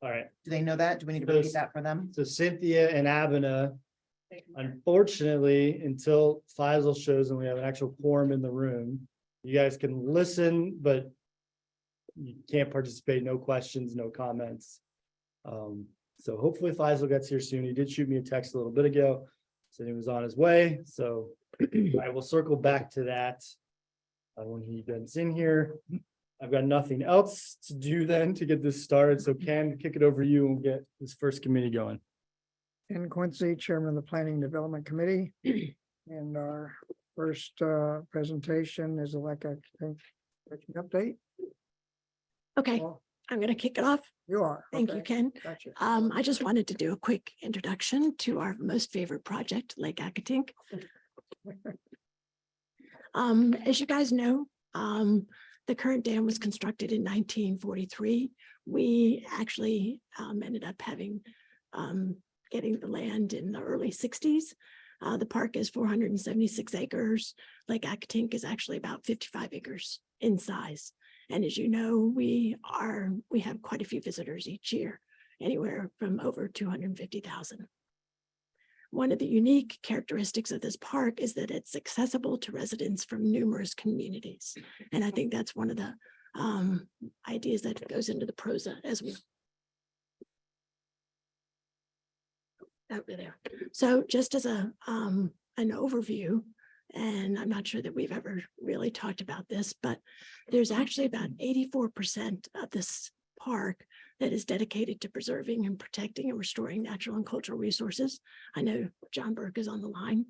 All right, Do they know that? Do we need to repeat that for them? so Cynthia and Abena, unfortunately, until Faisal shows and we have an actual quorum in the room, you guys can listen, but you can't participate, no questions, no comments. So hopefully Faisal gets here soon. He did shoot me a text a little bit ago, said he was on his way, so I will circle back to that when he gets in here. I've got nothing else to do then to get this started, so Ken, kick it over to you and we'll get this first committee going. Ken Quincy, Chairman of the Planning Development Committee. And our first presentation is update. Okay, Well, I'm going to kick it off. You are. Thank you, okay, Ken. Gotcha. I just wanted to do a quick introduction to our most favorite project, Lake Accotink. As you guys know, the current dam was constructed in 1943. We actually ended up having getting the land in the early 60s. The park is 476 acres. Lake Accotink is actually about 55 acres in size. And as you know, we have quite a few visitors each year, anywhere from over 250,000. One of the unique characteristics of this park is that it's accessible to residents from numerous communities. And I think that's one of the ideas that goes into the prosa as well. Over there. So just as an overview, and I'm not sure that we've ever really talked about this, but there's actually about 84% of this park that is dedicated to preserving and protecting and restoring natural and cultural resources. I know John Burke is on the line,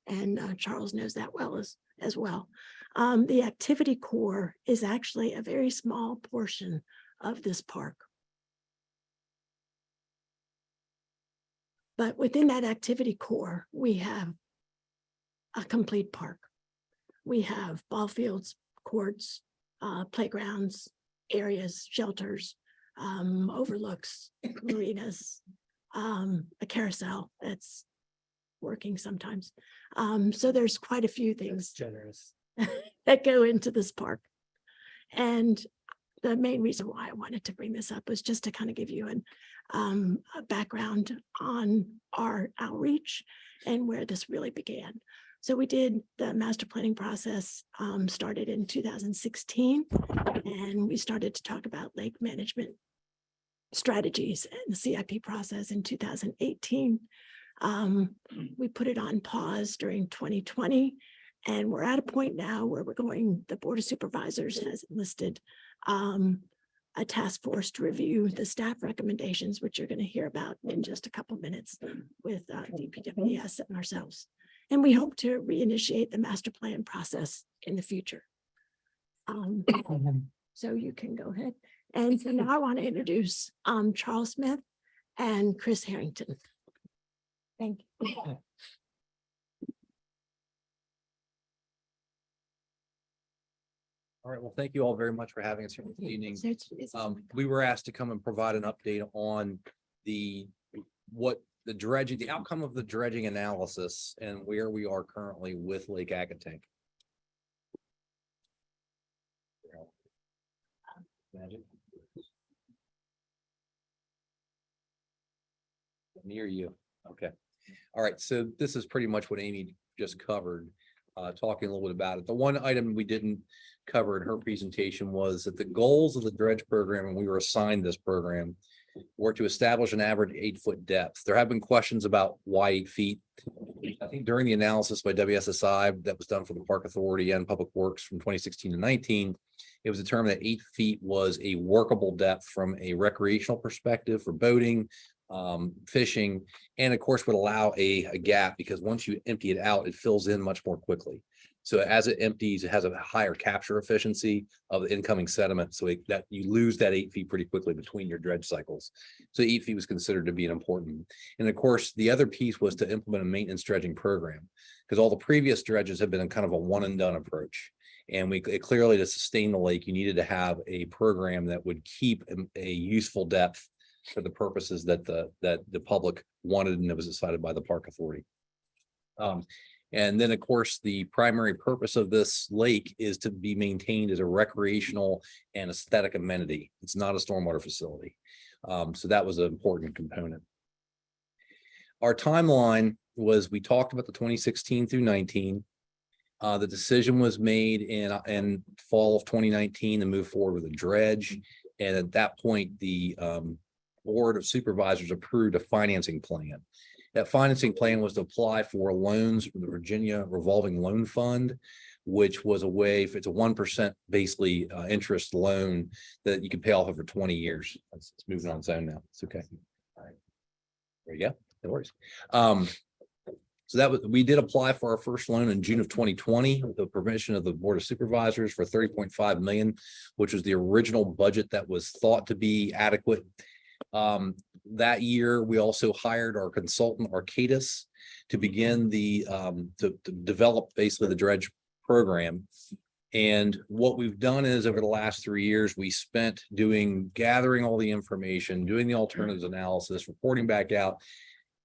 and Charles knows that well as well. The activity core is actually a very small portion of this park. But within that activity core, we have a complete park. We have ball fields, courts, playgrounds, areas, shelters, overlooks, marinas, a carousel that's working sometimes. So there's quite a few things Generous. that go into this park. And the main reason why I wanted to bring this up was just to kind of give you a background on our outreach and where this really began. So we did the master planning process, started in 2016, and we started to talk about lake management strategies and the CIP process in 2018. We put it on pause during 2020, and we're at a point now where the Board of Supervisors has enlisted a task force to review the staff recommendations, which you're going to hear about in just a couple minutes with DPWS and ourselves. And we hope to reinitiate the master plan process in the future. So you can go ahead. And so now I want to introduce Charles Smith and Chris Harrington. Thank you. All right, well, thank you all very much for having us here this evening. So We were asked to come and provide an update on the dredging, the outcome of the dredging analysis and where we are currently with Lake Accotink. Magic. Near you. Okay. All right. So this is pretty much what Amy just covered, talking a little bit about it. The one item we didn't cover in her presentation was that the goals of the dredge program, and we were assigned this program, were to establish an average 8-foot depth. There have been questions about why 8 feet. I think during the analysis by WSSI that was done for the Park Authority and Public Works from 2016 to 19, it was determined that 8 feet was a workable depth from a recreational perspective for boating, fishing, and of course would allow a gap, because once you empty it out, it fills in much more quickly. So as it empties, it has a higher capture efficiency of the incoming sediment. So that you lose that 8 feet pretty quickly between your dredge cycles. So 8 feet was considered to be an important. And of course, the other piece was to implement a maintenance dredging program, because all the previous dredges have been a kind of a one and done approach. And clearly, to sustain the lake, you needed to have a program that would keep a useful depth for the purposes that the public wanted, and it was decided by the Park Authority. And then, of course, the primary purpose of this lake is to be maintained as a recreational and aesthetic amenity. It's not a stormwater facility. So that was an important component. Our timeline was, we talked about the 2016 through 19. The decision was made in fall of 2019 to move forward with a dredge. And at that point, the Board of Supervisors approved a financing plan. That financing plan was to apply for loans from the Virginia Revolving Loan Fund, which was a way, if it's a 1% basically interest loan that you can pay off over 20 years. It's moving on its own now. It's okay. All right. There you go. No worries. So that was, we did apply for our first loan in June of 2020 with the permission of the Board of Supervisors for 30.5 million, which was the original budget that was thought to be adequate. That year, we also hired our consultant Arcadis to begin the to develop basically the dredge program. And what we've done is over the last 3 years, we spent gathering all the information, doing the alternatives analysis, reporting back out.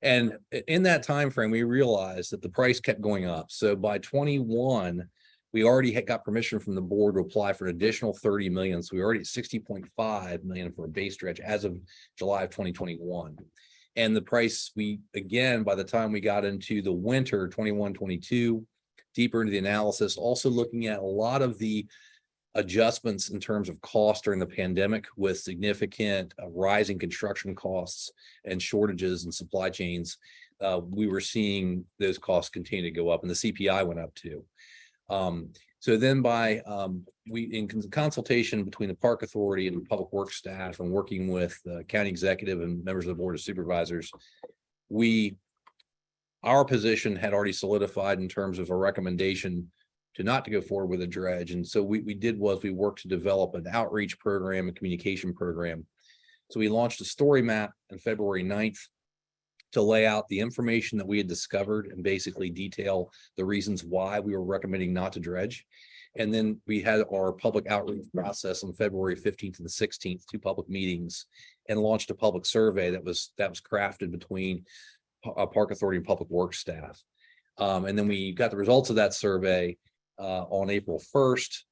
And in that time frame, we realized that the price kept going up. So by 21, we already had got permission from the board to apply for an additional 30 million. So we already at 60.5 million for a base dredge as of July of 2021. And the price, again, by the time we got into the winter 21, 22, deeper into the analysis, also looking at a lot of the adjustments in terms of cost during the pandemic with significant rising construction costs and shortages in supply chains, we were seeing those costs continue to go up, and the CPI went up too. So then in consultation between the Park Authority and the Public Works staff and working with the county executive and members of the Board of Supervisors, our position had already solidified in terms of a recommendation not to go forward with a dredge. And so we worked to develop an outreach program, a communication program. So we launched a story map on February 9th to lay out the information that we had discovered and basically detail the reasons why we were recommending not to dredge. And then we had our public outreach process on February 15th and the 16th, 2 public meetings, and launched a public survey that was crafted between Park Authority and Public Works staff. And then we got the results of that survey on April 1st.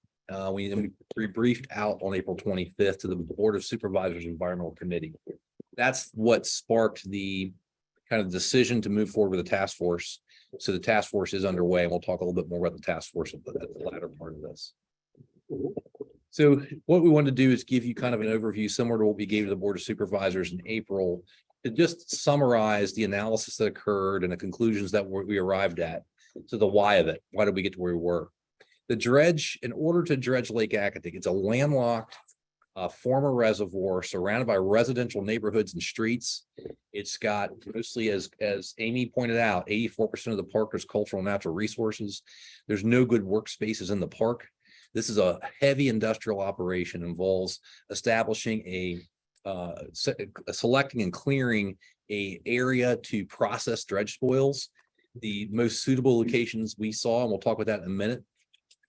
We briefed out on April 25th to the Board of Supervisors Environmental Committee. That's what sparked the kind of decision to move forward with the task force. So the task force is underway, and we'll talk a little bit more about the task force at the latter part of this. So what we wanted to do is give you kind of an overview similar to what we gave to the Board of Supervisors in April, to just summarize the analysis that occurred and the conclusions that we arrived at. So the why of it, why did we get to where we were? The dredge, in order to dredge Lake Akatik, it's a landlocked former reservoir surrounded by residential neighborhoods and streets. It's got mostly, as Amy pointed out, 84% of the park is cultural and natural resources. There's no good workspaces in the park. This is a heavy industrial operation, involves establishing selecting and clearing a area to process dredge spoils. The most suitable locations we saw, and we'll talk about that in a minute.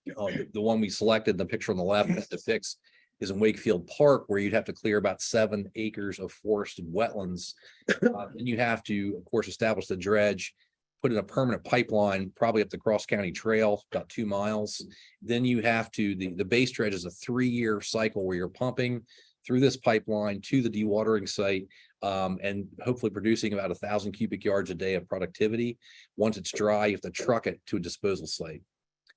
The one we selected, the picture on the left that depicts, is in Wakefield Park, where you'd have to clear about 7 acres of forested wetlands. And you have to, of course, establish the dredge, put in a permanent pipeline, probably up the Cross County Trail, about 2 miles. Then you have to, the base dredge is a 3-year cycle where you're pumping through this pipeline to the dewatering site, and hopefully producing about 1,000 cubic yards a day of productivity. Once it's dry, you have to truck it to a disposal site.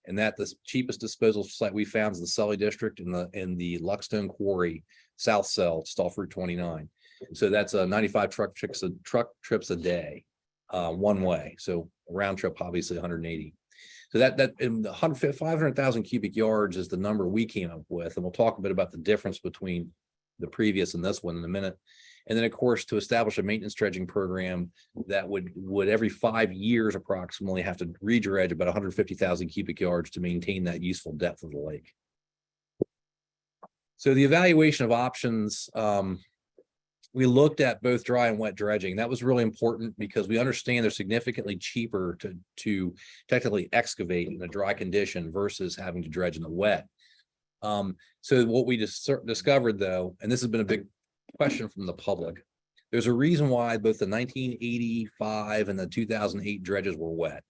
And that the cheapest disposal site we found is the Sully District in the Luckstone Quarry, South Cell, just off Route 29. So that's 95 truck trips a day, one way. So a round trip, obviously 180. So that in the 500,000 cubic yards is the number we came up with. And we'll talk a bit about the difference between the previous and this one in a minute. And then, of course, to establish a maintenance dredging program that would every 5 years approximately have to redredge about 150,000 cubic yards to maintain that useful depth of the lake. So the evaluation of options, we looked at both dry and wet dredging. That was really important because we understand they're significantly cheaper to technically excavate in a dry condition versus having to dredge in the wet. So what we discovered, though, and this has been a big question from the public, there's a reason why both the 1985 and the 2008 dredges were wet.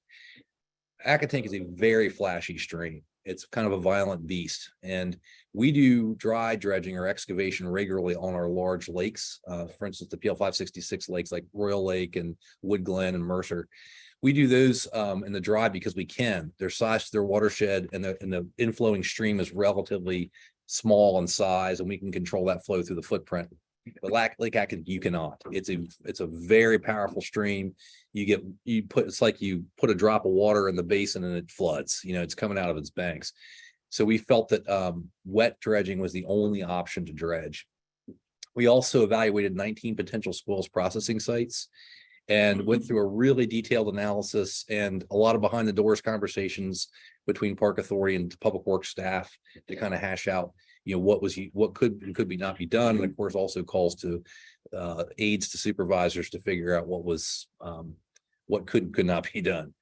Accotink is a very flashy stream. It's kind of a violent beast, and we do dry dredging or excavation regularly on our large lakes. For instance, the PL 566 lakes like Royal Lake and Wood Glen and Mercer. We do those in the dry because we can. Their size to their watershed and the inflowing stream is relatively small in size, and we can control that flow through the footprint. But Lake Accotink, you cannot. It's a very powerful stream. It's like you put a drop of water in the basin and it floods. You know, it's coming out of its banks. So we felt that wet dredging was the only option to dredge. We also evaluated 19 potential spoils processing sites and went through a really detailed analysis and a lot of behind the doors conversations between Park Authority and Public Works staff to kind of hash out, you know, what could and could be not be done, and of course also calls to aides to supervisors to figure out what could not be done.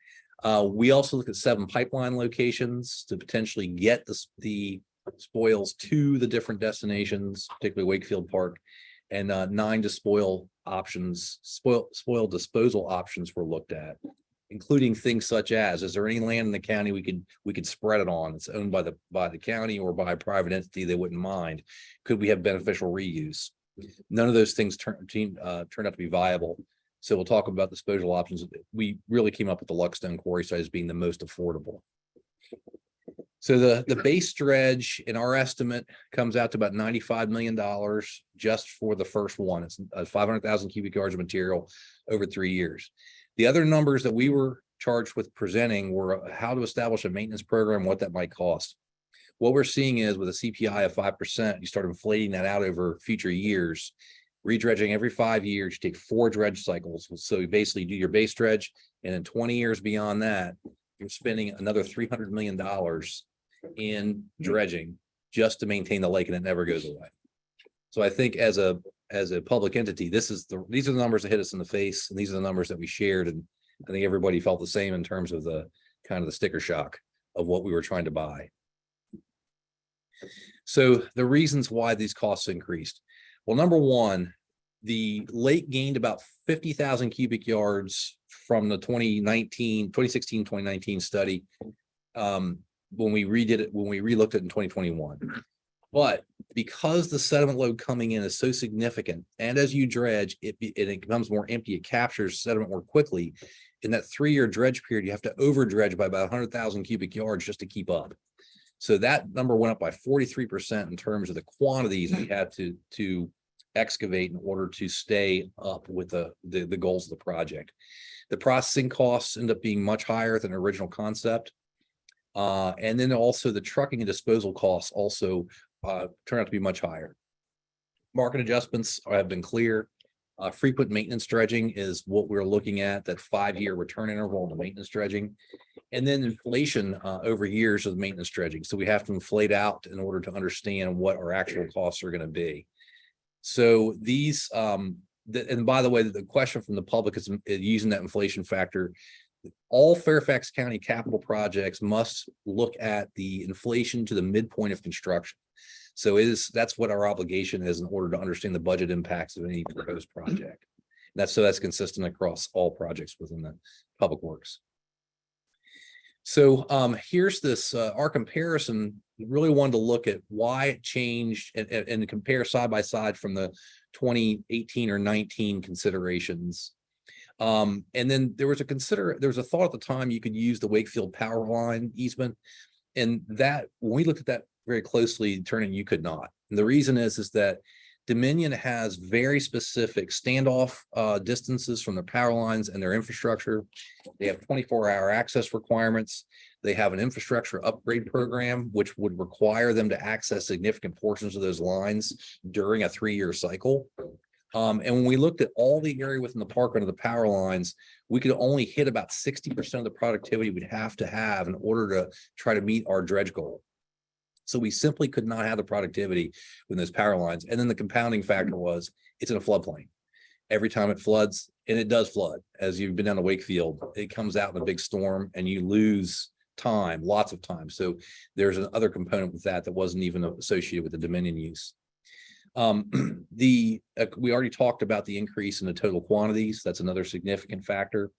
We also looked at 7 pipeline locations to potentially get the spoils to the different destinations, particularly Wakefield Park, and 9 spoil disposal options were looked at, including things such as, is there any land in the county we could spread it on? It's owned by the county or by a private entity they wouldn't mind. Could we have beneficial reuse? None of those things turned out to be viable. So we'll talk about disposal options. We really came up with the Luckstone quarry site as being the most affordable. So the base dredge in our estimate comes out to about $95 million just for the first one. It's 500,000 cubic yards of material over 3 years. The other numbers that we were charged with presenting were how to establish a maintenance program, what that might cost. What we're seeing is with a CPI of 5%, you start inflating that out over future years. Redredging every 5 years, you take 4 dredge cycles. So you basically do your base dredge, and in 20 years beyond that, you're spending another $300 million in dredging just to maintain the lake, and it never goes away. So I think as a public entity, these are the numbers that hit us in the face, and these are the numbers that we shared, and I think everybody felt the same in terms of the kind of the sticker shock of what we were trying to buy. So the reasons why these costs increased. Well, number one, the lake gained about 50,000 cubic yards from the 2016-2019 study when we relooked at it in 2021. But because the sediment load coming in is so significant, and as you dredge, it becomes more empty, it captures sediment more quickly. In that 3-year dredge period, you have to over dredge by about 100,000 cubic yards just to keep up. So that number went up by 43% in terms of the quantities we had to excavate in order to stay up with the goals of the project. The processing costs end up being much higher than the original concept. And then also the trucking and disposal costs also turn out to be much higher. Market adjustments have been clear. Frequent maintenance dredging is what we're looking at, that 5-year return interval on the maintenance dredging. And then inflation over years of maintenance dredging. So we have to inflate out in order to understand what our actual costs are going to be. So these, and by the way, the question from the public is using that inflation factor. All Fairfax County capital projects must look at the inflation to the midpoint of construction. So that's what our obligation is in order to understand the budget impacts of any proposed project. That's consistent across all projects within the public works. So here's this, our comparison. Really wanted to look at why it changed and compare side by side from the 2018 or 19 considerations. And then there was a thought at the time you could use the Wakefield power line easement, and that when we looked at that very closely, turning you could not. And the reason is that Dominion has very specific standoff distances from their power lines and their infrastructure. They have 24-hour access requirements. They have an infrastructure upgrade program, which would require them to access significant portions of those lines during a 3-year cycle. And when we looked at all the area within the park under the power lines, we could only hit about 60% of the productivity we'd have to have in order to try to meet our dredge goal. So we simply could not have the productivity with those power lines. And then the compounding factor was it's in a floodplain. Every time it floods, and it does flood, as you've been down to Wakefield, it comes out in a big storm and you lose time, lots of time. So there's another component with that wasn't even associated with the Dominion use. We already talked about the increase in the total quantities. That's another significant factor.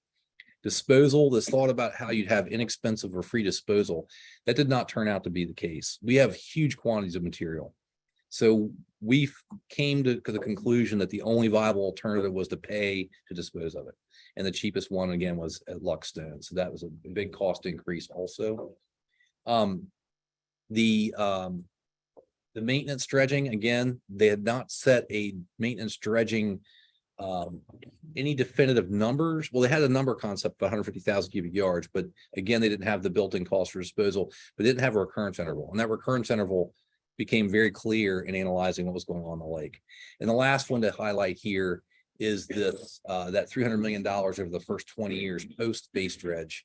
Disposal, this thought about how you'd have inexpensive or free disposal, that did not turn out to be the case. We have huge quantities of material. So we came to the conclusion that the only viable alternative was to pay to dispose of it. And the cheapest one again was at Luckstone. So that was a big cost increase also. The maintenance dredging, again, they had not set a maintenance dredging any definitive numbers. Well, they had a number concept of 150,000 cubic yards, but again, they didn't have the built-in cost for disposal, but didn't have a recurrence interval. And that recurrence interval became very clear in analyzing what was going on in the lake. And the last one to highlight here is this that $300 million over the first 20 years post base dredge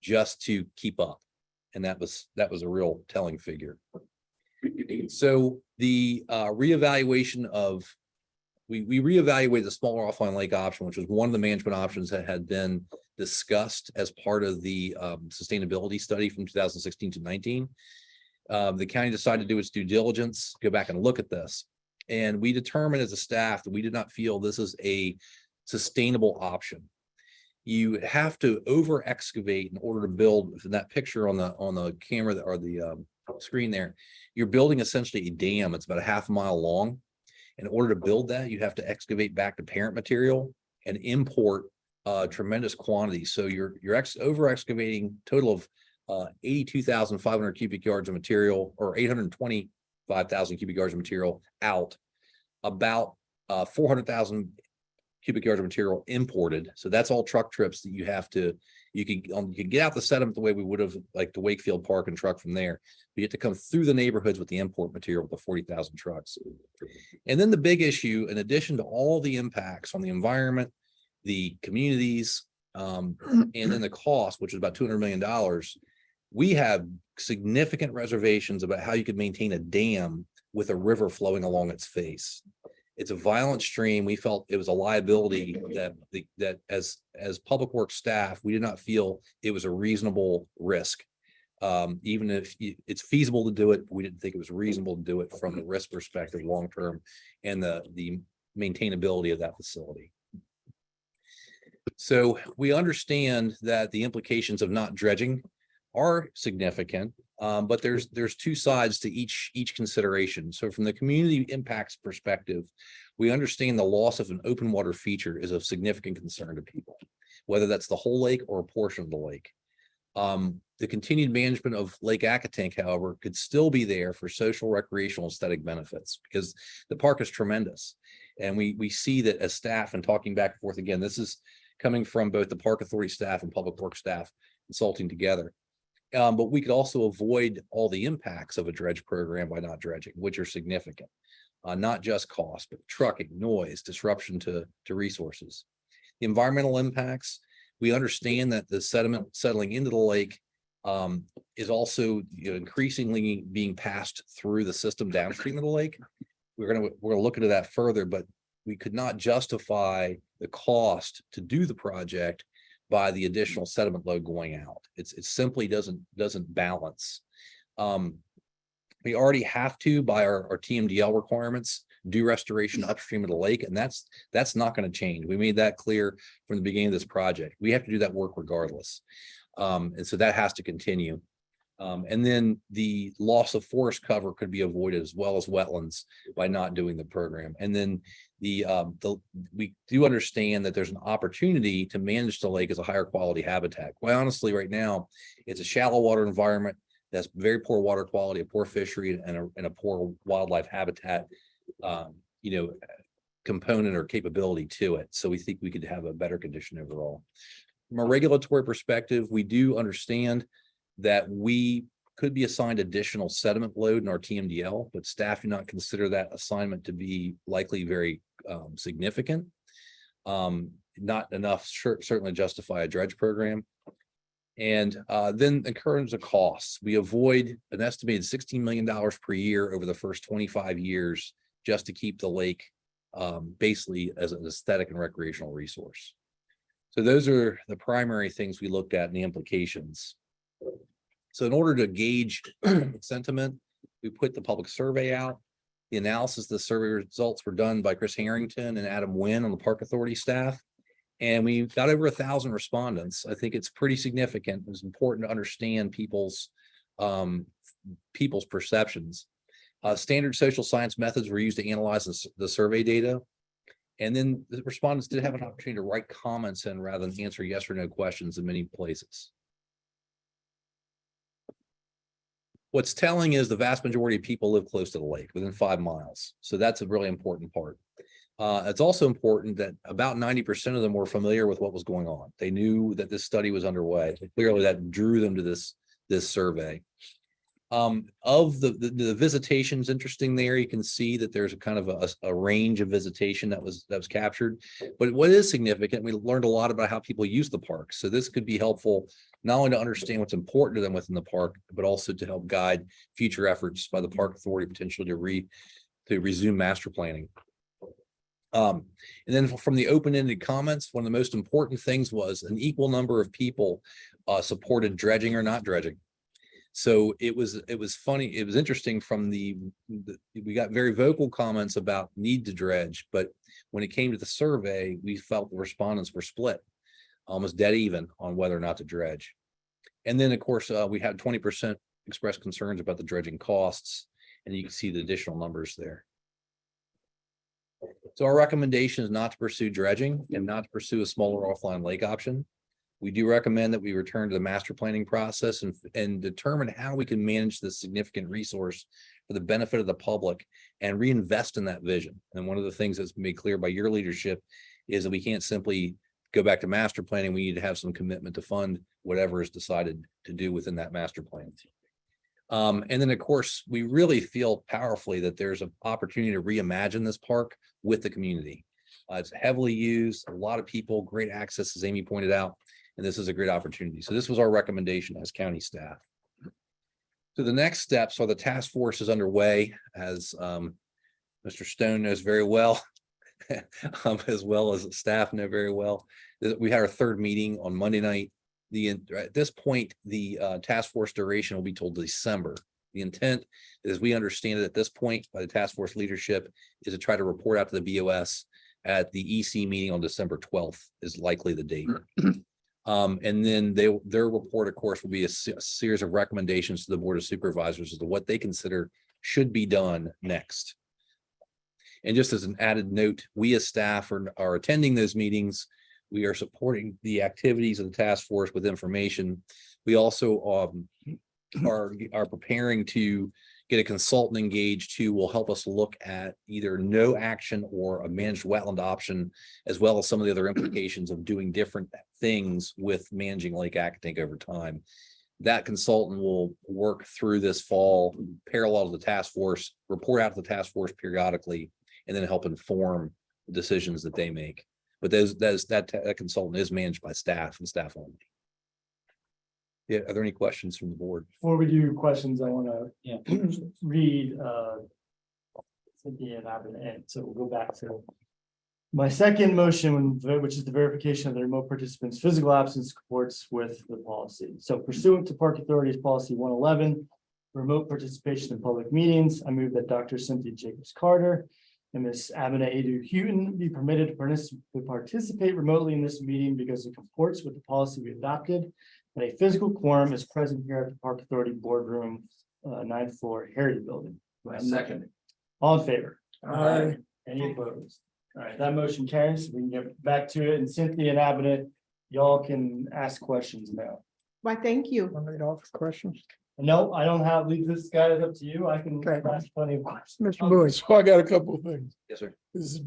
just to keep up. And that was a real telling figure. So the reevaluation of we reevaluated the smaller offline lake option, which was one of the management options that had been discussed as part of the sustainability study from 2016 to 19. The county decided to do its due diligence, go back and look at this. And we determined as a staff that we did not feel this is a sustainable option. You have to over excavate in order to build. In that picture on the camera or the screen there, you're building essentially a dam. It's about a half mile long. In order to build that, you have to excavate back to parent material and import tremendous quantities. So you're over excavating total of 82,500 cubic yards of material, or 825,000 cubic yards of material out, about 400,000 cubic yards of material imported. So that's all truck trips that you have to, you can get out the sediment the way we would have, like the Wakefield Park and truck from there. But you have to come through the neighborhoods with the import material with the 40,000 trucks. And then the big issue, in addition to all the impacts on the environment, the communities, and then the cost, which is about $200 million, we have significant reservations about how you could maintain a dam with a river flowing along its face. It's a violent stream. We felt it was a liability that as public works staff, we did not feel it was a reasonable risk. Even if it's feasible to do it, we didn't think it was reasonable to do it from the risk perspective, long-term, and the maintainability of that facility. So we understand that the implications of not dredging are significant, but there's two sides to each consideration. So from the community impacts perspective, we understand the loss of an open water feature is of significant concern to people, whether that's the whole lake or a portion of the lake. The continued management of Lake Akatank, however, could still be there for social, recreational, aesthetic benefits, because the park is tremendous. And we see that as staff, and talking back and forth again, this is coming from both the Park Authority staff and public works staff consulting together. But we could also avoid all the impacts of a dredge program by not dredging, which are significant. Not just cost, but trucking, noise, disruption to resources. The environmental impacts, we understand that the sediment settling into the lake is also increasingly being passed through the system downstream of the lake. We're gonna look into that further, but we could not justify the cost to do the project by the additional sediment load going out. It simply doesn't balance. We already have to, by our TMDL requirements, do restoration upstream of the lake, and that's not going to change. We made that clear from the beginning of this project. We have to do that work regardless, and so that has to continue. And then the loss of forest cover could be avoided, as well as wetlands, by not doing the program. And then we do understand that there's an opportunity to manage the lake as a higher quality habitat. Quite honestly, right now, it's a shallow water environment that's very poor water quality, a poor fishery, and a poor wildlife habitat, component or capability to it. So we think we could have a better condition overall. From a regulatory perspective, we do understand that we could be assigned additional sediment load in our TMDL, but staff do not consider that assignment to be likely very significant. Not enough, certainly justify a dredge program. And then in terms of costs, we avoid an estimated $16 million per year over the first 25 years just to keep the lake basically as an aesthetic and recreational resource. So those are the primary things we looked at and the implications. So in order to gauge sentiment, we put the public survey out. The analysis of the survey results were done by Chris Harrington and Adam Wynn on the Park Authority staff. And we got over 1,000 respondents. I think it's pretty significant. It was important to understand people's perceptions. Standard social science methods were used to analyze the survey data. And then the respondents did have an opportunity to write comments in rather than answer yes or no questions in many places. What's telling is the vast majority of people live close to the lake, within 5 miles. So that's a really important part. It's also important that about 90% of them were familiar with what was going on. They knew that this study was underway. Clearly that drew them to this survey. Of the visitations, interesting there, you can see that there's a kind of a range of visitation that was captured. But what is significant, we learned a lot about how people use the park. So this could be helpful not only to understand what's important to them within the park, but also to help guide future efforts by the park authority potentially to resume master planning. And then from the open-ended comments, one of the most important things was an equal number of people supported dredging or not dredging. So it was funny. It was interesting from we got very vocal comments about need to dredge, but when it came to the survey, we felt the respondents were split, almost dead even on whether or not to dredge. And then of course, we had 20% expressed concerns about the dredging costs, and you can see the additional numbers there. So our recommendation is not to pursue dredging and not to pursue a smaller offline lake option. We do recommend that we return to the master planning process and determine how we can manage this significant resource for the benefit of the public and reinvest in that vision. And one of the things that's made clear by your leadership is that we can't simply go back to master planning. We need to have some commitment to fund whatever is decided to do within that master plan. And then, of course, we really feel powerfully that there's an opportunity to reimagine this park with the community. It's heavily used, a lot of people, great access, as Amy pointed out, and this is a great opportunity. So this was our recommendation as county staff. So the next steps are the task force is underway, as Mr. Stone knows very well, as well as the staff know very well. We had our 3rd meeting on Monday night. At this point, the task force duration will be till December. The intent, as we understand it at this point by the task force leadership, is to try to report out to the BOS at the EC meeting on December 12th is likely the date. And then their report, of course, will be a series of recommendations to the Board of Supervisors as to what they consider should be done next. And just as an added note, we as staff are attending those meetings. We are supporting the activities of the task force with information. We also are preparing to get a consultant engaged who will help us look at either no action or a managed wetland option, as well as some of the other implications of doing different things with managing Lake Accotink over time. That consultant will work through this fall, parallel to the task force, report out to the task force periodically, and then help inform the decisions that they make. But that consultant is managed by staff and staff only. Yeah, are there any questions from the board? Before we do questions, I want to read Cynthia and Abbott, so we'll go back to my second motion, which is the verification of the remote participants' physical absence comports with the policy. So pursuant to Park Authority's policy 111, remote participation in public meetings, I move that Dr. Cynthia Jacobs Carter and Ms. Amina Adu Houghton be permitted to participate remotely in this meeting because it comports with the policy we adopted. And a physical quorum is present here at the Park Authority Boardroom, 9th floor, Heritage Building. Second. All in favor? Aye. Any opposed? All right, that motion carries. We can get back to it. And Cynthia and Abbott, y'all can ask questions now. Why, thank you. Want me to offer questions? No, I don't have, leave this guy up to you. I can Okay. ask plenty of questions. Mr. Bowie, So I got a couple of things. Yes, sir. This has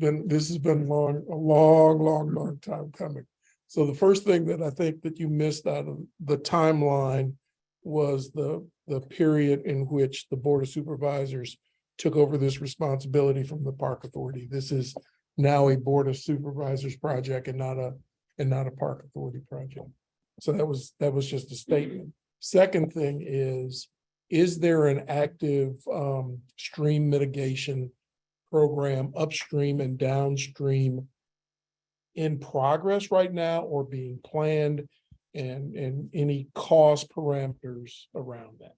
been a long time coming. So the first thing that I think that you missed out of the timeline was the period in which the Board of Supervisors took over this responsibility from the Park Authority. This is now a Board of Supervisors project and not a Park Authority project. So that was just a statement. Second thing is there an active stream mitigation program upstream and downstream in progress right now or being planned, and any cost parameters around that?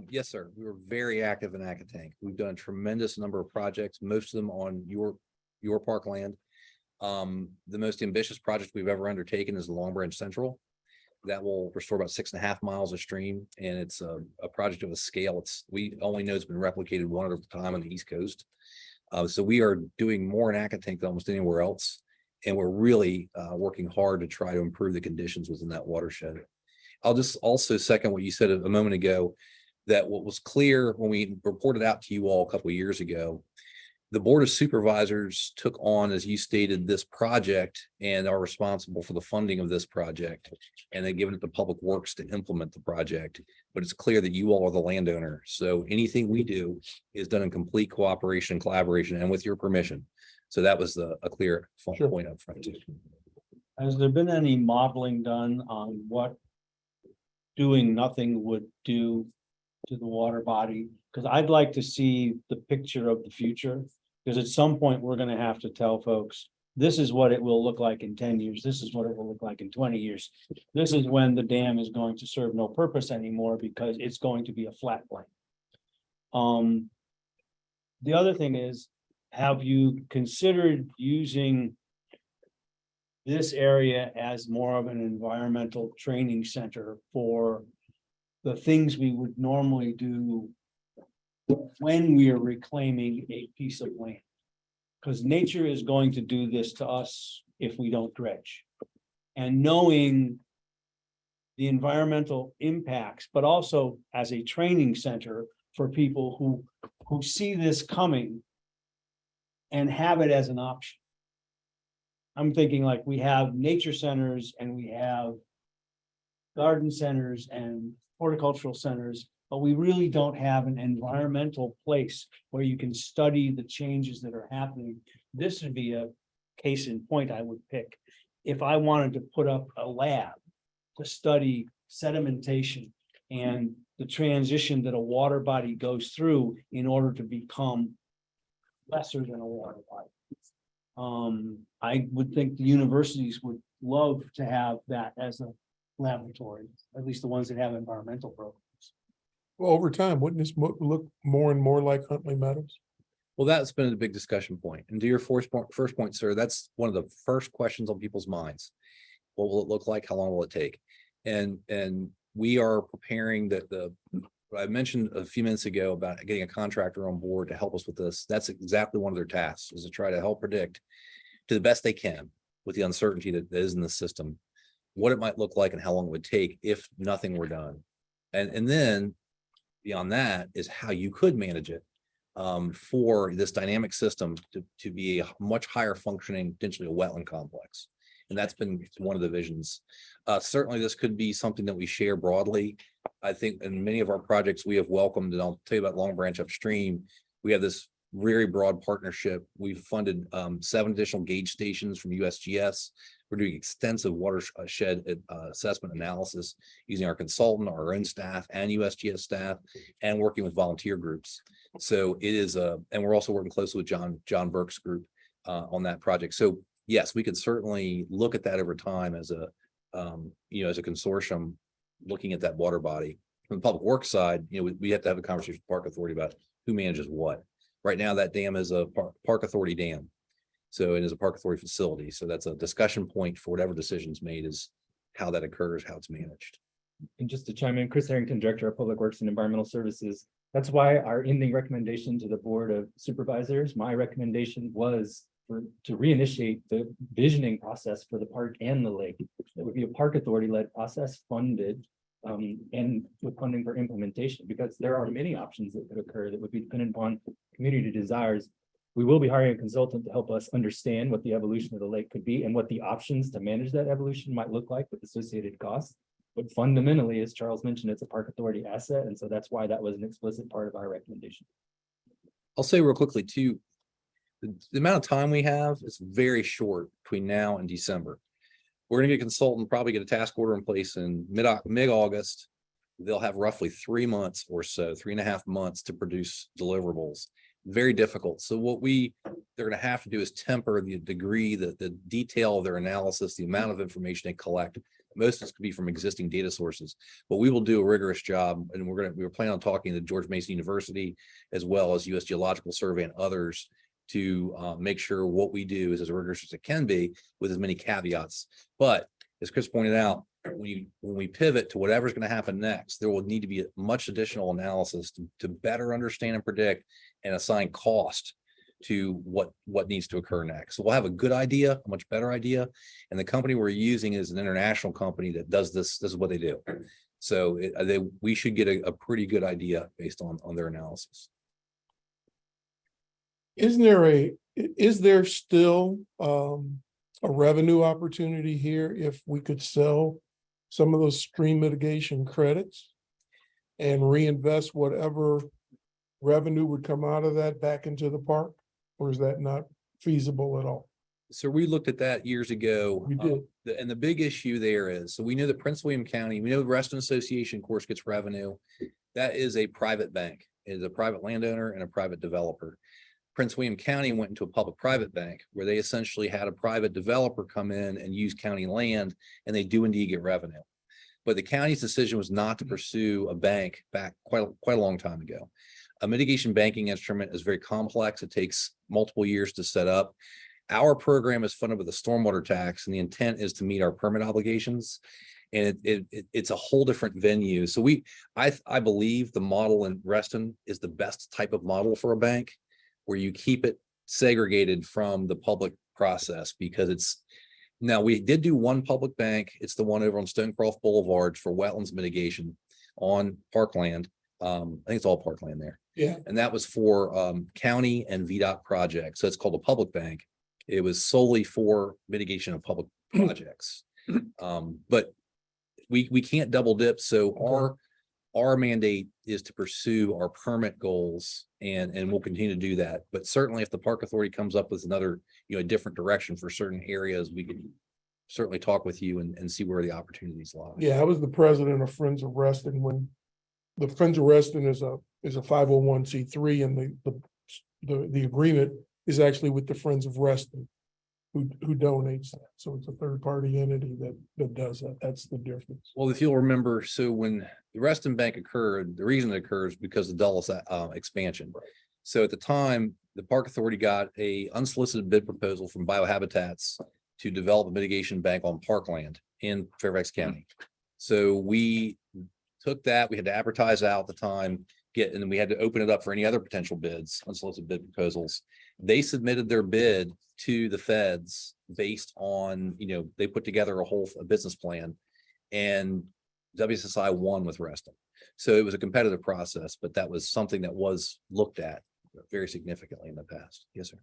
Yes, sir. We were very active in Accotink. We've done a tremendous number of projects, most of them on your parkland. The most ambitious project we've ever undertaken is the Long Branch Central. That will restore about 6.5 miles of stream, and it's a project of a scale. We only know it's been replicated one at a time on the East Coast. So we are doing more in Akatank than almost anywhere else. And we're really working hard to try to improve the conditions within that watershed. I'll just also second what you said a moment ago, that what was clear when we reported out to you all a couple of years ago, the Board of Supervisors took on, as you stated, this project and are responsible for the funding of this project. And they've given it to Public Works to implement the project. But it's clear that you all are the landowner. So anything we do is done in complete cooperation, collaboration, and with your permission. So that was a clear Sure. point up front too. Has there been any modeling done on what doing nothing would do to the water body? Because I'd like to see the picture of the future, because at some point, we're gonna have to tell folks, this is what it will look like in 10 years, this is what it will look like in 20 years. This is when the dam is going to serve no purpose anymore because it's going to be a flat plain. The other thing is, have you considered using this area as more of an environmental training center for the things we would normally do when we are reclaiming a piece of land? Because nature is going to do this to us if we don't dredge. And knowing the environmental impacts, but also as a training center for people who see this coming and have it as an option. I'm thinking like we have nature centers and we have garden centers and horticultural centers, but we really don't have an environmental place where you can study the changes that are happening. This would be a case in point I would pick. If I wanted to put up a lab to study sedimentation and the transition that a water body goes through in order to become lesser than a water body. I would think the universities would love to have that as a laboratory, at least the ones that have environmental programs. Well, over time, wouldn't this look more and more like Huntley Meadows? Well, that's been a big discussion point. And to your first point, sir, that's one of the first questions on people's minds. What will it look like? How long will it take? And we are preparing what I mentioned a few minutes ago about getting a contractor on board to help us with this. That's exactly one of their tasks, is to try to help predict to the best they can with the uncertainty that is in the system, what it might look like and how long it would take if nothing were done. And then beyond that is how you could manage it for this dynamic system to be a much higher functioning, potentially a wetland complex. And that's been one of the visions. Certainly this could be something that we share broadly. I think in many of our projects we have welcomed, and I'll tell you about Long Branch upstream. We have this very broad partnership. We've funded 7 additional gauge stations from USGS. We're doing extensive watershed assessment analysis using our consultant, our own staff, and USGS staff, and working with volunteer groups. So it is and we're also working closely with John Burke's group on that project. So yes, we could certainly look at that over time as a as a consortium looking at that water body. From the public works side, we have to have a conversation with Park Authority about who manages what. Right now, that dam is a Park Authority dam. So it is a Park Authority facility. So that's a discussion point for whatever decisions made, is how that occurs, how it's managed. And just to chime in, Chris Harrington, Director of Public Works and Environmental Services. That's why our ending recommendation to the Board of Supervisors, my recommendation was to reinitiate the visioning process for the park and the lake. It would be a Park Authority led process, funded and with funding for implementation, because there are many options that could occur that would be dependent upon community desires. We will be hiring a consultant to help us understand what the evolution of the lake could be and what the options to manage that evolution might look like with associated costs. But fundamentally, as Charles mentioned, it's a Park Authority asset. And so that's why that was an explicit part of our recommendation. I'll say real quickly too, the amount of time we have is very short between now and December. We're gonna get a consultant, probably get a task order in place in mid-August. They'll have roughly 3 months or so, 3.5 months to produce deliverables. Very difficult. So what they're gonna have to do is temper the degree, the detail of their analysis, the amount of information they collect. Most of this could be from existing data sources, but we will do a rigorous job. And we were planning on talking to George Mason University as well as US Geological Survey and others to make sure what we do is as rigorous as it can be with as many caveats. But as Chris pointed out, when we pivot to whatever's going to happen next, there will need to be much additional analysis to better understand and predict and assign cost to what needs to occur next. So we'll have a good idea, a much better idea. And the company we're using is an international company that does this. This is what they do. So we should get a pretty good idea based on their analysis. Is there still a revenue opportunity here if we could sell some of those stream mitigation credits and reinvest whatever revenue would come out of that back into the park? Or is that not feasible at all? So we looked at that years ago. We did. And the big issue there is, so we know that Prince William County, we know the Reston Association, of course, gets revenue. That is a private bank. It is a private landowner and a private developer. Prince William County went into a public-private bank where they essentially had a private developer come in and use county land, and they do indeed get revenue. But the county's decision was not to pursue a bank back quite a long time ago. A mitigation banking instrument is very complex. It takes multiple years to set up. Our program is funded with a stormwater tax, and the intent is to meet our permit obligations. And it's a whole different venue. So I believe the model in Reston is the best type of model for a bank, where you keep it segregated from the public process, because now we did do one public bank. It's the one over on Stonecroft Boulevard for wetlands mitigation on parkland. I think it's all parkland there. Yeah. And that was for county and VDOT projects. So it's called a public bank. It was solely for mitigation of public projects. But we can't double dip. So our mandate is to pursue our permit goals, and we'll continue to do that. But certainly if the park authority comes up with another, a different direction for certain areas, we can certainly talk with you and see where the opportunities lie. Yeah, I was the president of Friends of Reston when the Friends of Reston is a 501c3, and the agreement is actually with the Friends of Reston who donates that. So it's a third party entity that does that. That's the difference. Well, if you'll remember, so when the Reston Bank occurred, the reason it occurs because of Dulles expansion. So at the time, the park authority got a unsolicited bid proposal from Biohabitats to develop a mitigation bank on parkland in Fairfax County. So we took that, we had to advertise out at the time, and then we had to open it up for any other potential bids, unsolicited bid proposals. They submitted their bid to the feds based on, they put together a business plan, and WSSI won with Reston. So it was a competitive process, but that was something that was looked at very significantly in the past. Yes, sir.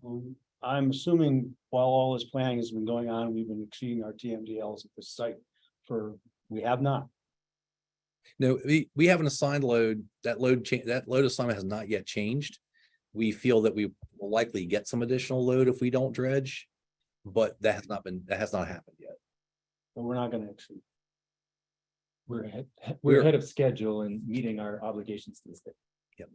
I'm assuming while all this planning has been going on, we've been exceeding our TMDLs at this site we have not. No, we have an assigned load. That load assignment has not yet changed. We feel that we will likely get some additional load if we don't dredge, but that has not happened yet. But we're not gonna exceed. We're ahead, We're- we're ahead of schedule and meeting our obligations to the state. Okay.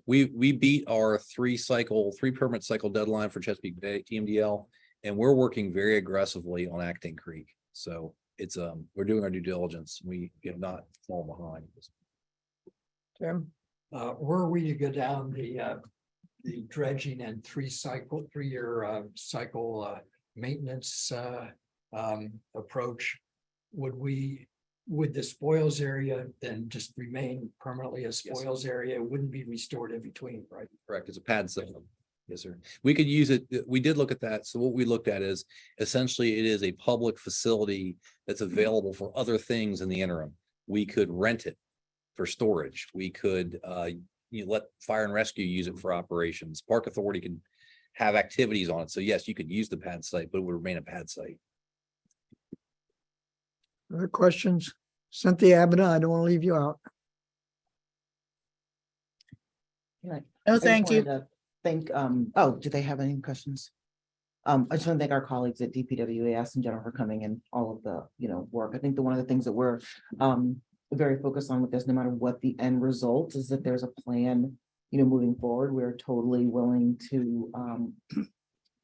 We beat our three permit cycle deadline for Chesapeake Bay TMDL, and we're working very aggressively on Acting Creek. So it's we're doing our due diligence. We have not fallen behind. Tim? Were we to go down the dredging and 3-year cycle maintenance approach, would the spoils area then just remain permanently a spoils area? It wouldn't be restored in between, right? Correct. It's a pad system. Yes, sir. We could use it. We did look at that. So what we looked at is essentially it is a public facility that's available for other things in the interim. We could rent it for storage. We could let fire and rescue use it for operations. Park authority can have activities on it. So yes, you could use the pad site, but it would remain a pad site. Other questions? Cynthia Abada, I don't want to leave you out. No, thank you. Do they have any questions? I just want to thank our colleagues at DPWAS in general for coming and all of the, work. I think one of the things that we're very focused on with this, no matter what the end result is, that there's a plan, moving forward. We're totally willing to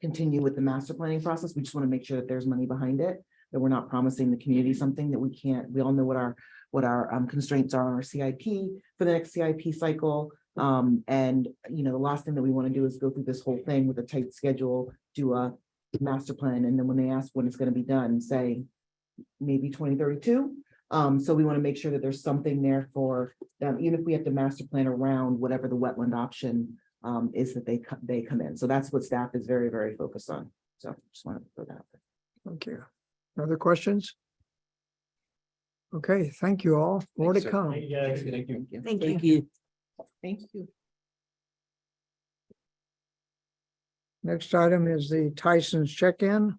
continue with the master planning process. We just want to make sure that there's money behind it, that we're not promising the community something that we can't. We all know what our constraints are on our CIP for the next CIP cycle. And, you know, the last thing that we want to do is go through this whole thing with a tight schedule, do a master plan, and then when they ask when it's going to be done, say maybe 2032. So we want to make sure that there's something there for them, even if we have to master plan around whatever the wetland option is that they come in. So that's what staff is very, very focused on. So just wanted to throw that out there. Thank you. Other questions? Okay, thank you all. More to Thanks, sir. come. Thank you. Thank you. Thank you. Thank you. Thank you. Next item is the Tyson's check-in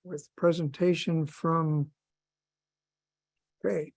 with presentation from Trey.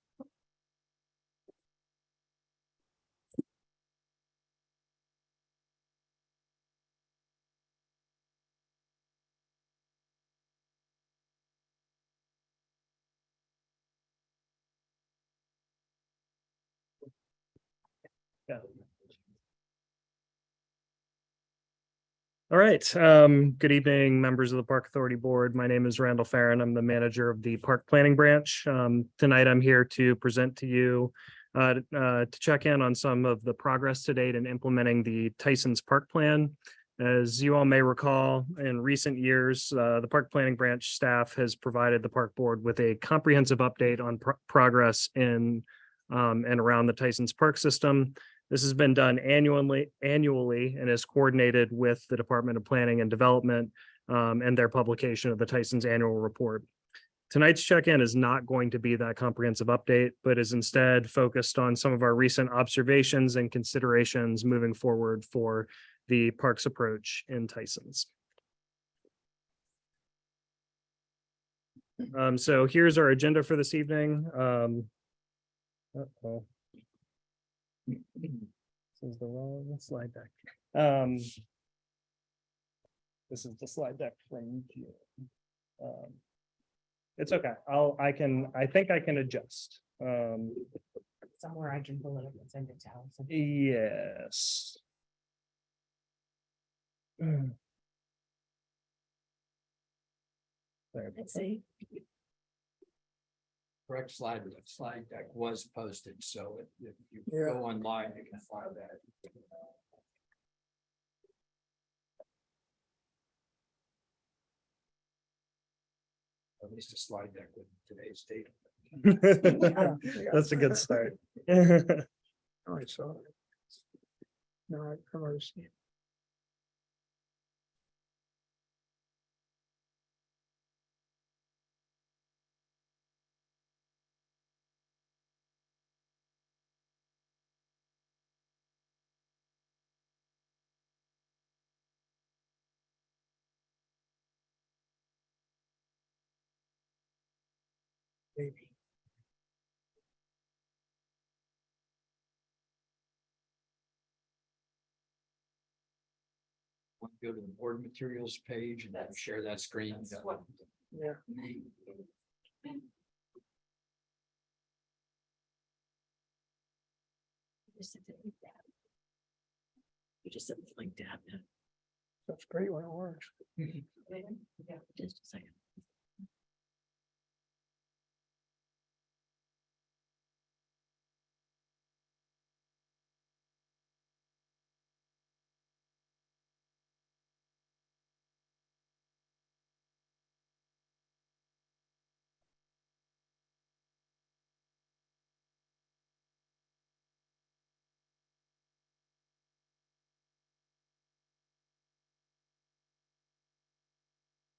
All right, good evening, members of the Park Authority Board. My name is Randall Farren. I'm the manager of the Park Planning Branch. Tonight, I'm here to present to you to check in on some of the progress to date in implementing the Tyson's Park Plan. As you all may recall, in recent years, the Park Planning Branch staff has provided the Park Board with a comprehensive update on progress in and around the Tyson's Park system. This has been done annually and is coordinated with the Department of Planning and Development and their publication of the Tyson's annual report. Tonight's check-in is not going to be that comprehensive update, but is instead focused on some of our recent observations and considerations moving forward for the park's approach in Tyson's. So here's our agenda for this evening. Uh-oh. This is the wrong slide deck. This is the slide deck from June. It's okay. I think I can adjust. Somewhere I can pull it up and send it to Allison. Yes. There we go. Let's see. Correct slide deck was posted, so if you Yeah. go online, you can find that. At least a slide deck with today's date. That's a good start. Oh, I saw it. No, I already see it. Maybe. Want to go to the board materials page and then share that screen. Yeah. You just said the link tab. That's great when it works. Just a second.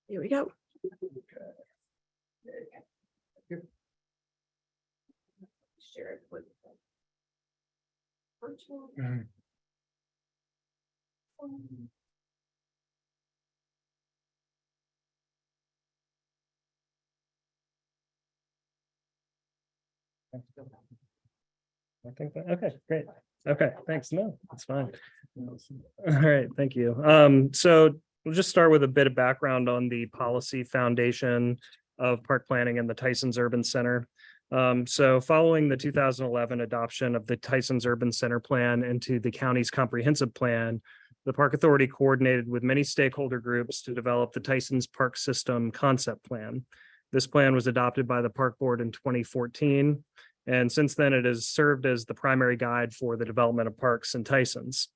Here we go. Share it with. Virtual. I think that, okay, great. Okay, thanks. No, it's fine. All right, thank you. So we'll just start with a bit of background on the policy foundation of park planning and the Tyson's Urban Center. So following the 2011 adoption of the Tyson's Urban Center Plan into the county's comprehensive plan, the Park Authority coordinated with many stakeholder groups to develop the Tyson's Park System Concept Plan. This plan was adopted by the Park Board in 2014 And since then, it has served as the primary guide for the development of parks in Tysons.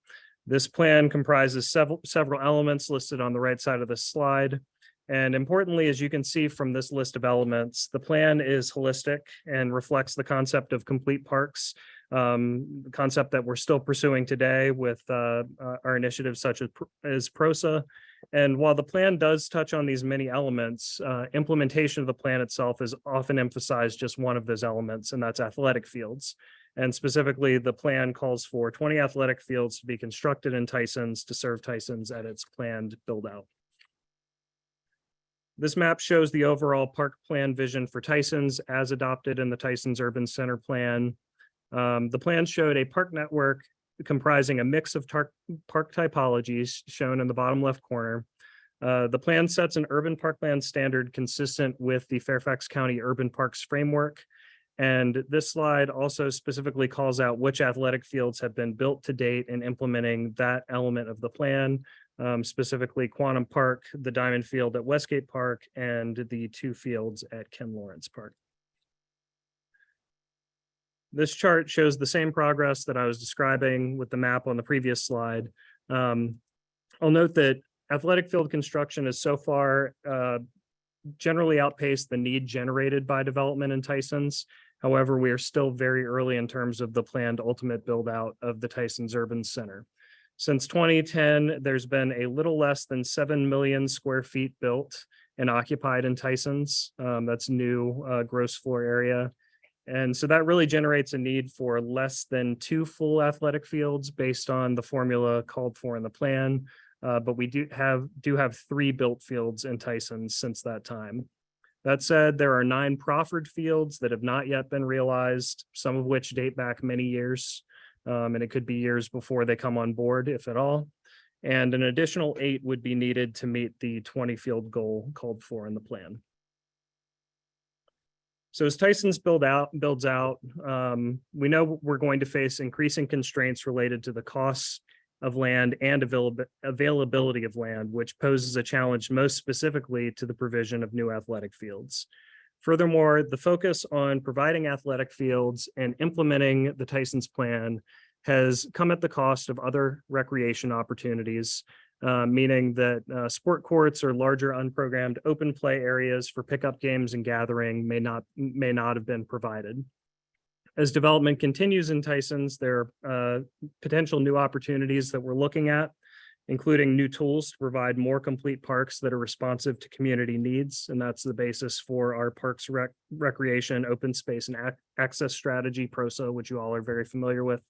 This plan comprises several elements listed on the right side of this slide. And importantly, as you can see from this list of elements, the plan is holistic and reflects the concept of complete parks, the concept that we're still pursuing today with our initiatives such as PROSA. And while the plan does touch on these many elements, implementation of the plan itself is often emphasized just one of those elements, and that's athletic fields. And specifically, the plan calls for 20 athletic fields to be constructed in Tysons to serve Tysons at its planned build out. This map shows the overall park plan vision for Tysons as adopted in the Tysons Urban Center plan. The plan showed a park network comprising a mix of park typologies shown in the bottom left corner. The plan sets an urban parkland standard consistent with the Fairfax County Urban Parks Framework. And this slide also specifically calls out which athletic fields have been built to date in implementing that element of the plan. Specifically Quantum Park, the Diamond Field at Westgate Park, and the 2 fields at Ken Lawrence Park. This chart shows the same progress that I was describing with the map on the previous slide. I'll note that athletic field construction has so far generally outpaced the need generated by development in Tysons. However, we are still very early in terms of the planned ultimate build out of the Tysons Urban Center. Since 2010, there's been a little less than 7 million square feet built and occupied in Tysons. That's new gross floor area. And so that really generates a need for less than 2 full athletic fields based on the formula called for in the plan. But we do have 3 built fields in Tysons since that time. That said, there are 9 proffered fields that have not yet been realized, some of which date back many years. And it could be years before they come on board, if at all. And an additional 8 would be needed to meet the 20 field goal called for in the plan. So as Tysons builds out, we know we're going to face increasing constraints related to the costs of land and availability of land, which poses a challenge most specifically to the provision of new athletic fields. Furthermore, the focus on providing athletic fields and implementing the Tysons plan has come at the cost of other recreation opportunities, meaning that sport courts or larger unprogrammed open play areas for pickup games and gathering may not have been provided. As development continues in Tysons, there are potential new opportunities that we're looking at, including new tools to provide more complete parks that are responsive to community needs. And that's the basis for our Parks Recreation, Open Space and Access Strategy, PROSA, which you all are very familiar with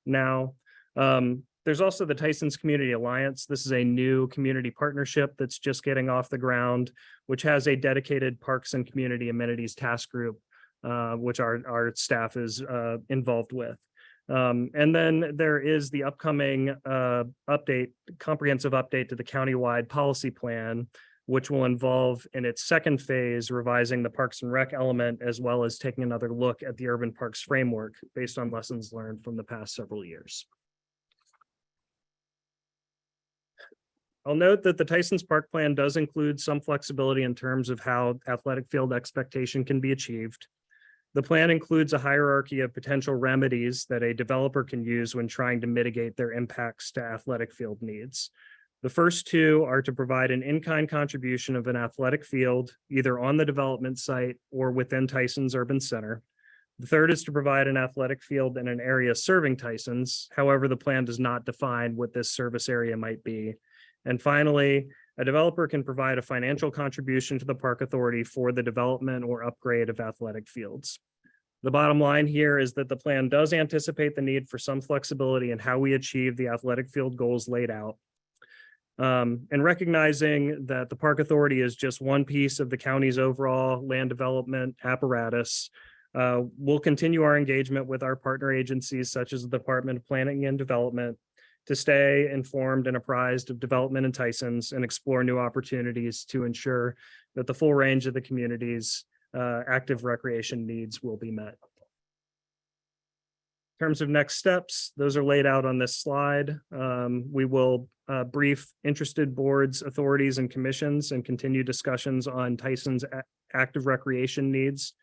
now. There's also the Tysons Community Alliance. This is a new community partnership that's just getting off the ground, which has a dedicated parks and community amenities task group, which our staff is involved with. And then there is the upcoming comprehensive update to the countywide policy plan, which will involve in its second phase revising the Parks and Rec element, as well as taking another look at the Urban Parks Framework based on lessons learned from the past several years. I'll note that the Tysons Park Plan does include some flexibility in terms of how athletic field expectation can be achieved. The plan includes a hierarchy of potential remedies that a developer can use when trying to mitigate their impacts to athletic field needs. The first 2 are to provide an in-kind contribution of an athletic field, either on the development site or within Tysons Urban Center. The third is to provide an athletic field in an area serving Tysons. However, the plan does not define what this service area might be. And finally, a developer can provide a financial contribution to the park authority for the development or upgrade of athletic fields. The bottom line here is that the plan does anticipate the need for some flexibility in how we achieve the athletic field goals laid out. And recognizing that the park authority is just one piece of the county's overall land development apparatus, we'll continue our engagement with our partner agencies such as the Department of Planning and Development to stay informed and apprised of development in Tysons and explore new opportunities to ensure that the full range of the community's active recreation needs will be met. In terms of next steps, those are laid out on this slide. We will brief interested boards, authorities, and commissions and continue discussions on Tysons active recreation needs.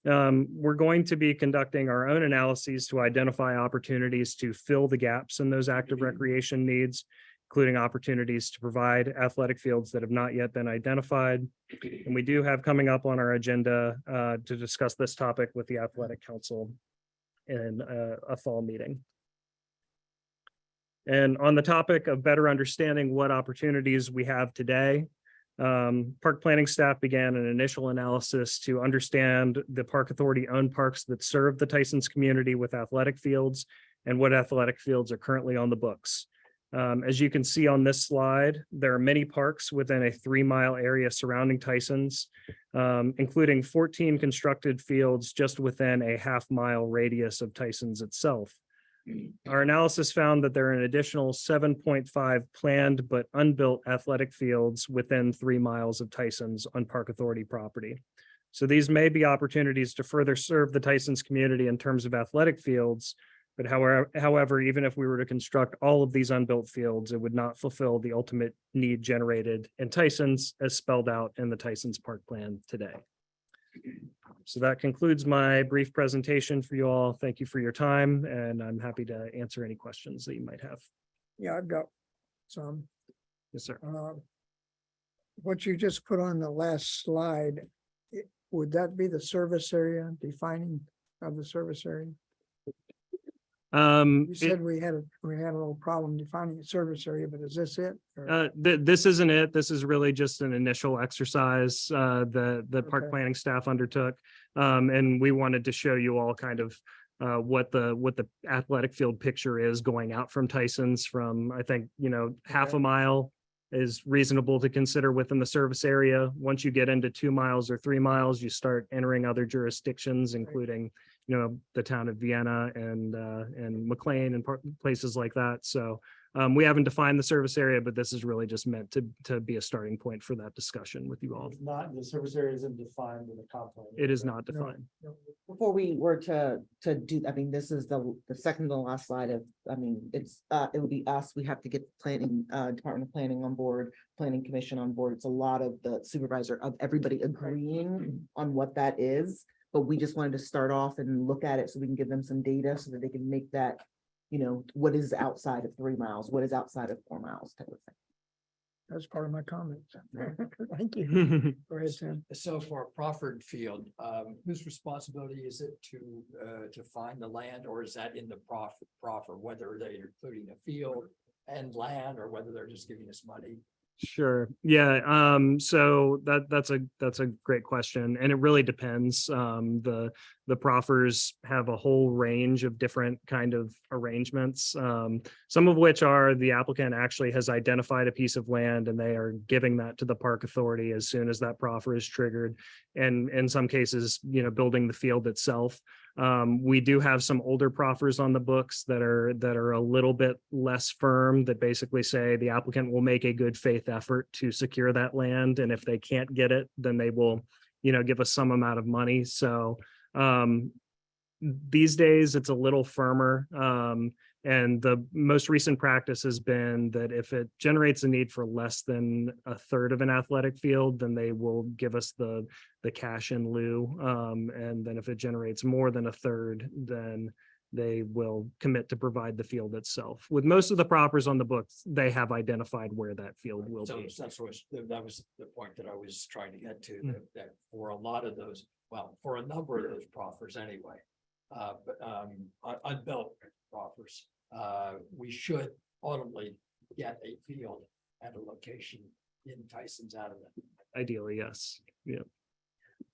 We're going to be conducting our own analyses to identify opportunities to fill the gaps in those active recreation needs, including opportunities to provide athletic fields that have not yet been identified. And we do have coming up on our agenda to discuss this topic with the Athletic Council in a fall meeting. And on the topic of better understanding what opportunities we have today, park planning staff began an initial analysis to understand the Park Authority owned parks that serve the Tyson's community with athletic fields and what athletic fields are currently on the books. As you can see on this slide, there are many parks within a 3-mile area surrounding Tyson's, including 14 constructed fields just within a half-mile radius of Tyson's itself. Our analysis found that there are an additional 7.5 planned but unbuilt athletic fields within 3 miles of Tyson's on Park Authority property. So these may be opportunities to further serve the Tyson's community in terms of athletic fields. But however, even if we were to construct all of these unbuilt fields, it would not fulfill the ultimate need generated in Tyson's as spelled out in the Tyson's Park Plan today. So that concludes my brief presentation for you all. Thank you for your time, and I'm happy to answer any questions that you might have. Yeah, I've got some. Yes, sir. What you just put on the last slide, would that be the service area, defining of the service area? You said we had a little problem defining the service area, but is this it? Or- This isn't it. This is really just an initial exercise the park Okay. planning staff undertook. And we wanted to show you all kind of what the athletic field picture is going out from Tyson's from, I think, half a mile is reasonable to consider within the service area. Once you get into 2 miles or 3 miles, you start entering other jurisdictions, including, the town of Vienna and McLean and places like that. So we haven't defined the service area, but this is really just meant to be a starting point for that discussion with you all. It's not, the service area isn't defined in the comp plan. It is not defined. Before we were to do, I mean, this is the second to the last slide of, it's, it would be us, we have to get planning, Department of Planning on board, Planning Commission on board. It's a lot of the supervisor of everybody agreeing on what that is. But we just wanted to start off and look at it so we can give them some data so that they can make that, what is outside of 3 miles, what is outside of 4 miles type of thing. That's part of my comments. Thank you. Go ahead, Tim. So for a proffered field, whose responsibility is it to find the land, or is that in the proffer, whether they're including a field and land, or whether they're just giving us money? Sure. Yeah. So that's a great question, and it really depends. The proffers have a whole range of different kind of arrangements. Some of which are the applicant actually has identified a piece of land and they are giving that to the park authority as soon as that proffer is triggered. And in some cases, building the field itself. We do have some older proffers on the books that are a little bit less firm, that basically say the applicant will make a good faith effort to secure that land. And if they can't get it, then they will, give us some amount of money. So these days it's a little firmer. And the most recent practice has been that if it generates a need for less than a third of an athletic field, then they will give us the cash in lieu. And then if it generates more than a third, then they will commit to provide the field itself. With most of the proffers on the books, they have identified where that field will So be. that was the point that I was trying to get to, that for a lot of those, well, for a number of those proffers anyway, unbuilt proffers, we should ultimately get a field at a location in Tyson's out of it. Ideally, yes. Yeah.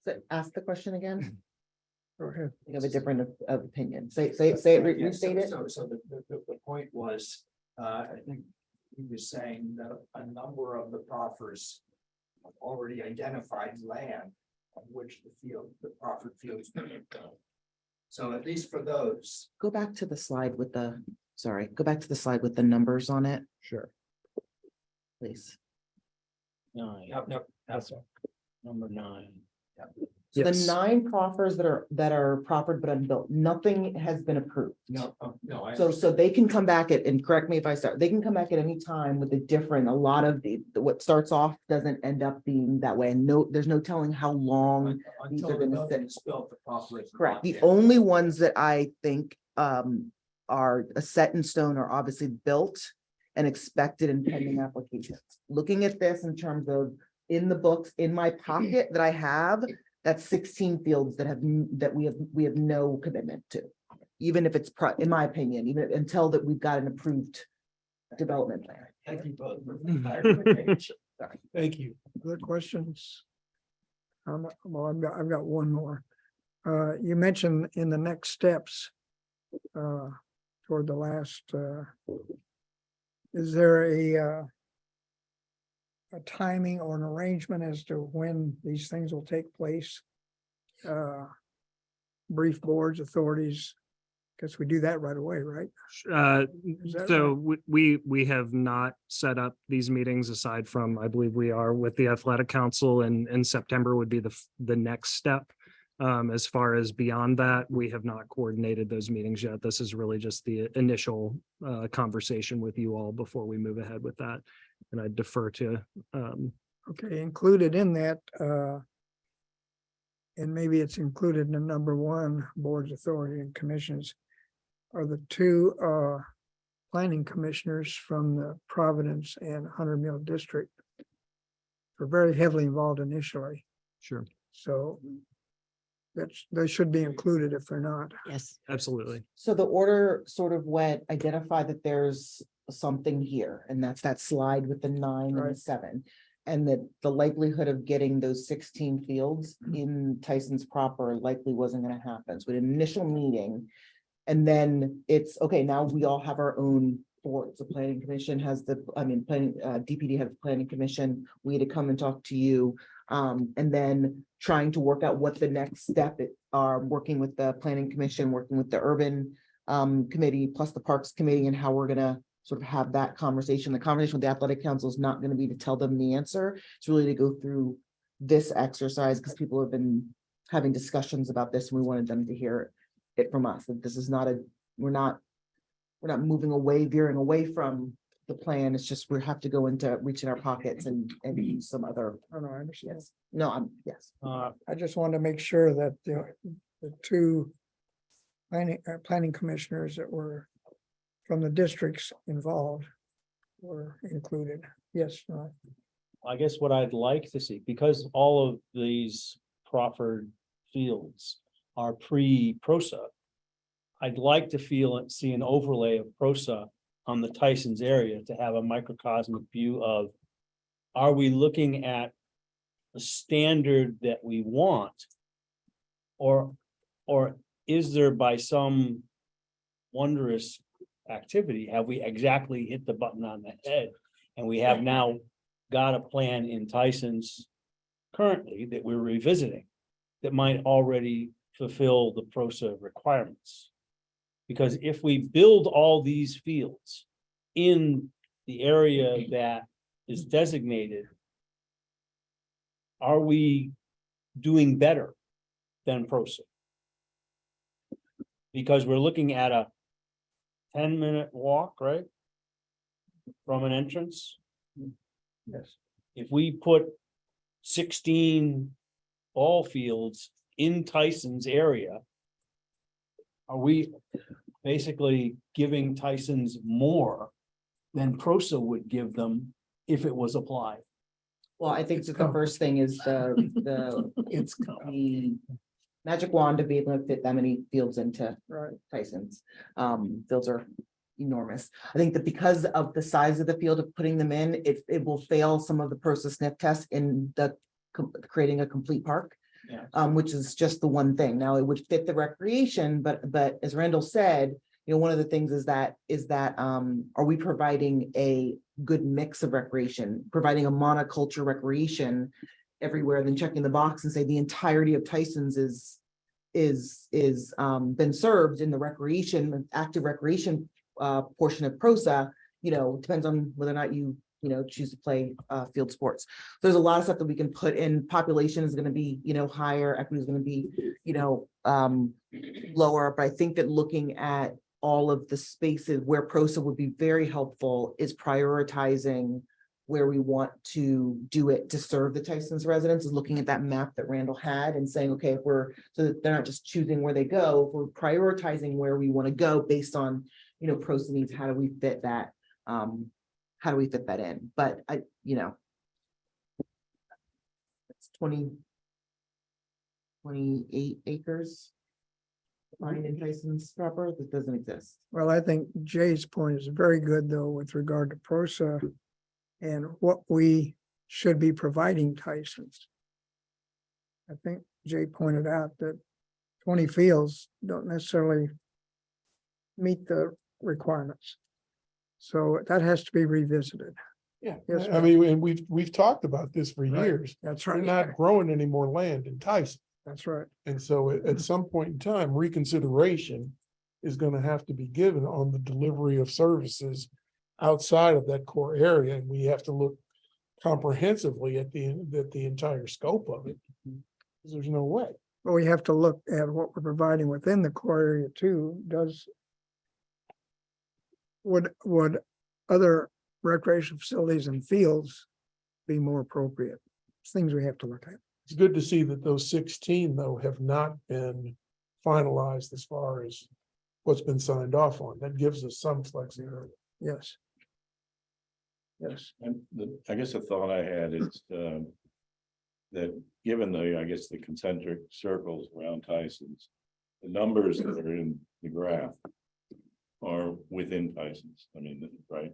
So ask the question again. Go ahead. You have a different opinion. Say it, restate it. So the point was, I think he was saying that a number of the proffers have already identified land on which the proffered fields. So at least for those. Go back to the slide with the, go back to the slide with the numbers on it, Sure. please. Nine. No, That's number 9. So the Yes. 9 proffers that are proffered but unbuilt, nothing has been approved. No, no, I. So they can come back and correct me if I start, they can come back at any time with a lot of what starts off doesn't end up being that way. And there's no telling how long. these Until are the gonna building sit. is built, the proffer is. Correct. locked The in. only ones that I think are a set in stone are obviously built and expected and pending applications. Looking at this in terms of in the books, in my pocket that I have, that's 16 fields that we have no commitment to. Even if it's in my opinion, even until that we've got an approved development plan. Thank you both for the clarification. Thank you. Other questions? Well, I've got one more. You mentioned in the next steps, toward the last, is there a timing or an arrangement as to when these things will take place? Brief boards, authorities, because we do that right away, right? Is that So we have not set up these meetings aside from, I believe we are with the athletic council in September would be the next step. As far as beyond that, we have not coordinated those meetings yet. This is really just the initial conversation with you all before we move ahead with that. And I defer to Okay, included in that, and maybe it's included in number 1, boards, authority and commissions, are the 2 planning commissioners from the Providence and Hunter Mill District. Were very heavily involved initially, sure. so they should be included if they're not. Yes. Absolutely. So the order sort of went, identify that there's something here, and that's that slide with the 9 and the Right. 7. And that the likelihood of getting those 16 fields in Tyson's proper likely wasn't gonna happen. So an initial meeting. And then it's, okay, now we all have our own boards. The planning commission has DPD has the planning commission. We had to come and talk to you. And then trying to work out what the next step are, working with the planning commission, working with the urban committee, plus the parks committee, and how we're gonna sort of have that conversation. The conversation with the athletic council is not gonna be to tell them the answer. It's really to go through this exercise, because people have been having discussions about this, and we wanted them to hear it from us, that this is not we're not moving away, veering away from the plan. It's just, we have to go into reach in our pockets and use some other, I don't know, I understand. yes, no, yes. I just wanted to make sure that the 2 planning commissioners that were from the districts involved were included. Yes, no, I guess what I'd like to see, because all of these proffered fields are pre-PROSA. I'd like to see an overlay of PROSA on the Tyson's area to have a microcosmic view of, are we looking at the standard that we want? Or is there, by some wondrous activity, have we exactly hit the button on the head? And we have now got a plan in Tyson's currently that we're revisiting that might already fulfill the PROSA requirements. Because if we build all these fields in the area that is designated, are we doing better than PROSA? Because we're looking at a 10-minute walk, right? From an entrance. yes. If we put 16 ball fields in Tyson's area, are we basically giving Tyson's more than PROSA would give them if it was applied? Well, I think that the first thing is the magic wand to be able to fit that many fields into Right. Tyson's. Fields are enormous. I think that because of the size of the field of putting them in, it will fail some of the PROSA sniff tests in creating a complete park. Yeah. Which is just the one thing. Now, it would fit the recreation, but as Randall said, one of the things is that are we providing a good mix of recreation, providing a monoculture recreation everywhere, then checking the box and say the entirety of Tyson's is been served in the recreation, active recreation portion of PROSA, depends on whether or not you choose to play field sports. There's a lot of stuff that we can put in. Population is gonna be, higher, equity is gonna be, lower, but I think that looking at all of the spaces where PROSA would be very helpful is prioritizing where we want to do it to serve the Tyson's residents, is looking at that map that Randall had and saying, okay, if we're, so that they're not just choosing where they go, if we're prioritizing where we want to go based on, PROSA needs, how do we fit that? How do we fit that in? But it's 28 acres. Fine in Tyson's proper, that doesn't exist. Well, I think Jay's point is very good, though, with regard to PROSA and what we should be providing Tyson's. I think Jay pointed out that 20 fields don't necessarily meet the requirements. So that has to be revisited. Yeah, Yes, I mean, and we've talked about this for Right. years. That's We're right. not growing any more land in Tyson. That's right. And so at some point in time, reconsideration is gonna have to be given on the delivery of services outside of that core area, and we have to look comprehensively at the entire scope of it. 'Cause there's no way. But we have to look at what we're providing within the core area too. Would other recreation facilities and fields be more appropriate? It's things we have to look at. It's good to see that those 16, though, have not been finalized as far as what's been signed off on. That gives us some flexibility. Yes. Yes. And I guess the thought I had is, that given the, I guess, the concentric circles around Tyson's, the numbers that are in the graph are within Tyson's. I mean, right?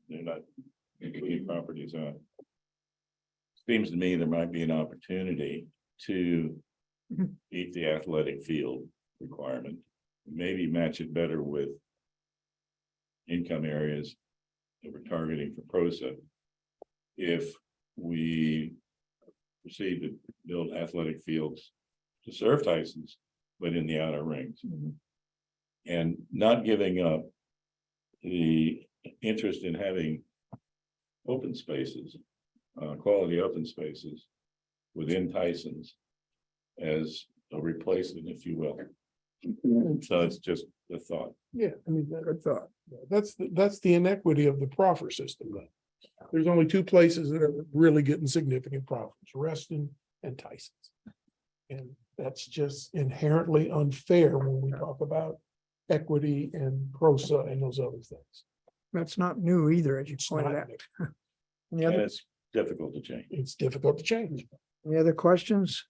They're not including properties on. Seems to me there might be an opportunity to meet the athletic field requirement, maybe match it better with income areas that we're targeting for PROSA. If we proceed to build athletic fields to serve Tyson's, but in the outer rings. And not giving up the interest in having open spaces, quality open spaces within Tyson's as a replacement, if you will. So it's just a thought. Yeah, I mean, Good thought. that's the inequity of the proffer system. There's only two places that are really getting significant profits, Reston and Tyson's. And that's just inherently unfair when we talk about equity and PROSA and those other things. That's not new either, as you It's pointed not- out. Any And other, it's difficult to change. It's difficult to change. any other questions?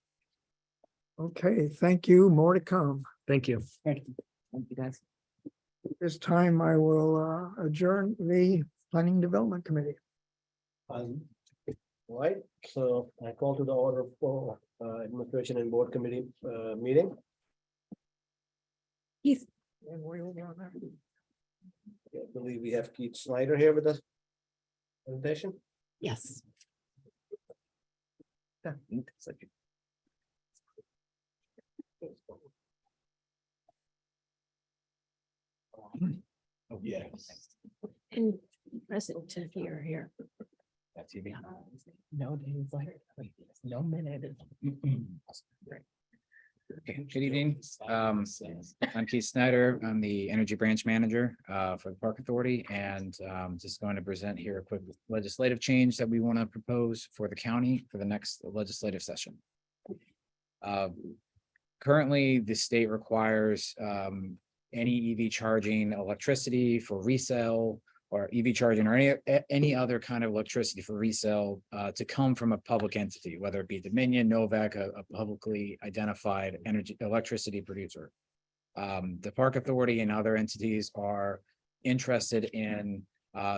Okay, thank you. More to come. Thank you. Thank you, guys. This time I will adjourn the Planning Development Committee. Right, so I call to the order for administration and board committee meeting. Keith, And we will be on that. I believe we have Keith Snyder here with us. Presentation. yes. Oh, yeah. And present to here. No days later, no minute. Okay, good evening. I'm Keith Snyder. I'm the Energy Branch Manager for the Park Authority, and just going to present here a quick legislative change that we want to propose for the county for the next legislative session. Currently, the state requires any EV charging electricity for resale or EV charging or any other kind of electricity for resale to come from a public entity, whether it be Dominion, Novak, a publicly identified electricity producer. The Park Authority and other entities are interested in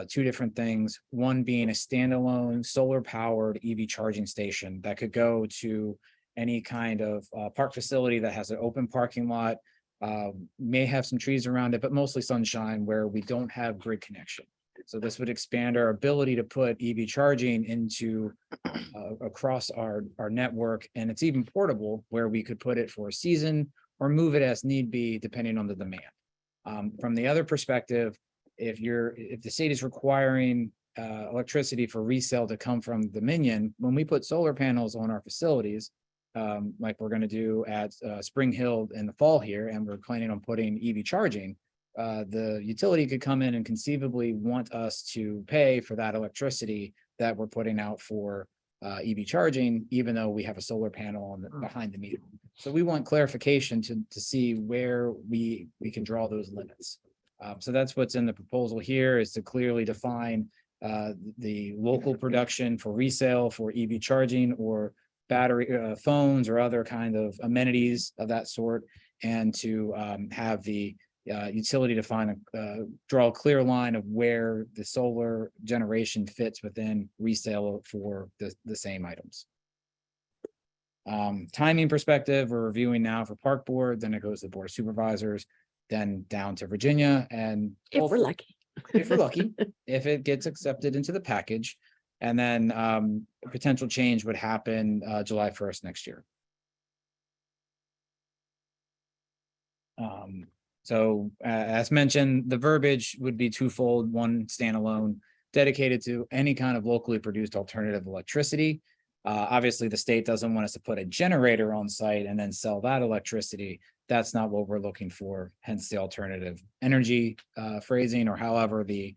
two different things. One being a standalone solar powered EV charging station that could go to any kind of park facility that has an open parking lot, may have some trees around it, but mostly sunshine where we don't have grid connection. So this would expand our ability to put EV charging into across our network, and it's even portable where we could put it for a season or move it as need be, depending on the demand. From the other perspective, if the state is requiring electricity for resale to come from Dominion, when we put solar panels on our facilities, like we're gonna do at Spring Hill in the fall here, and we're planning on putting EV charging, the utility could come in and conceivably want us to pay for that electricity that we're putting out for EV charging, even though we have a solar panel on the, behind the meter. So we want clarification to see where we can draw those limits. So that's what's in the proposal here, is to clearly define the local production for resale for EV charging or battery phones or other kind of amenities of that sort, and to have the utility define draw a clear line of where the solar generation fits within resale for the same items. Timing perspective, we're reviewing now for Park Board, then it goes to the Board of Supervisors, then down to Virginia, and If we're lucky. if we're lucky, if it gets accepted into the package. And then potential change would happen July 1st next year. So as mentioned, the verbiage would be twofold: one, standalone, dedicated to any kind of locally produced alternative electricity. Obviously, the state doesn't want us to put a generator on site and then sell that electricity. That's not what we're looking for, hence the alternative energy phrasing, or however the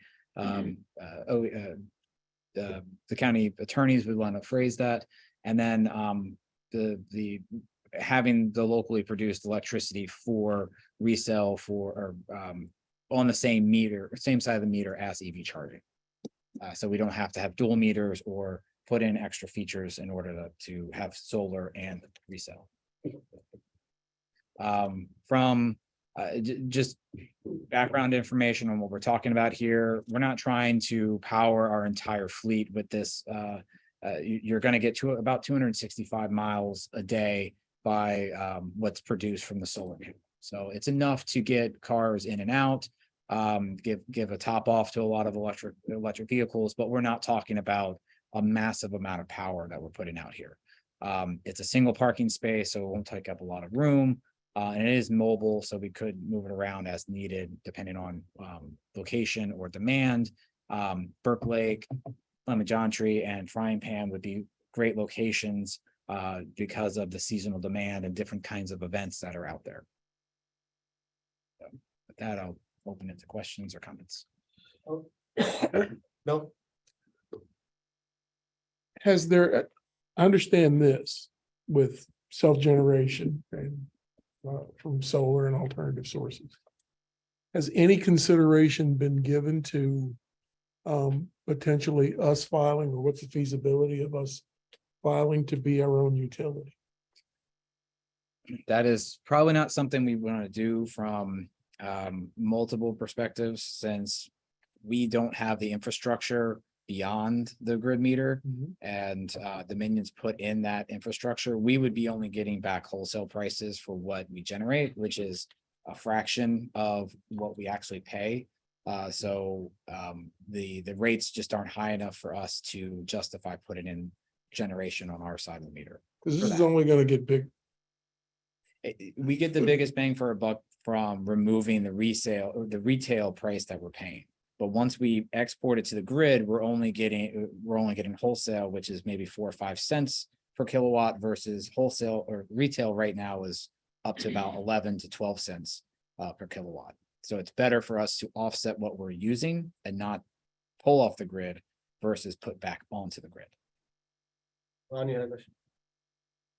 county attorneys would want to phrase that. And then the having the locally produced electricity for resale for or on the same meter, same side of the meter as EV charging. So we don't have to have dual meters or put in extra features in order to have solar and resale. Just background information on what we're talking about here. We're not trying to power our entire fleet with this. You're going to get to about 265 miles a day by what's produced from the solar panel. So it's enough to get cars in and out, give a top off to a lot of electric vehicles, but we're not talking about a massive amount of power that we're putting out here. It's a single parking space, so it won't take up a lot of room. And it is mobile, so we could move it around as needed, depending on location or demand. Burke Lake, Lemon John Tree, and Frying Pan would be great locations because of the seasonal demand and different kinds of events that are out there. So with that, I'll open it to questions or comments. No, Has there, I understand this with self-generation and from solar and alternative sources. Has any consideration been given to potentially us filing, or what's the feasibility of us filing to be our own utility? That is probably not something we want to do from multiple perspectives, since we don't have the infrastructure beyond the grid meter, and Dominion's put in that infrastructure. We would be only getting back wholesale prices for what we generate, which is a fraction of what we actually pay. So the rates just aren't high enough for us to justify putting in generation on our side of the meter. Because this is only going to get big. We get the biggest bang for a buck from removing the resale or the retail price that we're paying. But once we export it to the grid, we're only getting wholesale, which is maybe 4 or 5 cents per kilowatt, versus wholesale or retail right now is up to about 11 to 12 cents per kilowatt. So it's better for us to offset what we're using and not pull off the grid versus put back onto the grid. Ron, you had a question?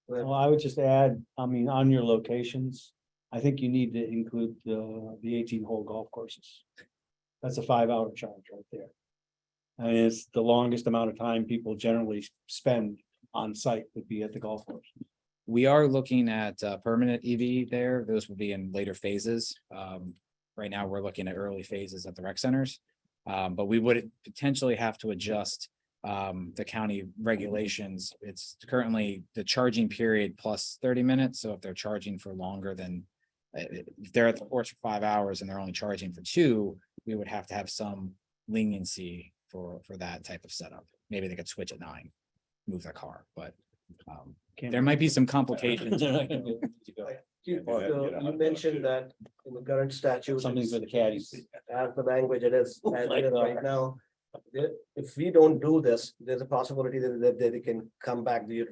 Go ahead. Well, I would just add, I mean, on your locations, I think you need to include the 18-hole golf courses. That's a 5-hour charge right there. And it's the longest amount of time people generally spend on site would be at the golf course. We are looking at permanent EV there. Those will be in later phases. Right now, we're looking at early phases at the rec centers. But we would potentially have to adjust the county regulations. It's currently the charging period plus 30 minutes. So if they're charging for longer than, if they're at the course for 5 hours and they're only charging for 2, we would have to have some leniency for that type of setup. Maybe they could switch at 9, move their car, but there might be some complications. You mentioned that in the current statute. Something for the caddies. As the language it is, as it is right now, if we don't do this, there's a possibility that they can come back, the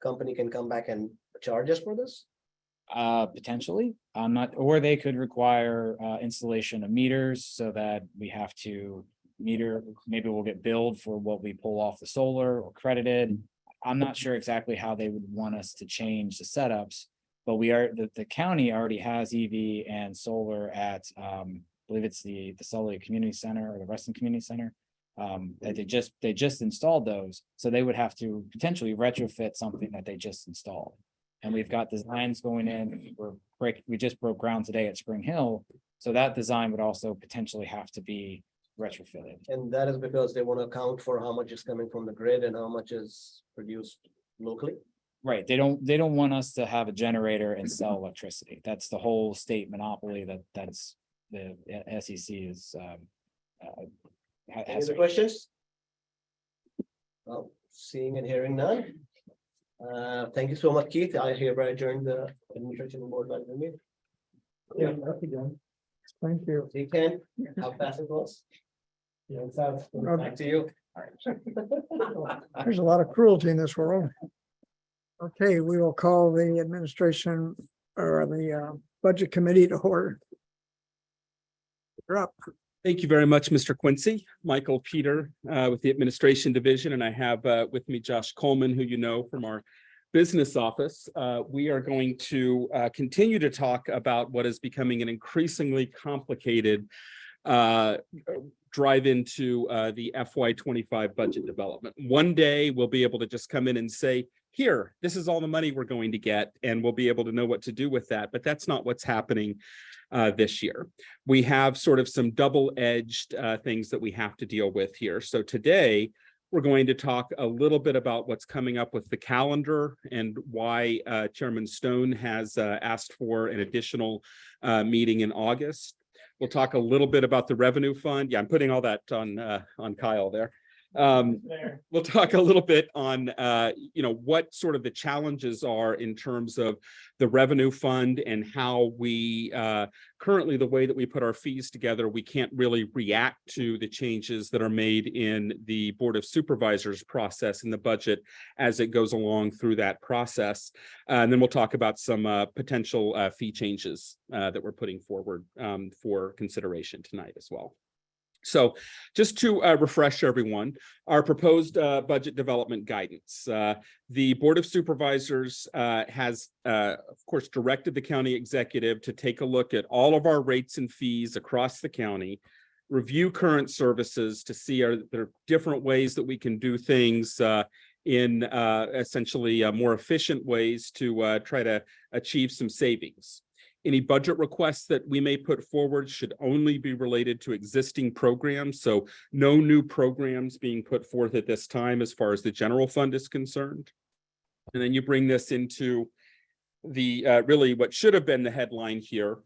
company can come back and charge us for this? Potentially, I'm not, or they could require installation of meters so that we have to meter, maybe we'll get billed for what we pull off the solar or credited. I'm not sure exactly how they would want us to change the setups, but the county already has EV and solar at, I believe it's the Sully Community Center or the Reston Community Center. That they just installed those, so they would have to potentially retrofit something that they just installed. And we've got designs going in, we just broke ground today at Spring Hill, so that design would also potentially have to be retrofitted. And that is because they want to account for how much is coming from the grid and how much is produced locally. Right, they don't want us to have a generator and sell electricity. That's the whole state monopoly that's the SEC is. Any other questions? Well, seeing and hearing none. Thank you so much, Keith. I hereby adjourn the administration board meeting. Yeah, thank you. So you can, how fast it was? Yeah, back to you. There's a lot of cruelty in this world. Okay, we will call the administration or the budget committee to order. You're up. Thank you very much, Mr. Quincy. Michael Peter with the Administration Division, and I have with me Josh Coleman, who you know from our business office. We are going to continue to talk about what is becoming an increasingly complicated drive into the FY25 budget development. One day we'll be able to just come in and say, here, this is all the money we're going to get, and we'll be able to know what to do with that. But that's not what's happening this year. We have sort of some double-edged things that we have to deal with here. So today, we're going to talk a little bit about what's coming up with the calendar and why Chairman Stone has asked for an additional meeting in August. We'll talk a little bit about the revenue fund. Yeah, I'm putting all that on Kyle there. We'll talk a little bit on, what sort of the challenges are in terms of the revenue fund and how we currently, the way that we put our fees together, we can't really react to the changes that are made in the Board of Supervisors process in the budget as it goes along through that process. And then we'll talk about some potential fee changes that we're putting forward for consideration tonight as well. So just to refresh everyone, our proposed budget development guidance. The Board of Supervisors has, of course, directed the county executive to take a look at all of our rates and fees across the county, review current services to see are there different ways that we can do things in essentially more efficient ways to try to achieve some savings. Any budget requests that we may put forward should only be related to existing programs. So no new programs being put forth at this time as far as the general fund is concerned. And then you bring this into the really what should have been the headline here.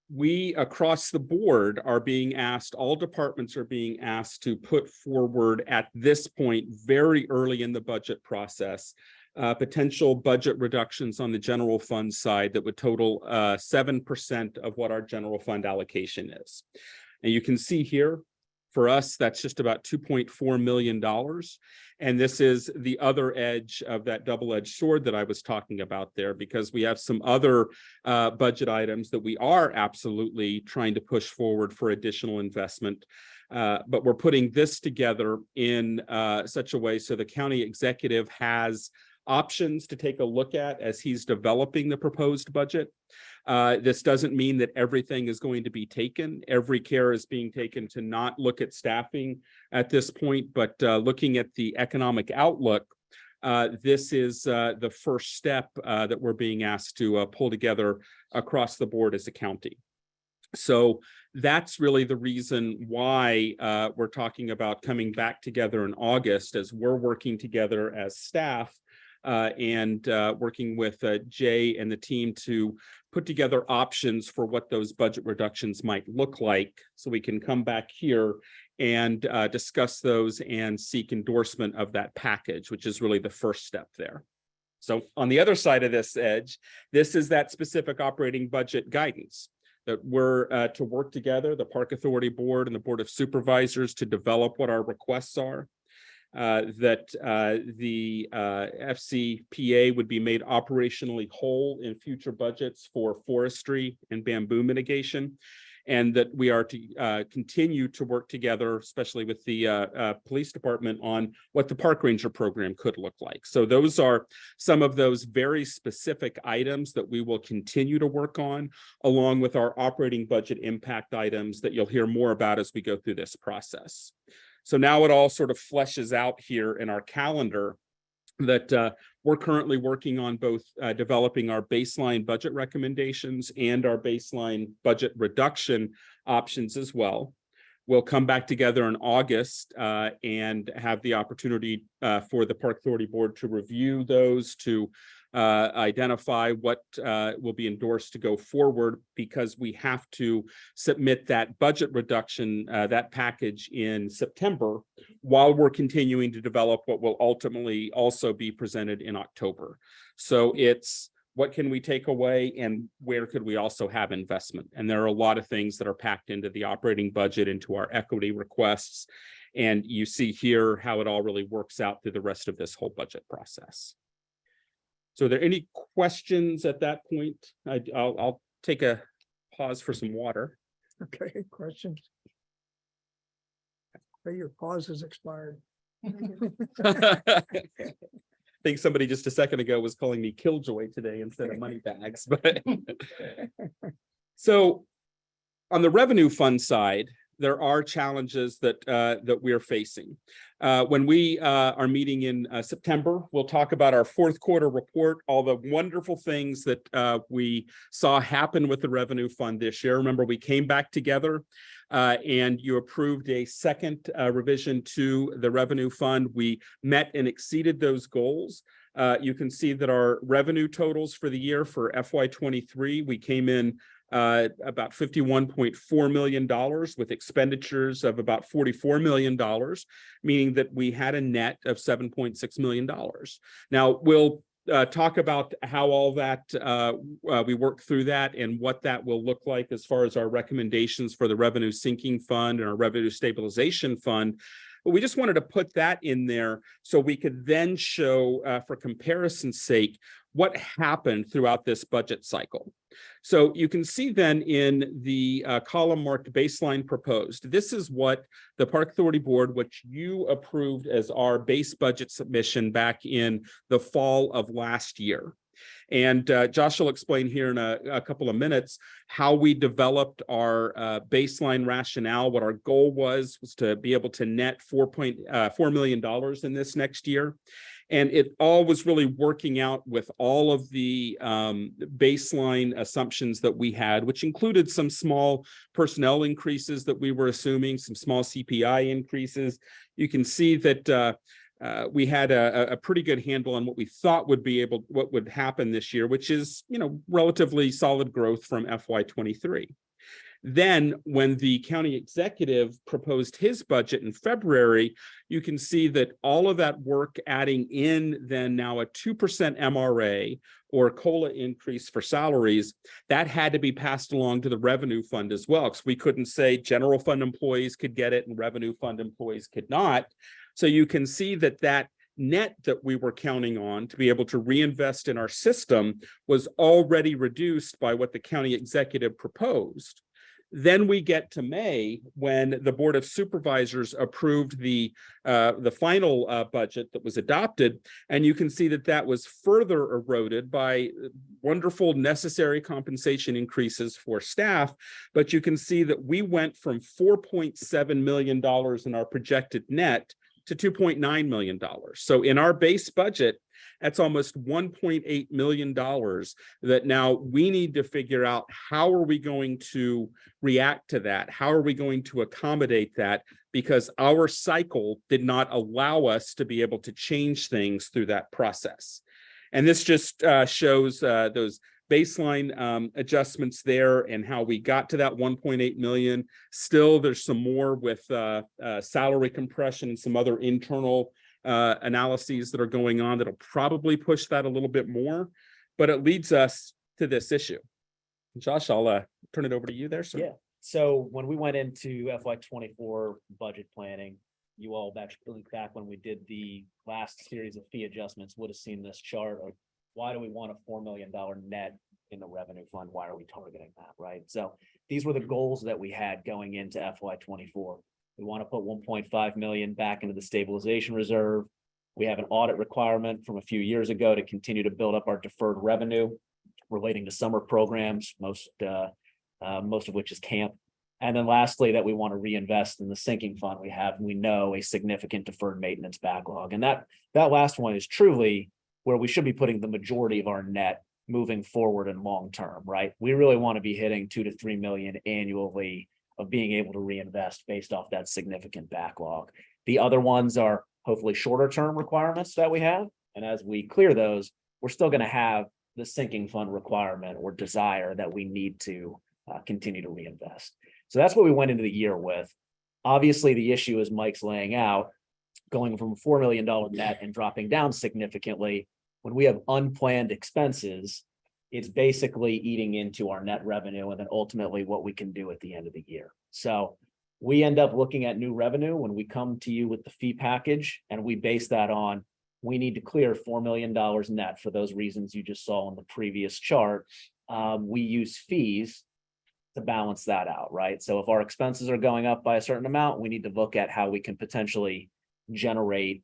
We across the board are being asked, all departments are being asked to put forward at this point, very early in the budget process, potential budget reductions on the general fund side that would total 7% of what our general fund allocation is. And you can see here, for us, that's just about $2.4 million. And this is the other edge of that double-edged sword that I was talking about there, because we have some other budget items that we are absolutely trying to push forward for additional investment. But we're putting this together in such a way so the county executive has options to take a look at as he's developing the proposed budget. This doesn't mean that everything is going to be taken. Every care is being taken to not look at staffing at this point, but looking at the economic outlook, this is the first step that we're being asked to pull together across the board as a county. So that's really the reason why we're talking about coming back together in August as we're working together as staff and working with Jay and the team to put together options for what those budget reductions might look like, so we can come back here and discuss those and seek endorsement of that package, which is really the first step there. So on the other side of this edge, this is that specific operating budget guidance. that we're to work together, the Park Authority Board and the Board of Supervisors, to develop what our requests are. That the FCPA would be made operationally whole in future budgets for forestry and bamboo mitigation. And that we are to continue to work together, especially with the police department, on what the park ranger program could look like. So those are some of those very specific items that we will continue to work on, along with our operating budget impact items that you'll hear more about as we go through this process. So now it all sort of fleshes out here in our calendar that we're currently working on both developing our baseline budget recommendations and our baseline budget reduction options as well. We'll come back together in August and have the opportunity for the Park Authority Board to review those, to identify what will be endorsed to go forward, because we have to submit that budget reduction, that package in September, while we're continuing to develop what will ultimately also be presented in October. So it's what can we take away and where could we also have investment? And there are a lot of things that are packed into the operating budget, into our equity requests. And you see here how it all really works out through the rest of this whole budget process. So are there any questions at that point? I'll take a pause for some water. Okay, questions? Your pause has expired. I think somebody just a second ago was calling me Killjoy today instead of money bags, but so on the revenue fund side, there are challenges that that we are facing. When we are meeting in September, we'll talk about our fourth quarter report, all the wonderful things that we saw happen with the revenue fund this year. Remember, we came back together and you approved a second revision to the revenue fund. We met and exceeded those goals. You can see that our revenue totals for the year for FY23, we came in about $51.4 million with expenditures of about $44 million, meaning that we had a net of $7.6 million. Now, we'll talk about how all that we work through that and what that will look like as far as our recommendations for the revenue sinking fund and our revenue stabilization fund. But we just wanted to put that in there so we could then show, for comparison's sake, what happened throughout this budget cycle. So you can see then in the column marked baseline proposed, this is what the Park Authority Board, which you approved as our base budget submission back in the fall of last year. And Josh will explain here in a couple of minutes how we developed our baseline rationale. What our goal was to be able to net $4.4 million in this next year. And it all was really working out with all of the baseline assumptions that we had, which included some small personnel increases that we were assuming, some small CPI increases. You can see that we had a pretty good handle on what we thought what would happen this year, which is, relatively solid growth from FY23. Then when the county executive proposed his budget in February, you can see that all of that work adding in then now a 2% MRA or COLA increase for salaries, that had to be passed along to the revenue fund as well, because we couldn't say general fund employees could get it and revenue fund employees could not. So you can see that that net that we were counting on to be able to reinvest in our system was already reduced by what the county executive proposed. Then we get to May when the Board of Supervisors approved the final budget that was adopted, and you can see that that was further eroded by wonderful necessary compensation increases for staff. But you can see that we went from $4.7 million in our projected net to $2.9 million. So in our base budget, that's almost $1.8 million that now we need to figure out how are we going to react to that? How are we going to accommodate that? Because our cycle did not allow us to be able to change things through that process. And this just shows those baseline adjustments there and how we got to that 1.8 million. Still, there's some more with salary compression and some other internal analyses that are going on that'll probably push that a little bit more, but it leads us to this issue. Josh, I'll turn it over to you there, sir. Yeah, so when we went into FY 24 budget planning, you all actually back when we did the last series of fee adjustments would have seen this chart of why do we want a $4 million net in the revenue fund? Why are we targeting that, right? So these were the goals that we had going into FY 24. We want to put 1.5 million back into the stabilization reserve. We have an audit requirement from a few years ago to continue to build up our deferred revenue relating to summer programs, most of which is camp. And then lastly, that we want to reinvest in the sinking fund. We know a significant deferred maintenance backlog. And that last one is truly where we should be putting the majority of our net moving forward and long term, right? We really want to be hitting 2 to 3 million annually of being able to reinvest based off that significant backlog. The other ones are hopefully shorter term requirements that we have. And as we clear those, we're still going to have the sinking fund requirement or desire that we need to continue to reinvest. So that's what we went into the year with. Obviously, the issue is Mike's laying out, going from a $4 million net and dropping down significantly. When we have unplanned expenses, it's basically eating into our net revenue and then ultimately what we can do at the end of the year. So we end up looking at new revenue when we come to you with the fee package, and we base that on, we need to clear $4 million net for those reasons you just saw in the previous chart. We use fees to balance that out, right? So if our expenses are going up by a certain amount, we need to look at how we can potentially generate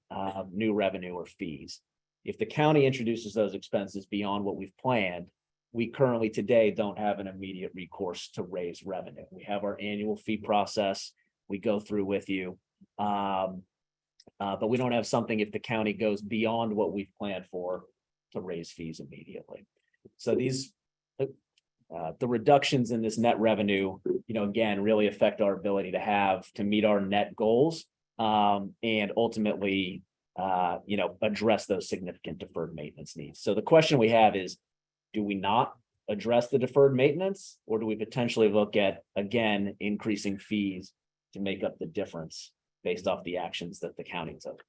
new revenue or fees. If the county introduces those expenses beyond what we've planned, we currently today don't have an immediate recourse to raise revenue. We have our annual fee process we go through with you. But we don't have something if the county goes beyond what we've planned for to raise fees immediately. So these, the reductions in this net revenue, again, really affect our ability to meet our net goals and ultimately, address those significant deferred maintenance needs. So the question we have is, do we not address the deferred maintenance, or do we potentially look at, again, increasing fees to make up the difference based off the actions that the county took?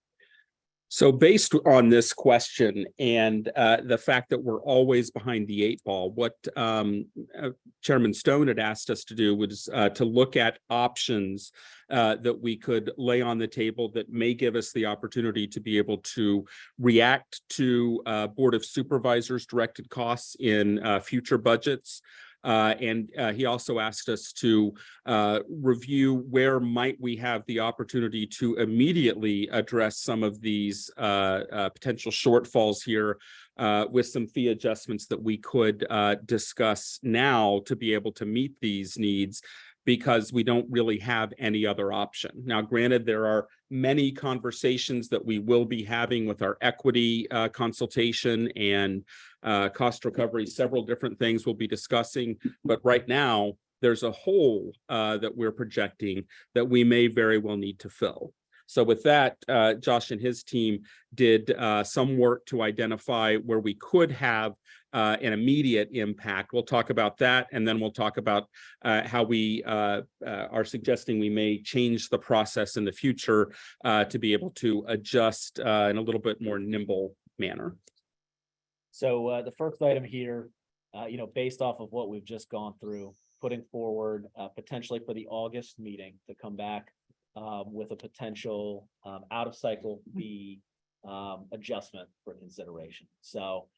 So based on this question and the fact that we're always behind the 8 ball, what Chairman Stone had asked us to do was to look at options that we could lay on the table that may give us the opportunity to be able to react to Board of Supervisors directed costs in future budgets. And he also asked us to review where might we have the opportunity to immediately address some of these potential shortfalls here with some fee adjustments that we could discuss now to be able to meet these needs, because we don't really have any other option. Now, granted, there are many conversations that we will be having with our equity consultation and cost recovery, several different things we'll be discussing. But right now, there's a hole that we're projecting that we may very well need to fill. So with that, Josh and his team did some work to identify where we could have an immediate impact. We'll talk about that, and then we'll talk about how we are suggesting we may change the process in the future to be able to adjust in a little bit more nimble manner. So the first item here, based off of what we've just gone through, putting forward potentially for the August meeting to come back with a potential out of cycle fee adjustment for consideration. So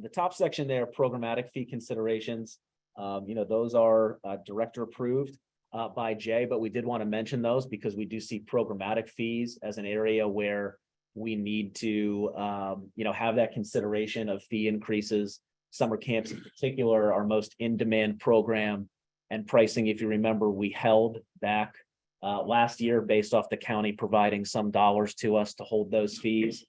the top section there, programmatic fee considerations, those are director approved by Jay, but we did want to mention those because we do see programmatic fees as an area where we need to, have that consideration of fee increases. Summer camps in particular, our most in-demand program, and pricing, if you remember, we held back last year based off the county providing some dollars to us to hold those fees.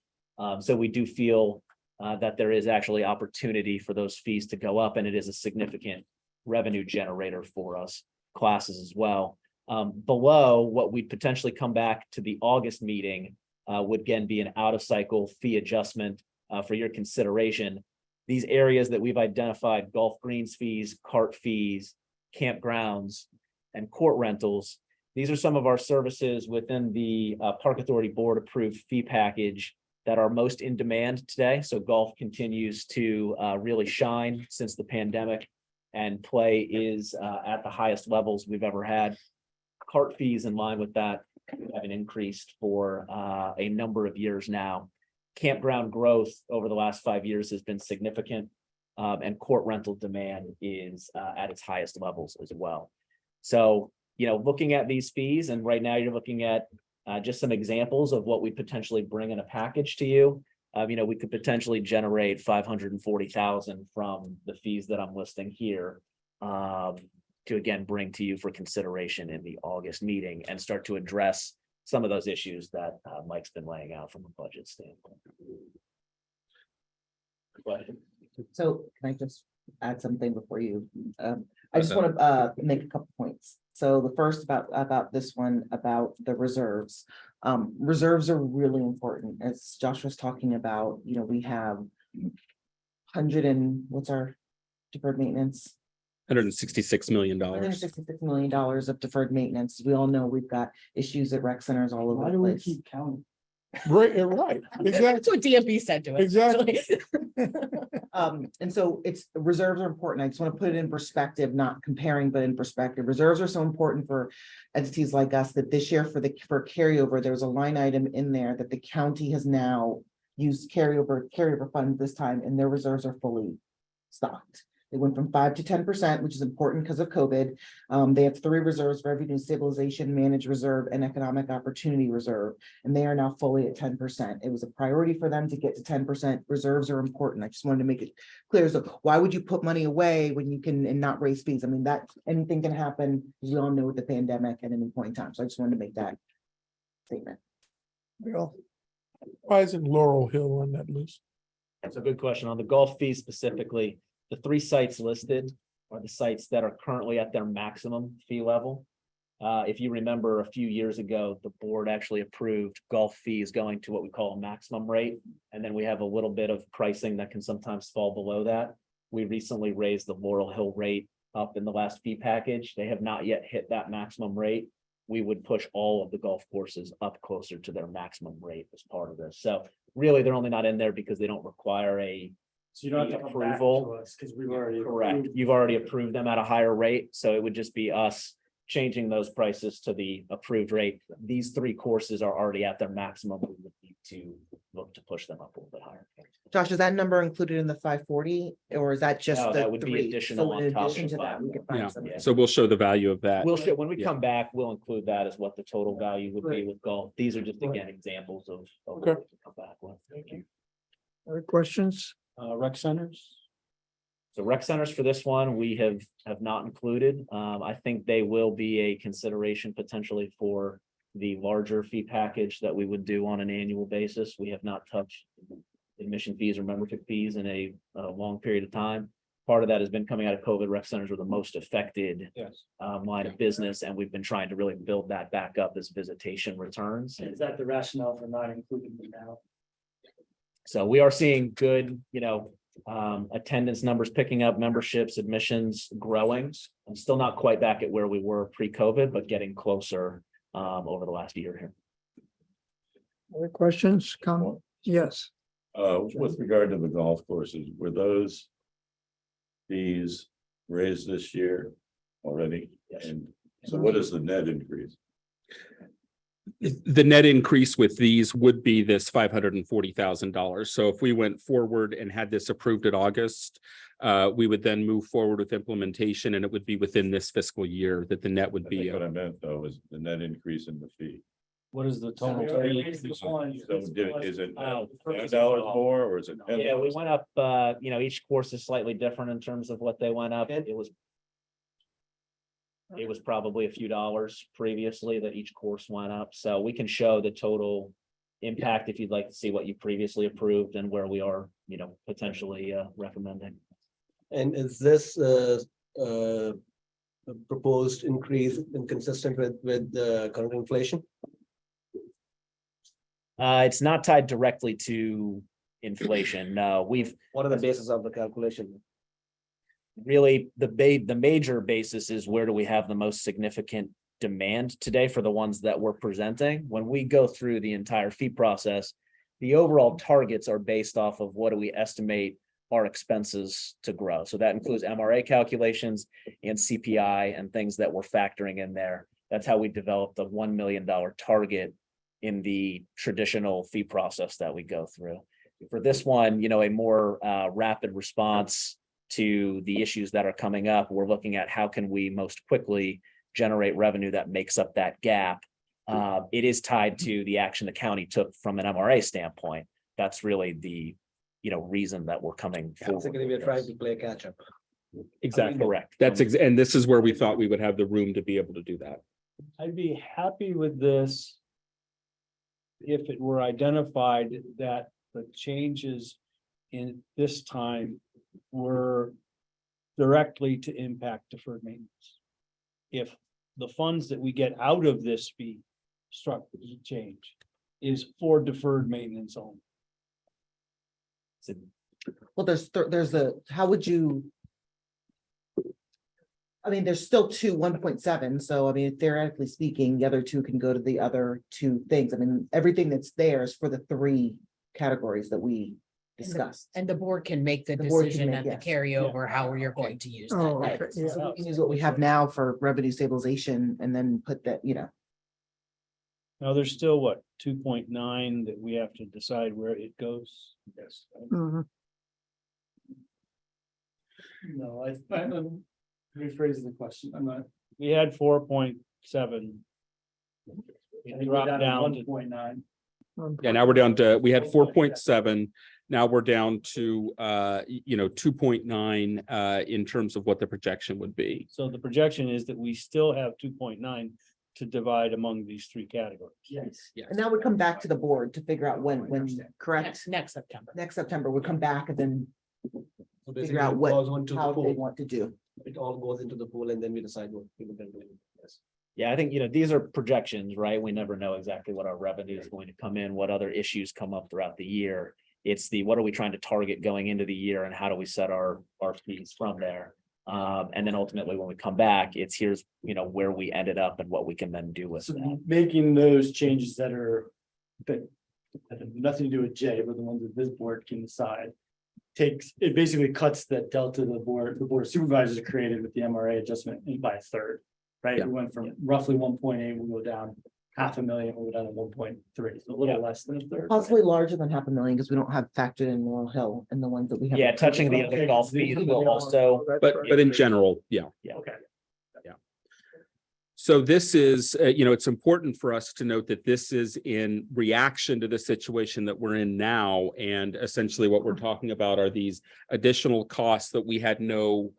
So we do feel that there is actually opportunity for those fees to go up, and it is a significant revenue generator for us, classes as well. Below, what we'd potentially come back to the August meeting would again be an out of cycle fee adjustment for your consideration. These areas that we've identified, golf greens fees, cart fees, campgrounds, and court rentals, these are some of our services within the Park Authority Board approved fee package that are most in demand today. So golf continues to really shine since the pandemic. and play is at the highest levels we've ever had. Cart fees in line with that have increased for a number of years now. Campground growth over the last 5 years has been significant, and court rental demand is at its highest levels as well. So, looking at these fees, and right now you're looking at just some examples of what we potentially bring in a package to you. We could potentially generate 540,000 from the fees that I'm listing here, to again bring to you for consideration in the August meeting and start to address some of those issues that Mike's been laying out from a budget standpoint. So can I just add something before you? I just want to make a couple points. So the first about this one, about the reserves. Reserves are really important. As Josh was talking about, we have what's our deferred maintenance? $166 million. $166 million of deferred maintenance. We all know we've got issues at rec centers all over the place. Counting? Right, That's exactly, what DMV said to it. exactly. And so reserves are important. I just want to put it in perspective, not comparing, but in perspective. Reserves are so important for entities like us that this year for carryover, there was a line item in there that the county has now used carryover funds this time, and their reserves are fully stocked. They went from 5 to 10%, which is important because of COVID. They have 3 reserves: revenue stabilization, managed reserve, and economic opportunity reserve. And they are now fully at 10%. It was a priority for them to get to 10%. Reserves are important. I just wanted to make it clear. So why would you put money away when you can and not raise fees? I mean, that anything can happen, as we all know, with the pandemic at any point in time. So I just wanted to make that statement. Bill, Why isn't Laurel Hill on that list? That's a good question. On the golf fee specifically, the 3 sites listed are the sites that are currently at their maximum fee level. If you remember, a few years ago, the board actually approved golf fees going to what we call a maximum rate. And then we have a little bit of pricing that can sometimes fall below that. We recently raised the Laurel Hill rate up in the last fee package. They have not yet hit that maximum rate. We would push all of the golf courses up closer to their maximum rate as part of this. So really, they're only not in there because they don't require a So you don't have to come back to approval. us because we've already. Correct. approved. You've already approved them at a higher rate, so it would just be us changing those prices to the approved rate. These 3 courses are already at their maximum. We would need to look to push them up a little bit higher. Josh, is that number included in the 540, or is that just No, the that would be 3? additional So in on top addition of to that, that. we could find Yeah. something. So we'll show the value of that. We'll show, when we Yeah. come back, we'll include that as what the total value would be Right. with golf. These are just again examples of what Okay. we can come back with. Thank you. other questions? Rec centers? So rec centers for this one, we have not included. I think they will be a consideration potentially for the larger fee package that we would do on an annual basis. We have not touched admission fees or membership fees in a long period of time. Part of that has been coming out of COVID. Rec centers were the most affected Yes. line of business, and we've been trying to really build that back up as visitation returns. Is that the rationale for not including them now? So we are seeing good, attendance numbers picking up, memberships, admissions growing. I'm still not quite back at where we were pre-COVID, but getting closer over the last year here. Other questions? Come, yes. With regard to the golf courses, were those fees raised this year already? Yes. And so what is the net increase? The net increase with these would be this $540,000. So if we went forward and had this approved in August, we would then move forward with implementation, and it would be within this fiscal year that the net would I be. think what I meant though is the net increase in the fee. What is the So we total? already fee? raised the one. So is it Oh, $5 more or is it $10? Yeah, we went up, each course is slightly different in terms of what they went up. It was probably a few dollars previously that each course went up. So we can show the total impact if you'd like to see what you previously approved and where we are, potentially recommending. And is this a proposed increase inconsistent with the current inflation? It's not tied directly to inflation. No, What are the basis of the calculation? really, the major basis is where do we have the most significant demand today for the ones that we're presenting. When we go through the entire fee process, the overall targets are based off of what do we estimate our expenses to grow. So that includes MRA calculations and CPI and things that we're factoring in there. That's how we developed the $1 million target in the traditional fee process that we go through. For this one, a more rapid response to the issues that are coming up, we're looking at how can we most quickly generate revenue that makes up that gap. It is tied to the action the county took from an MRA standpoint. That's really the reason that we're coming forward. Basically, we're trying to play catch up. Exactly. Correct. And this is where we thought we would have the room to be able to do that. I'd be happy with this if it were identified that the changes in this time were directly to impact deferred maintenance. If the funds that we get out of this fee structure change is for deferred maintenance only. Well, how would you? I mean, there's still 1.7, so I mean, theoretically speaking, the other two can go to the other two things. I mean, everything that's there is for the 3 categories that we discussed. And the board can make the The board can decision make- at the yes. carryover, how you're going to use Oh, that. okay, yeah. So we can use what we have now for revenue stabilization and then put that, Now, there's still 2.9 that we have to decide where it goes. Yes. Mhm. No, I'm rephrasing the question. I'm not. We had 4.7. It dropped down to 1.9. Yeah, now we're down to, we had 4.7. Now we're down to 2.9 in terms of what the projection would be. So the projection is that we still have 2.9 to divide among these 3 categories. Yes. and that would come back to the board to figure out when, correct? Next September. Next September, we'll come back and then So figure basically, out it what, goes into the how they pool. want to do. It all goes into the pool and then we decide what we will do. Yes. Yeah, I think, these are projections, right? We never know exactly what our revenue is going to come in, what other issues come up throughout the year. It's what are we trying to target going into the year and how do we set our fees from there? And then ultimately, when we come back, here's where we ended up and what we can then do with So that. making those changes that have nothing to do with Jay, but the ones that this board can decide. It basically cuts the delta the board of supervisors created with the MRA adjustment by a third. Right? Yeah. We went from roughly 1.8, we'll go down $500,000, we'll go down to 1.3, so a little less than a third. Possibly larger than $500,000 because we don't have factored in Laurel Hill and the ones that we have. Yeah, touching the other golf fees will also. But in general, yeah. Okay. So this is, it's important for us to note that this is in reaction to the situation that we're in now. And essentially what we're talking about are these additional costs that we had no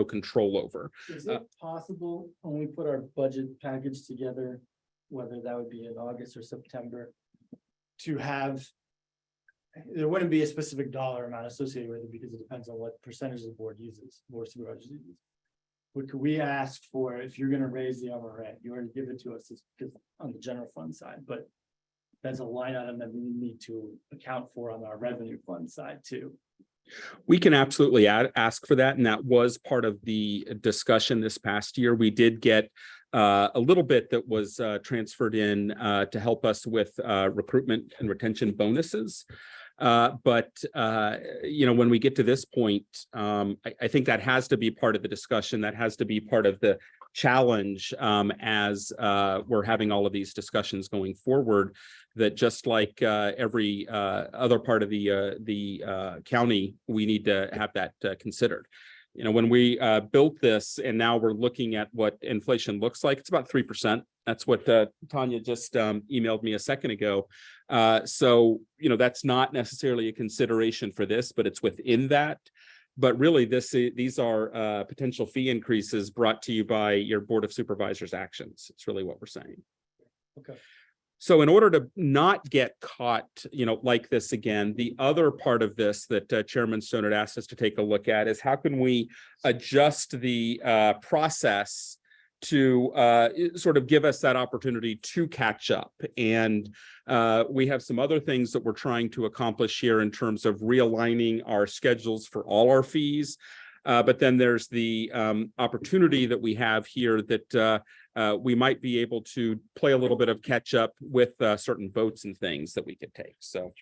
control over. Is it possible when we put our budget package together, whether that would be in August or September, to have, there wouldn't be a specific dollar amount associated with it because it depends on what percentage the board uses, board of supervisors uses. But could we ask for, if you're gonna raise the MRA, you already give it to us, because on the general fund side, but that's a line item that we need to account for on our revenue fund side too. We can absolutely ask for that, and that was part of the discussion this past year. We did get a little bit that was transferred in to help us with recruitment and retention bonuses. But when we get to this point, I think that has to be part of the discussion. That has to be part of the challenge as we're having all of these discussions going forward. That just like every other part of the county, we need to have that considered. When we built this and now we're looking at what inflation looks like, it's about 3%. That's what Tanya just emailed me a second ago. So, that's not necessarily a consideration for this, but it's within that. But really, these are potential fee increases brought to you by your Board of Supervisors actions. It's really what we're saying. Okay. So in order to not get caught, like this again, the other part of this that Chairman Stone had asked us to take a look at is how can we adjust the process to sort of give us that opportunity to catch up. And we have some other things that we're trying to accomplish here in terms of realigning our schedules for all our fees. But then there's the opportunity that we have here that we might be able to play a little bit of catch up with certain votes and things that we could take. So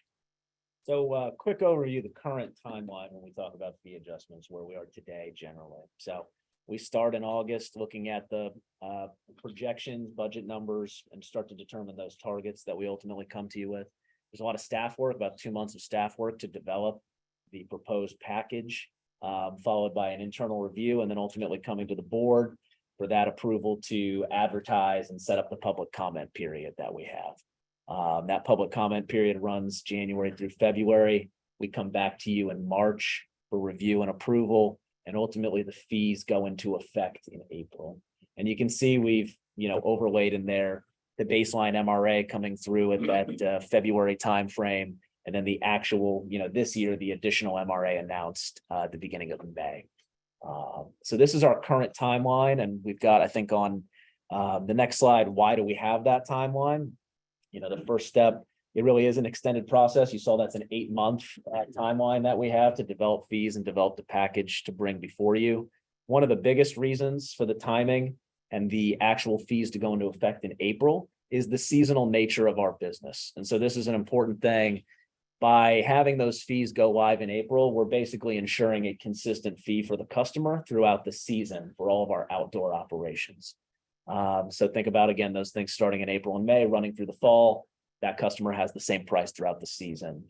So quick overview, the current timeline when we talk about fee adjustments, where we are today generally. So we start in August looking at the projections, budget numbers, and start to determine those targets that we ultimately come to you with. There's a lot of staff work, about 2 months of staff work to develop the proposed package, followed by an internal review, and then ultimately coming to the board for that approval to advertise and set up the public comment period that we have. That public comment period runs January through February. We come back to you in March for review and approval, and ultimately the fees go into effect in April. And you can see we've, overlaid in there the baseline MRA coming through at that February timeframe, and then the actual, this year, the additional MRA announced at the beginning of May. So this is our current timeline, and we've got, I think, on the next slide, why do we have that timeline? The first step, it really is an extended process. You saw that's an 8-month timeline that we have to develop fees and develop the package to bring before you. One of the biggest reasons for the timing and the actual fees to go into effect in April is the seasonal nature of our business. And so this is an important thing. By having those fees go live in April, we're basically ensuring a consistent fee for the customer throughout the season for all of our outdoor operations. So think about, again, those things starting in April and May, running through the fall. That customer has the same price throughout the season,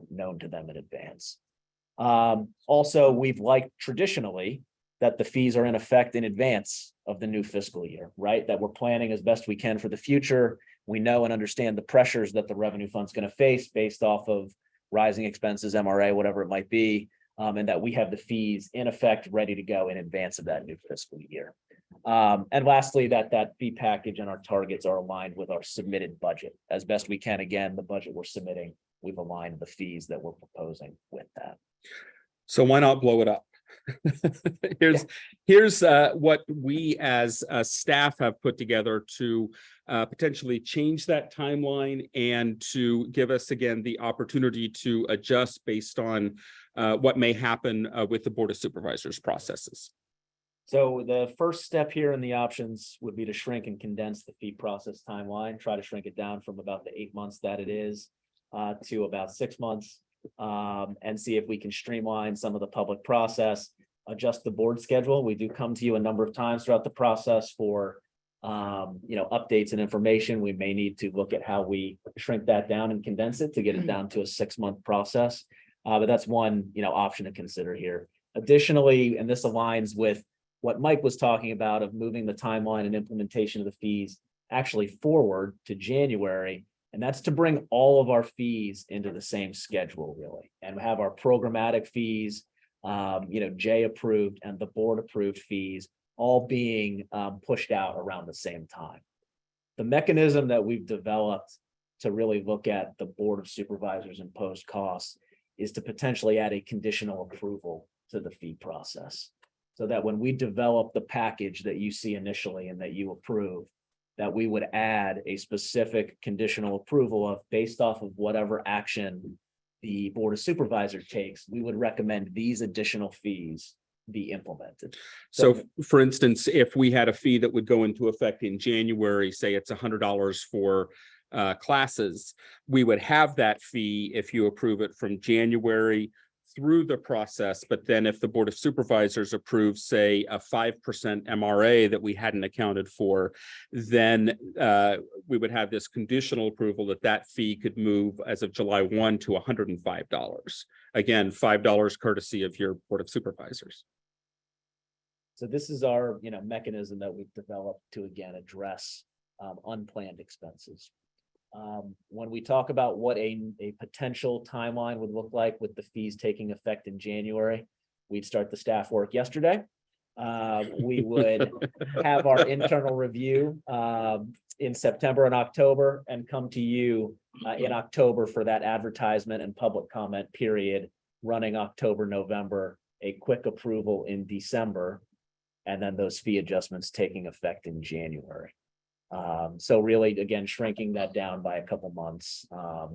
known to them in advance. Also, we've liked traditionally that the fees are in effect in advance of the new fiscal year, right? That we're planning as best we can for the future. We know and understand the pressures that the revenue fund's going to face based off of rising expenses, MRA, whatever it might be, and that we have the fees in effect ready to go in advance of that new fiscal year. And lastly, that fee package and our targets are aligned with our submitted budget as best we can. Again, the budget we're submitting, we've aligned the fees that we're proposing with that. So why not blow it up? Here's what we as staff have put together to potentially change that timeline and to give us again the opportunity to adjust based on what may happen with the Board of Supervisors processes. So the first step here in the options would be to shrink and condense the fee process timeline, try to shrink it down from about the 8 months that it is to about 6 months, and see if we can streamline some of the public process, adjust the board schedule. We do come to you a number of times throughout the process for updates and information. We may need to look at how we shrink that down and condense it to get it down to a 6-month process. But that's one option to consider here. Additionally, and this aligns with what Mike was talking about of moving the timeline and implementation of the fees actually forward to January. And that's to bring all of our fees into the same schedule, really, and have our programmatic fees, Jay approved and the board approved fees all being pushed out around the same time. The mechanism that we've developed to really look at the Board of Supervisors imposed costs is to potentially add a conditional approval to the fee process. So that when we develop the package that you see initially and that you approve, that we would add a specific conditional approval of based off of whatever action the Board of Supervisors takes, we would recommend these additional fees be implemented. So for instance, if we had a fee that would go into effect in January, say it's $100 for classes, we would have that fee if you approve it from January through the process. But then if the Board of Supervisors approves, say, a 5% MRA that we hadn't accounted for, then we would have this conditional approval that fee could move as of July 1 to $105. Again, $5 courtesy of your Board of Supervisors. So this is our, mechanism that we've developed to, again, address unplanned expenses. When we talk about what a potential timeline would look like with the fees taking effect in January, we'd start the staff work yesterday. We would have our internal review in September and October and come to you in October for that advertisement and public comment period running October, November, a quick approval in December, and then those fee adjustments taking effect in January. So really, again, shrinking that down by a couple months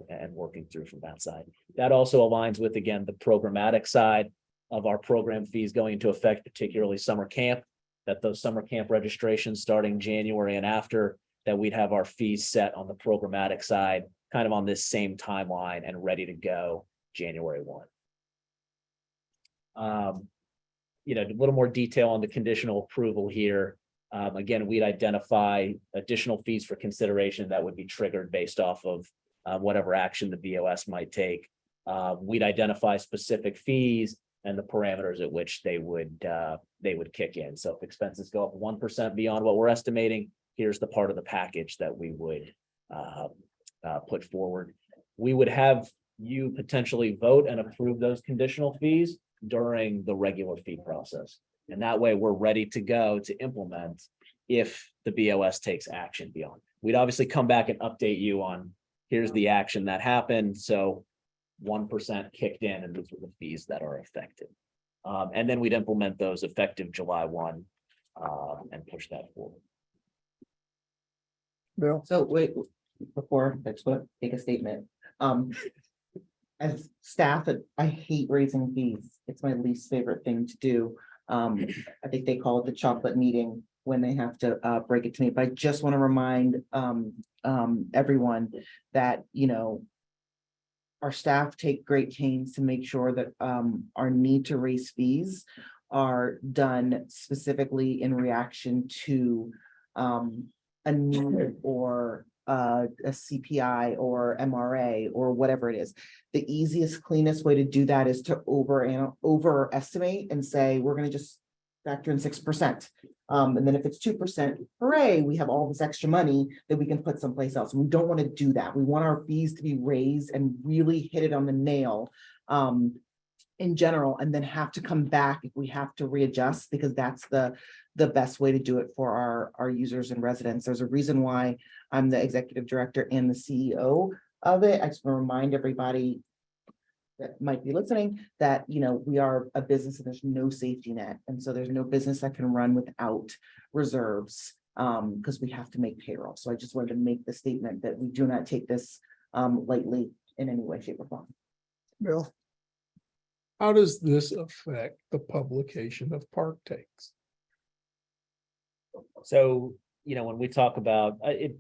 and working through from that side. That also aligns with, again, the programmatic side of our program fees going into effect, particularly summer camp, that those summer camp registrations starting January and after, that we'd have our fees set on the programmatic side, kind of on this same timeline and ready to go January 1. You know, a little more detail on the conditional approval here. Again, we'd identify additional fees for consideration that would be triggered based off of whatever action the BOS might take. We'd identify specific fees and the parameters at which they would kick in. So if expenses go up 1% beyond what we're estimating, here's the part of the package that we would put forward. We would have you potentially vote and approve those conditional fees during the regular fee process. And that way we're ready to go to implement if the BOS takes action beyond. We'd obviously come back and update you on, here's the action that happened. So 1% kicked in and those were the fees that are affected. And then we'd implement those effective July 1 and push that forward. Bill, So wait, before I just want to make a statement. As staff, I hate raising fees. It's my least favorite thing to do. I think they call it the chocolate meeting when they have to break it to me, but I just want to remind everyone that, you know, our staff take great pains to make sure that our need to raise fees are done specifically in reaction to a need or a CPI or MRA or whatever it is. The easiest, cleanest way to do that is to overestimate and say, we're going to just factor in 6%. And then if it's 2%, hooray, we have all this extra money that we can put someplace else. We don't want to do that. We want our fees to be raised and really hit it on the nail in general, and then have to come back if we have to readjust, because that's the best way to do it for our users and residents. There's a reason why I'm the executive director and the CEO of it. I just want to remind everybody that might be listening that, you know, we are a business and there's no safety net. And so there's no business that can run without reserves because we have to make payroll. So I just wanted to make the statement that we do not take this lightly in any way, shape or form. Bill, How does this affect the publication of park takes? So, you know, when we talk about, it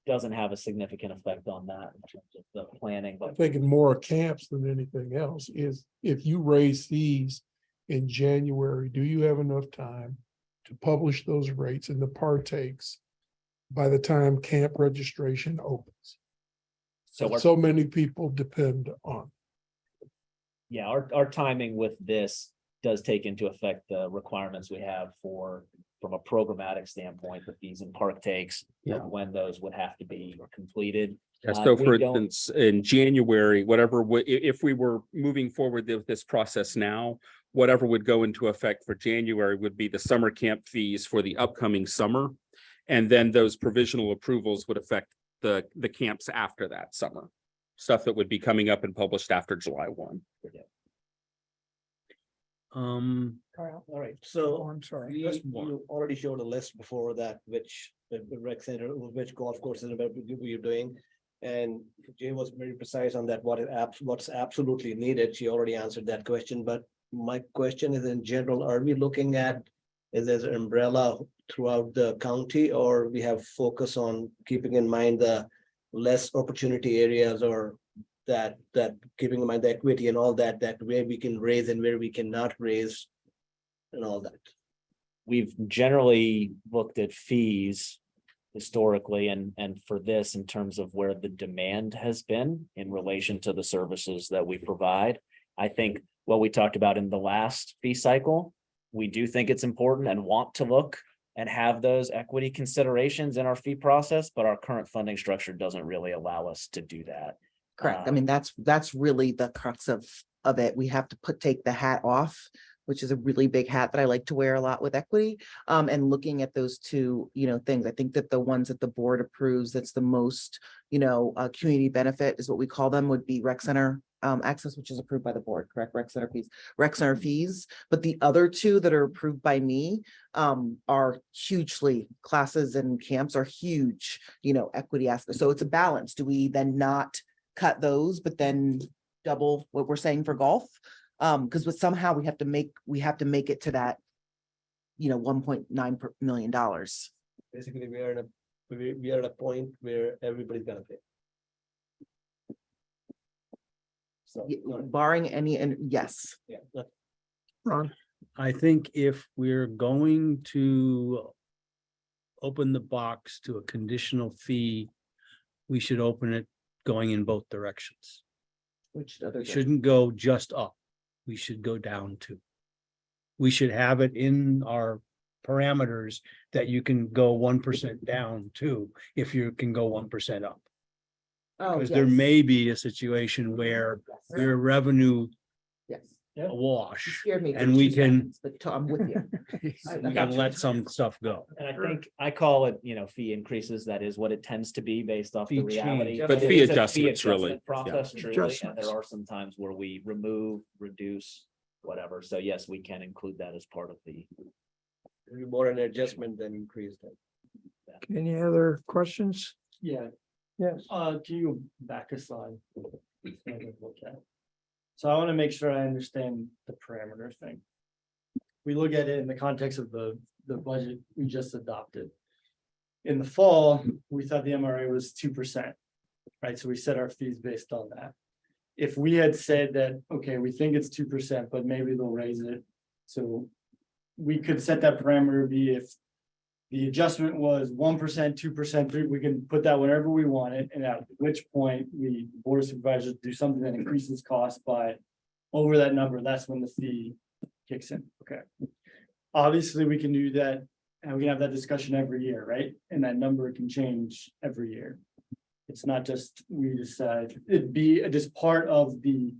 doesn't have a significant effect on that in terms of the planning, I'm but thinking more camps than anything else. Is if you raise fees in January, do you have enough time to publish those rates in the partakes by the time camp registration opens? So many people depend on. yeah, our timing with this does take into effect the requirements we have for, from a programmatic standpoint, the fees and park takes, when those would have to be completed. Yeah, so We for don't- instance, in January, whatever, if we were moving forward with this process now, whatever would go into effect for January would be the summer camp fees for the upcoming summer. And then those provisional approvals would affect the camps after that summer. Stuff that would be coming up and published after July 1. All right, so I'm sorry. you already showed a list before that, which the rec center, which golf courses about you're doing. And Jay was very precise on that, what's absolutely needed. She already answered that question, but my question is in general, are we looking at, is there an umbrella throughout the county, or we have focus on keeping in mind the less opportunity areas, or that keeping in mind the equity and all that where we can raise and where we cannot raise and all that? We've generally looked at fees historically and for this in terms of where the demand has been in relation to the services that we provide. I think what we talked about in the last fee cycle, we do think it's important and want to look and have those equity considerations in our fee process, but our current funding structure doesn't really allow us to do that. Correct. I mean, that's really the crux of it. We have to take the hat off, which is a really big hat that I like to wear a lot with equity. And looking at those two, things, I think that the ones that the board approves, that's the most, community benefit is what we call them, would be rec center access, which is approved by the board, correct? Rec center fees. But the other two that are approved by me are hugely, classes and camps are huge, equity aspects. So it's a balance. Do we then not cut those, but then double what we're saying for golf? Because somehow we have to make it to that, $1.9 million. Basically, we are at a point where everybody's gonna pay. So. Barring any, and yes. Ron, I think if we're going to open the box to a conditional fee, we should open it going in both directions. Which other? We shouldn't go just up. We should go down too. We should have it in our parameters that you can go 1% down too, if you can go 1% up. Oh, Because there yes. may be a situation where your revenue Yes. a You wash scared me for and we 2 can, seconds, But I'm with you. we can let some stuff go. And I think I call it, fee increases. That is what it tends to be based off the Fee reality. change. But It fee is a adjustments, really. adjustment Process truly, and Adjustments. there are some times where we remove, reduce, whatever. So yes, we can include that as part of the. It'll be more an adjustment than increase then. any other questions? Yeah, Yes. can you go back a slide? Okay. So I want to make sure I understand the parameter thing. We look at it in the context of the budget we just adopted. In the fall, we thought the MRA was 2%, right? So we set our fees based on that. If we had said that, okay, we think it's 2%, but maybe they'll raise it. So we could set that parameter be if the adjustment was 1%, 2%, 3%, we can put that whenever we want it, and at which point we, board of supervisors, do something that increases cost by over that number, that's when the fee kicks in, okay? Obviously, we can do that, and we can have that discussion every year, right? And that number can change every year. It's not just we decide, it'd be just part of the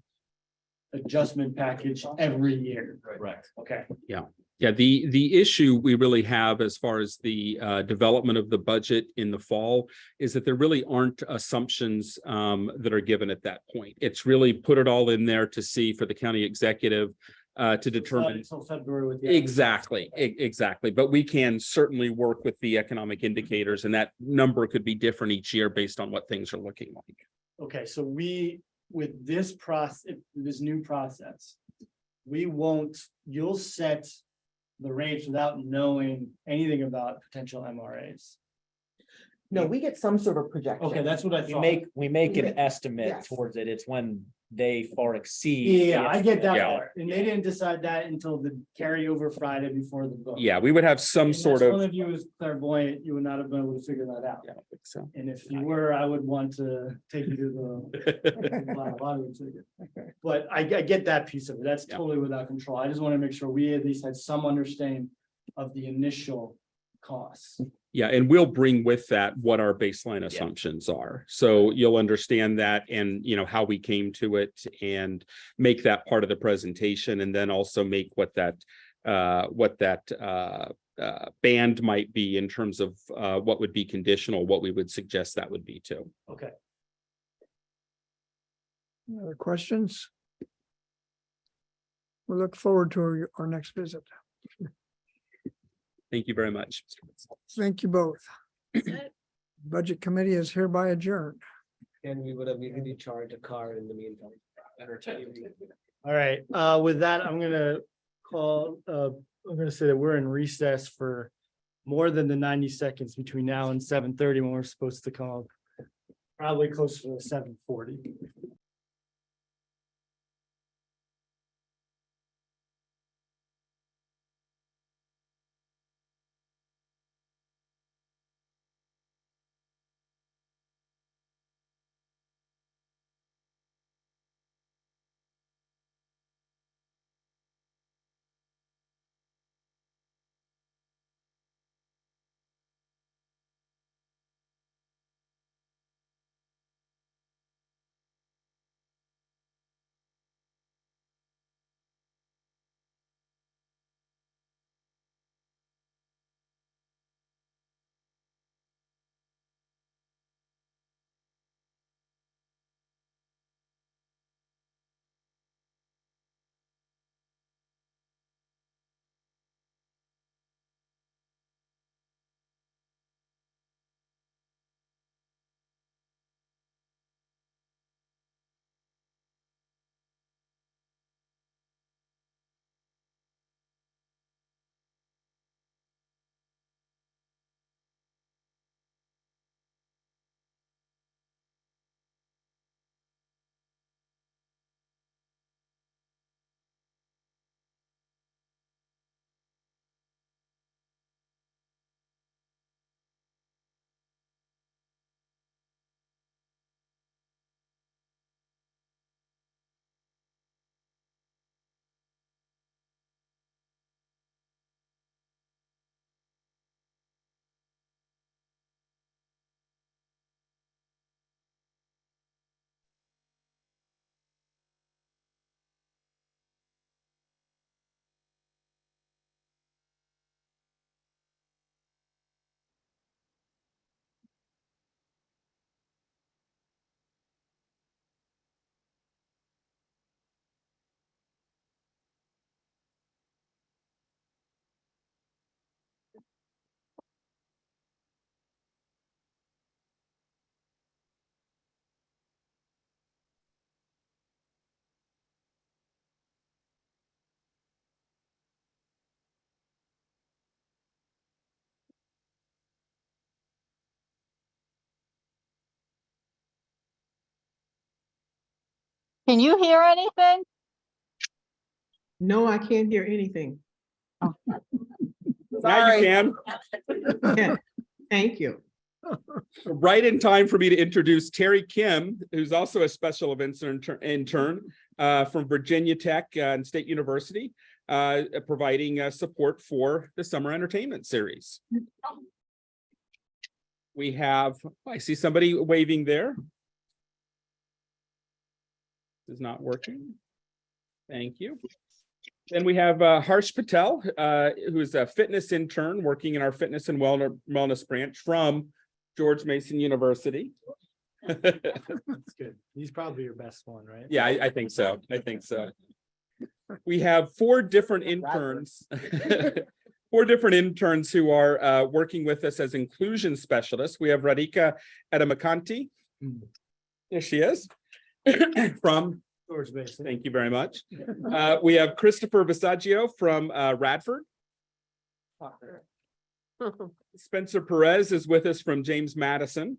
adjustment package every year. Correct. Okay. Yeah, the issue we really have as far as the development of the budget in the fall is that there really aren't assumptions that are given at that point. It's really put it all in there to see for the county executive to determine. Until February with the. Exactly. But we can certainly work with the economic indicators, and that number could be different each year based on what things are looking like. Okay, so we, with this process, this new process, we won't, you'll set the rates without knowing anything about potential MRAs. No, we get some sort of projection. Okay, that's what I We thought. make We an make- estimate yes. towards it. It's when they far exceed. Yeah, I get that Yeah. part. And they didn't decide that until the carryover Friday before the vote. Yeah, we would have some Unless sort one of. of you is clairvoyant, you would not have been able to figure that out. Yeah, I think so. And if you were, I would want to take you to the lottery ticket. But I get that piece of it. That's Yeah. totally without control. I just want to make sure we at least had some understanding of the initial costs. Yeah, and we'll bring with that what our baseline assumptions are. So you'll understand that and, how we came to it and make that part of the presentation, and then also make what that band might be in terms of what would be conditional, what we would suggest that would be too. Okay. Any other questions? We look forward to our next visit. Thank you very much. Thank you both. Budget Committee is hereby adjourned. And we would have easily charged a car in the meantime. All right, with that, I'm gonna say that we're in recess for more than the 90 seconds between now and 7:30 when we're supposed to come. Probably closer to 7:40. Can you hear anything? No, I can't hear anything. Now you can. Yeah, thank you. Right in time for me to introduce Terry Kim, who's also a special events intern from Virginia Tech and State University, providing support for the summer entertainment series. We have, I see somebody waving there. This is not working. Thank you. Then we have Harsh Patel, who is a fitness intern working in our fitness and wellness branch from George Mason University. That's good. He's probably your best one, right? Yeah, I think so. I think so. We have 4 different interns, 4 different interns who are working with us as inclusion specialists. We have Radhika Edamakanti. There she is. From George Mason. Thank you very much. We have Christopher Visaggio from Radford. Spencer Perez is with us from James Madison.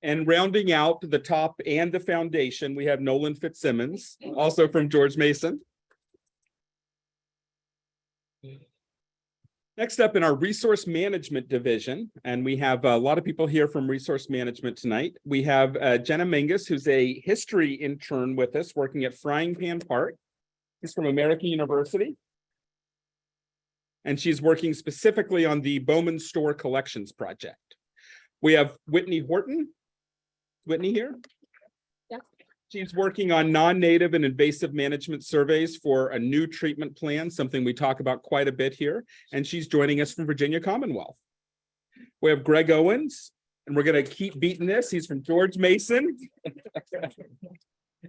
And rounding out the top and the foundation, we have Nolan Fitzsimmons, also from George Mason. Next up in our resource management division, and we have a lot of people here from resource management tonight. We have Jenna Mingus, who's a history intern with us working at Frying Pan Park. She's from American University. And she's working specifically on the Bowman Store Collections Project. We have Whitney Horton. Whitney here? Yes. She's working on non-native and invasive management surveys for a new treatment plan, something we talk about quite a bit here. And she's joining us from Virginia Commonwealth. We have Greg Owens, and we're going to keep beating this. He's from George Mason.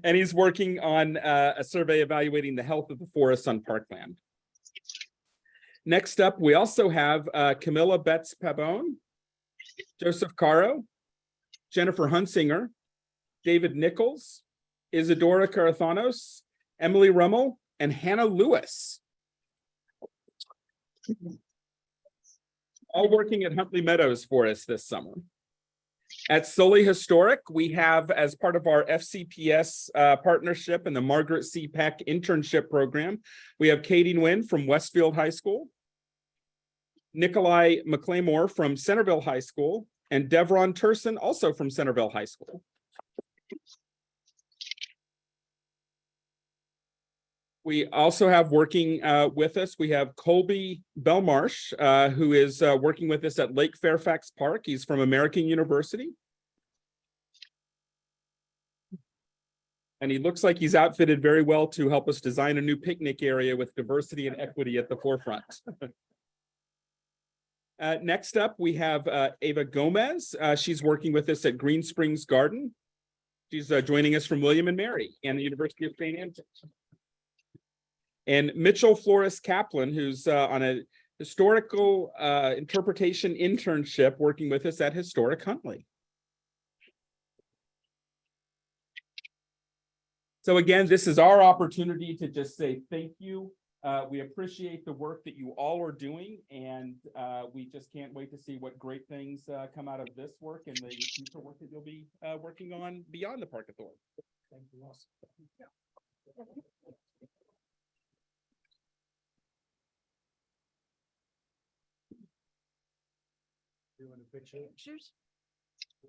And he's working on a survey evaluating the health of the forests on parkland. Next up, we also have Camilla Betts-Pabon, Joseph Caro, Jennifer Hunsinger, David Nichols, Isadora Carathanos, Emily Rummel, and Hannah Lewis. All working at Huntley Meadows for us this summer. At Sully Historic, we have, as part of our FCPS partnership and the Margaret C. Peck internship program, we have Katie Nguyen from Westfield High School, Nikolai McClaymore from Centerville High School, and Devron Turson, also from Centerville High School. We also have working with us, we have Colby Belmarsh, who is working with us at Lake Fairfax Park. He's from American University. And he looks like he's outfitted very well to help us design a new picnic area with diversity and equity at the forefront. Next up, we have Ava Gomez. She's working with us at Green Springs Garden. She's joining us from William and Mary and the University of St. Andrews. And Mitchell Flores Kaplan, who's on a historical interpretation internship working with us at Historic Huntley. So again, this is our opportunity to just say thank you. We appreciate the work that you all are doing, and we just can't wait to see what great things come out of this work and the future work that you'll be working on beyond the Park Authority. Thank you. Doing a picture. Pictures?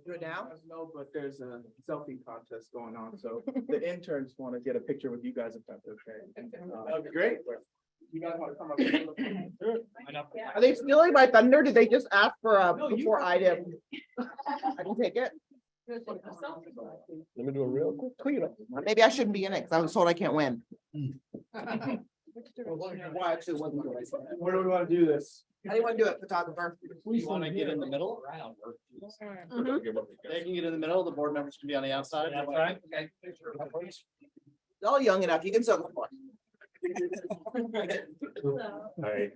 Do it now? No, but there's a selfie contest going on, so the interns want to get a picture with you guys if that's okay. That would be great. You guys want to come up? Are they stealing my thunder? Did they just ask for before I did? I can take it. Let me do a real quick tweet. Maybe I shouldn't be in it because I was told I can't win. Where do we want to do this? How do you want to do it, photographer? You want to get in the middle? They can get in the middle, the board members can be on the outside. That's right. They're all young enough, you can still go. All right.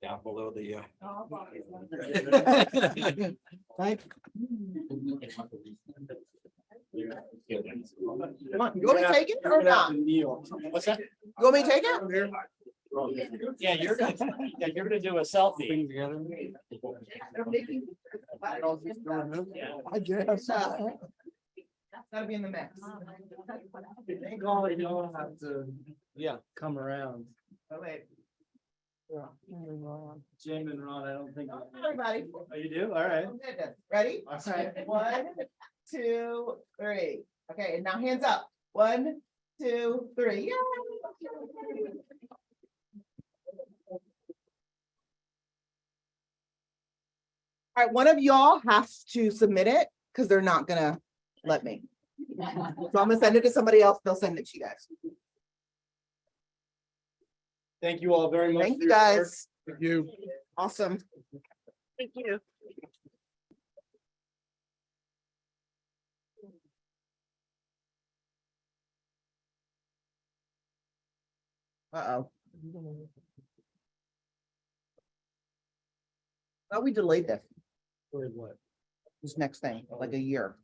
Down below the. Right. Come on, you want me to take it or not? What's that? You want me to take it? Yeah, you're gonna do a selfie. I guess. Gotta be in the mix. Thank God you don't have to Yeah. come around. Oh, wait. Jim and Ron, I don't think. Everybody. Oh, you do? All right. Ready? All All right, right. 1, 2, 3. Okay, and now hands up. 1, 2, 3. Yay! All right, one of y'all has to submit it because they're not gonna let me. So I'm gonna send it to somebody else. They'll send it to you guys. Thank you all very much. Thank for you, your work. guys. Thank you. Awesome. Thank you. Uh-oh. Oh, we delayed this, Wait, what? this next thing, like a year.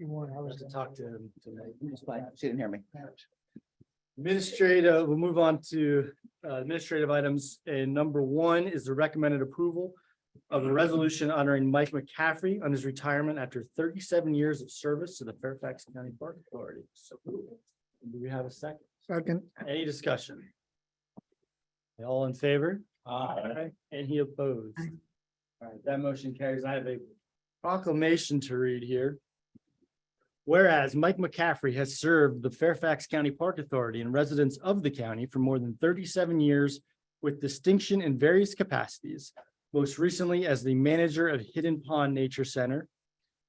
I was to talk to him tonight. It's fine. She didn't hear me. Administrative, we'll move on to administrative items. And number 1 is the recommended approval of a resolution honoring Mike McCaffrey on his retirement after 37 years of service to the Fairfax County Park Authority. So do we have a second? Second. Any discussion? All in favor? Aye. Any opposed? All right, that motion carries. I have a proclamation to read here. Whereas Mike McCaffrey has served the Fairfax County Park Authority and residents of the county for more than 37 years with distinction in various capacities, most recently as the manager of Hidden Pond Nature Center.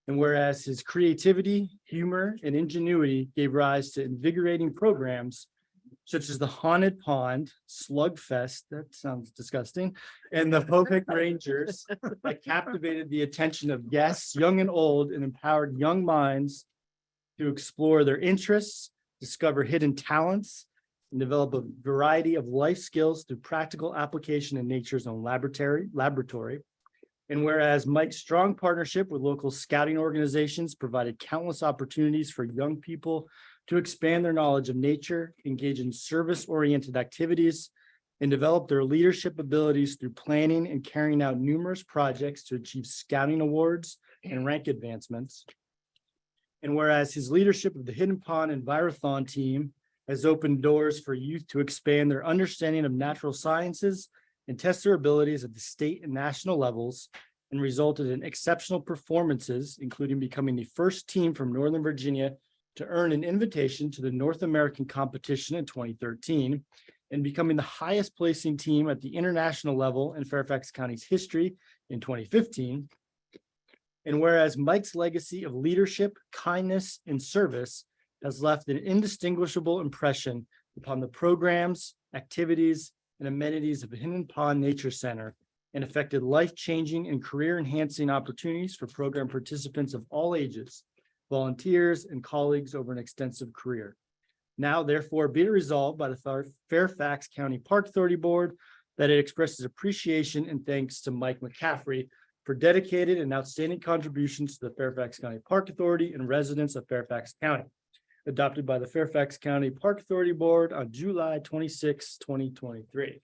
And whereas his creativity, humor, and ingenuity gave rise to invigorating programs such as the Haunted Pond, Slugfest, that sounds disgusting, and the Popic Rangers that captivated the attention of guests, young and old, and empowered young minds to explore their interests, discover hidden talents, and develop a variety of life skills through practical application in nature's own laboratory. And whereas Mike's strong partnership with local scouting organizations provided countless opportunities for young people to expand their knowledge of nature, engage in service-oriented activities, and develop their leadership abilities through planning and carrying out numerous projects to achieve scouting awards and rank advancements. And whereas his leadership of the Hidden Pond Envirothon team has opened doors for youth to expand their understanding of natural sciences and test their abilities at the state and national levels, and resulted in exceptional performances, including becoming the first team from Northern Virginia to earn an invitation to the North American competition in 2013, and becoming the highest placing team at the international level in Fairfax County's history in 2015. And whereas Mike's legacy of leadership, kindness, and service has left an indistinguishable impression upon the programs, activities, and amenities of the Hidden Pond Nature Center, and affected life-changing and career-enhancing opportunities for program participants of all ages, volunteers, and colleagues over an extensive career. Now, therefore, be it resolved by the Fairfax County Park Authority Board that it expresses appreciation and thanks to Mike McCaffrey for dedicated and outstanding contributions to the Fairfax County Park Authority and residents of Fairfax County, adopted by the Fairfax County Park Authority Board on July 26, 2023.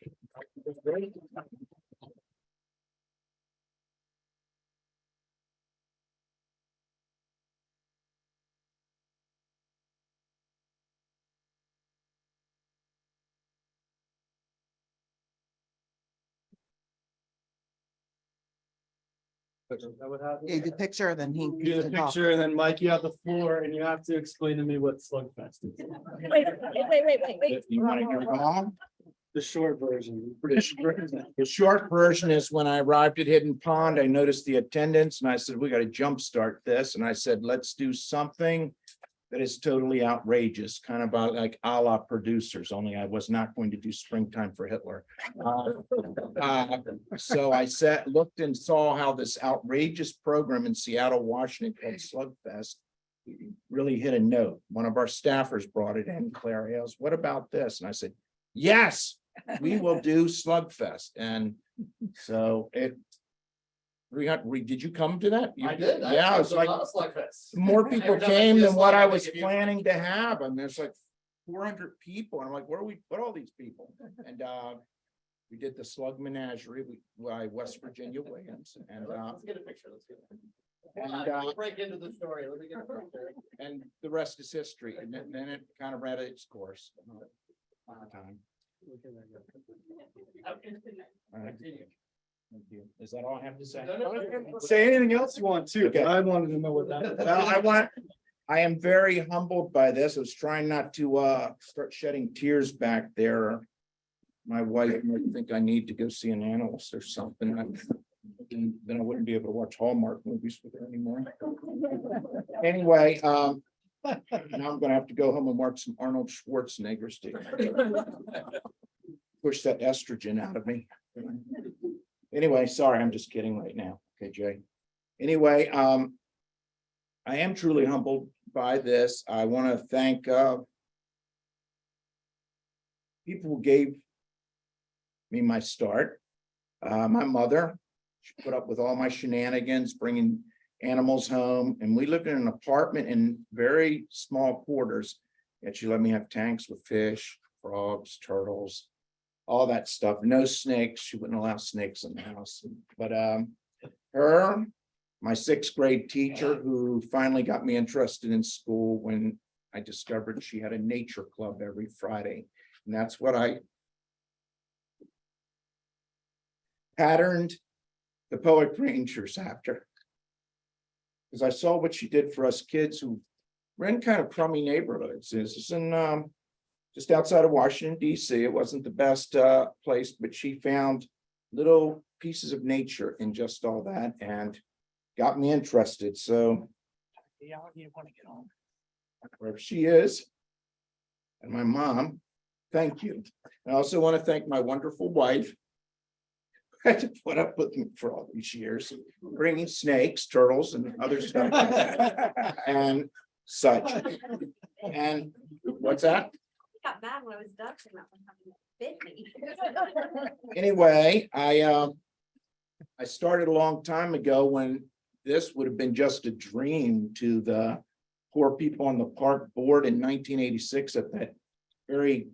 Yeah, the picture, then he. You do the picture, and then Mike, you have the floor, and you have to explain to me what Slugfest is. Wait. You want to hear it all? The short version. The short version is when I arrived at Hidden Pond, I noticed the attendance and I said, we got to jumpstart this. And I said, let's do something that is totally outrageous, kind of like a la Producers, only I was not going to do Springtime for Hitler. So I looked and saw how this outrageous program in Seattle, Washington called Slugfest really hit a note. One of our staffers brought it in, Claire Hales, what about this? And I said, yes, we will do Slugfest. And so did you come to that? I did. Yeah, it's like more people came than what I was planning to have. And there's like 400 people. And I'm like, where do we put all these people? And we did the Slug Menagerie by West Virginia Williams. And Let's get a picture. And break into the story. Let me get and the rest is history, and then it kind of ran its course. Time. All right. Thank you. Is that all I have to say? Say anything else you want to, Okay. but I wanted to know what that. Well, I am very humbled by this. I was trying not to start shedding tears back there. My wife might think I need to go see an analyst or something. Then I wouldn't be able to watch Hallmark movies with her anymore. Anyway, now I'm gonna have to go home and watch some Arnold Schwarzenegger's to push that estrogen out of me. Anyway, sorry, I'm just kidding right now. Okay, Jay. Anyway, I am truly humbled by this. I want to thank people who gave me my start. My mother, she put up with all my shenanigans, bringing animals home, and we lived in an apartment in very small quarters. And she let me have tanks with fish, frogs, turtles, all that stuff. No snakes. She wouldn't allow snakes in the house. But her, my sixth grade teacher, who finally got me interested in school when I discovered she had a nature club every Friday. And that's what I patterned the Poet Rangers after. Because I saw what she did for us kids who were in kind of crummy neighborhoods. This is in just outside of Washington, DC. It wasn't the best place, but she found little pieces of nature in just all that and got me interested. So Yeah, you want to get on. wherever she is, and my mom, thank you. I also want to thank my wonderful wife, who had to put up with me for all these years, bringing snakes, turtles, and other stuff, and such. And what's that? Got mad when I was ducking that one time. It bit me. Anyway, I started a long time ago when this would have been just a dream to the poor people on the park board in 1986 at that very,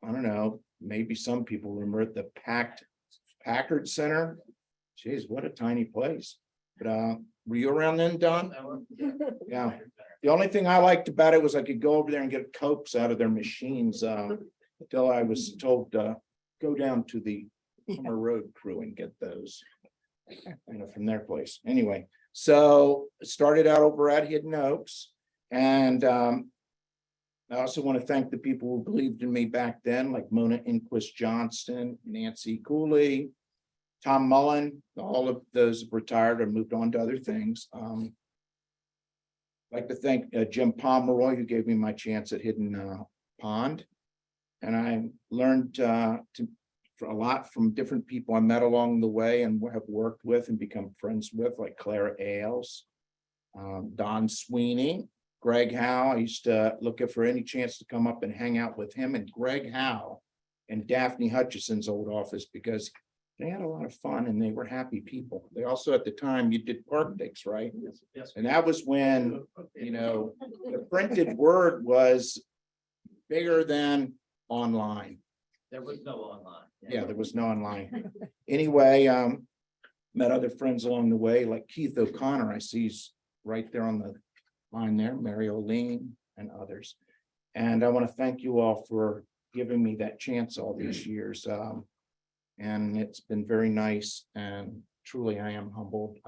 I don't know, maybe some people remember it, the Packard Center. Jeez, what a tiny place. But were you around then, Don? Yeah. The only thing I liked about it was I could go over there and get Cokes out of their machines until I was told go down to the Hummer Road crew and get those, from their place. Anyway, so it started out over at Hidden Oaks. And I also want to thank the people who believed in me back then, like Mona Inquist Johnston, Nancy Cooley, Tom Mullen. All of those have retired or moved on to other things. I'd like to thank Jim Pomeroy, who gave me my chance at Hidden Pond. And I learned a lot from different people I met along the way and have worked with and become friends with, like Clara Ailes, Don Sweeney, Greg Howe. I used to look for any chance to come up and hang out with him and Greg Howe in Daphne Hutchison's old office because they had a lot of fun and they were happy people. They also, at the time, you did park dates, right? Yes. And that was when, the printed word was bigger than online. There was no online. Yeah, there was no online. Anyway, met other friends along the way, like Keith O'Connor, I see he's right there on the line there, Mary Oline and others. And I want to thank you all for giving me that chance all these years. And it's been very nice and truly I am humbled.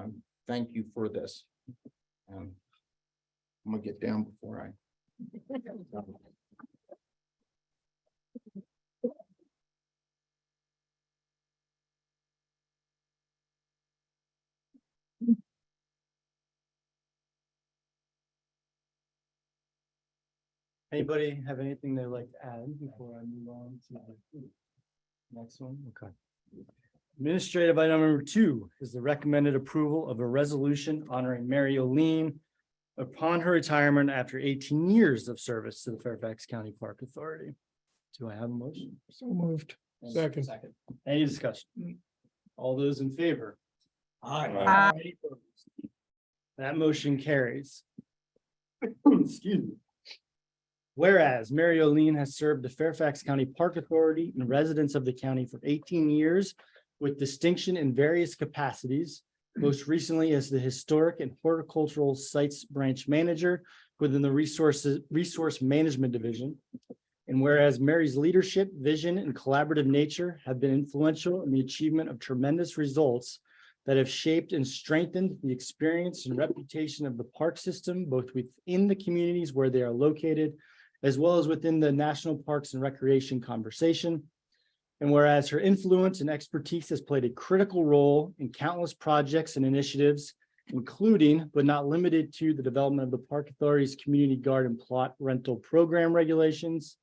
Thank you for this. I'm gonna get down before I. Anybody have anything they'd like to add before I move on to the next one? Okay. Administrative item number 2 is the recommended approval of a resolution honoring Mary Oline upon her retirement after 18 years of service to the Fairfax County Park Authority. Do I have a motion? So moved. Second. Any discussion? All those in favor? Aye. Any opposed? That motion carries. Excuse me. Whereas Mary Oline has served the Fairfax County Park Authority and residents of the county for 18 years with distinction in various capacities, most recently as the Historic and Horticultural Sites Branch Manager within the Resource Management Division. And whereas Mary's leadership, vision, and collaborative nature have been influential in the achievement of tremendous results that have shaped and strengthened the experience and reputation of the park system, both within the communities where they are located, as well as within the national parks and recreation conversation. And whereas her influence and expertise has played a critical role in countless projects and initiatives, including but not limited to the development of the Park Authority's community garden plot rental program regulations,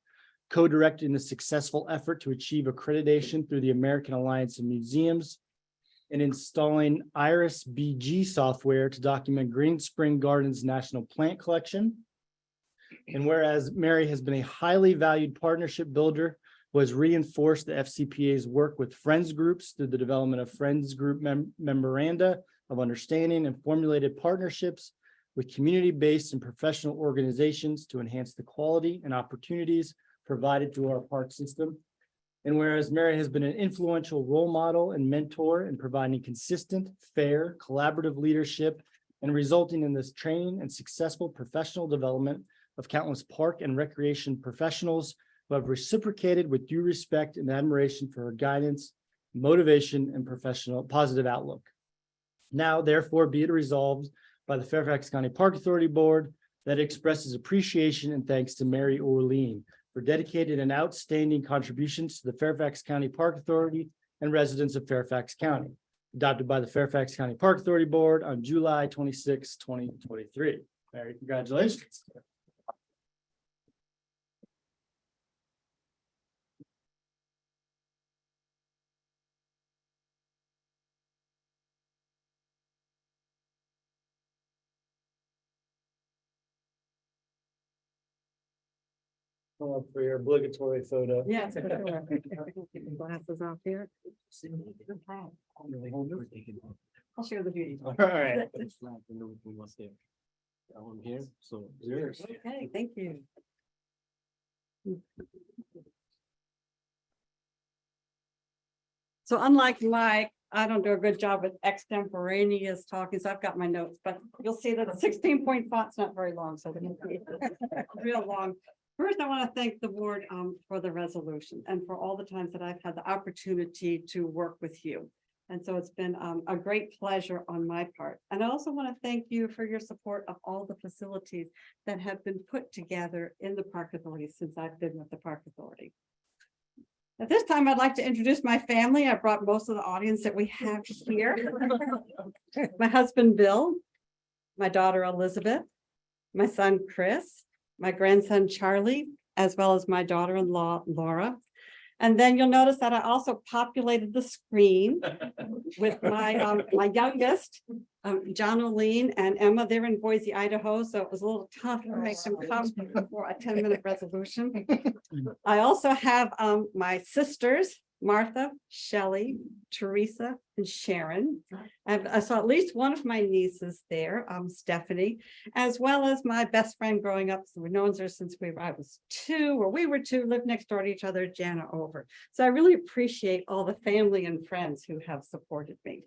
co-directing the successful effort to achieve accreditation through the American Alliance of Museums, and installing Iris BG software to document Green Spring Gardens National Plant Collection. And whereas Mary has been a highly valued partnership builder, who has reinforced the FCPA's work with Friends groups through the development of Friends Group memoranda of understanding and formulated partnerships with community-based and professional organizations to enhance the quality and opportunities provided to our park system. And whereas Mary has been an influential role model and mentor in providing consistent, fair, collaborative leadership and resulting in this training and successful professional development of countless park and recreation professionals who have reciprocated with due respect and admiration for her guidance, motivation, and professional positive outlook. Now, therefore, be it resolved by the Fairfax County Park Authority Board that expresses appreciation and thanks to Mary Orlean for dedicated and outstanding contributions to the Fairfax County Park Authority and residents of Fairfax County, adopted by the Fairfax County Park Authority Board on July 26, 2023. Mary, congratulations. For your obligatory photo. Yes. Glasses off here. I'll share the beauty. All right. Here, so yours. Okay, thank you. So unlike Mike, I don't do a good job with extemporaneous talking, so I've got my notes, but you'll see that the 16-point font's not very long, so it's real long. First, I want to thank the board for the resolution and for all the times that I've had the opportunity to work with you. And so it's been a great pleasure on my part. And I also want to thank you for your support of all the facilities that have been put together in the Park Authority since I've been with the Park Authority. At this time, I'd like to introduce my family. I brought most of the audience that we have here. My husband, Bill, my daughter, Elizabeth, my son, Chris, my grandson, Charlie, as well as my daughter-in-law, Laura. And then you'll notice that I also populated the screen with my my youngest, John O'Lean and Emma. They're in Boise, Idaho, so it was a little tough to make them come for a 10-minute resolution. I also have my sisters, Martha, Shelley, Teresa, and Sharon. And I saw at least one of my nieces there, Stephanie, as well as my best friend growing up. So we've known her since I was 2, or we were 2, lived next door to each other, Jana Over. So I really appreciate all the family and friends who have supported me.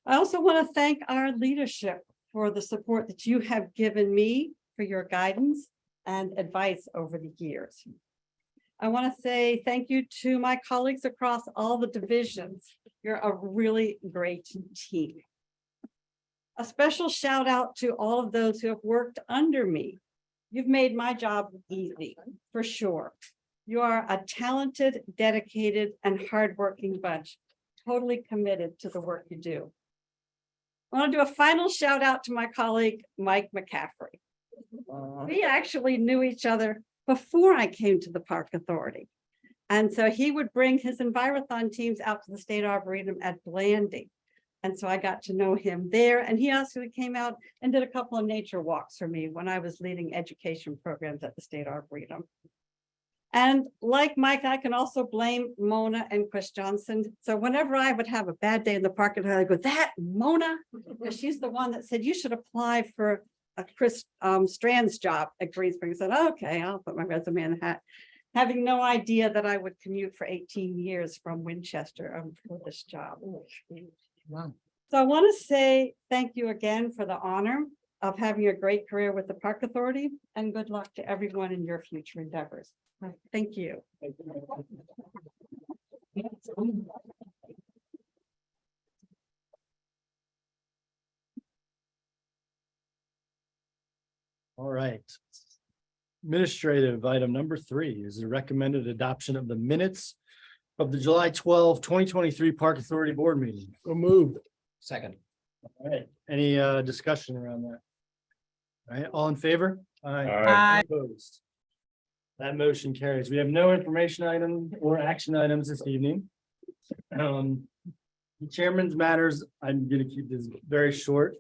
I also want to thank our leadership for the support that you have given me, for your guidance and advice over the years. I want to say thank you to my colleagues across all the divisions. You're a really great team. A special shout out to all of those who have worked under me. You've made my job easy, for sure. You are a talented, dedicated, and hardworking bunch, totally committed to the work you do. I want to do a final shout out to my colleague, Mike McCaffrey. We actually knew each other before I came to the Park Authority. And so he would bring his Envirothon teams out to the State Arboretum at Blanding. And so I got to know him there. And he also came out and did a couple of nature walks for me when I was leading education programs at the State Arboretum. And like Mike, I can also blame Mona and Chris Johnson. So whenever I would have a bad day in the park, I go, that Mona, because she's the one that said, you should apply for a Chris Strand's job at Green Spring. I said, okay, I'll put my resume in the hat. Having no idea that I would commute for 18 years from Winchester for this job. Wow. So I want to say thank you again for the honor of having a great career with the Park Authority, and good luck to everyone in your future endeavors. Thank you. All right. Administrative item number 3 is the recommended adoption of the minutes of the July 12, 2023 Park Authority Board meeting. So moved. Second. All right, any discussion around that? All right, all in favor? Aye. Opposed? That motion carries. We have no information item or action items this evening. Chairman's matters, I'm gonna keep this very short.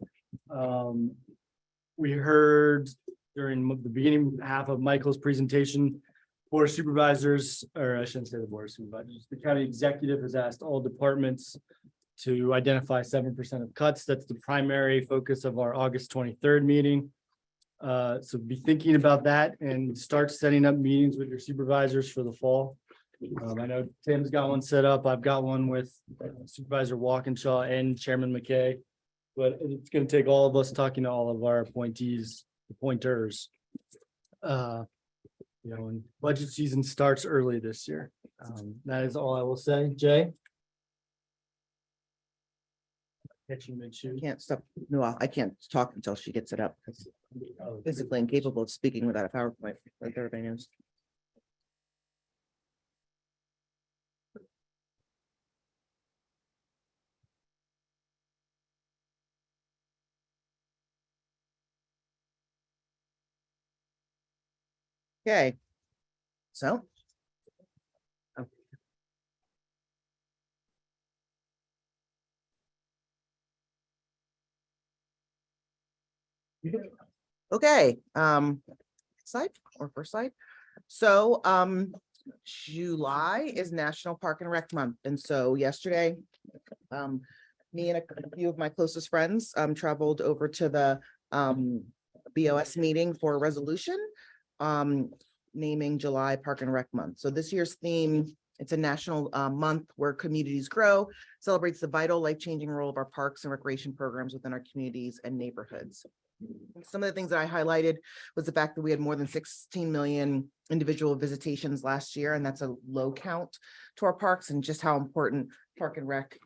We heard during the beginning half of Michael's presentation, Board of Supervisors, or I shouldn't say the Board of Supervisors, the county executive has asked all departments to identify 7% of cuts. That's the primary focus of our August 23rd meeting. So be thinking about that and start setting up meetings with your supervisors for the fall. I know Tim's got one set up. I've got one with Supervisor Walkinshaw and Chairman McKay. But it's gonna take all of us talking to all of our appointees, appointers. And budget season starts early this year. That is all I will say. Jay? Catching mid-shoot. Can't stop, no, I can't talk until she gets it up, because I'm physically incapable of speaking without a PowerPoint, like everybody knows. Okay. So. Okay, slide or first slide. So, July is National Park and Rec Month. And so yesterday, me and a few of my closest friends, traveled over to the, BOS meeting for a resolution, naming July Park and Rec Month. So this year's theme, it's a national, month where communities grow, celebrates the vital life-changing role of our parks and recreation programs within our communities and neighborhoods. Some of the things that I highlighted was the fact that we had more than 16 million individual visitations last year, and that's a low count to our parks, and just how important Park and Rec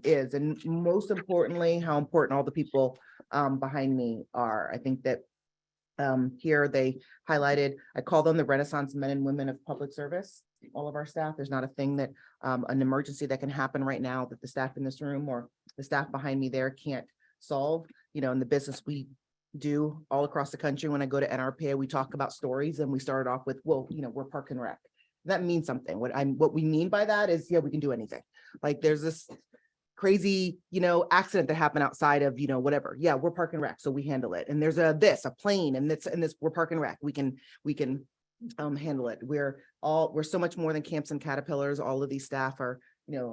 is, and most importantly, how important all the people behind me are. I think that here they highlighted, I call them the Renaissance men and women of public service. All of our staff, there's not a thing that an emergency that can happen right now that the staff in this room or the staff behind me there can't solve. In the business we do all across the country. When I go to NRPA, we talk about stories, and we started off with, well, we're Park and Rec. That means something. What we mean by that is, yeah, we can do anything. Like there's this crazy, accident that happened outside of, whatever. Yeah, we're Park and Rec, so we handle it. And there's a plane, and this, we're Park and Rec. We can handle it. We're so much more than camps and caterpillars. All of these staff are,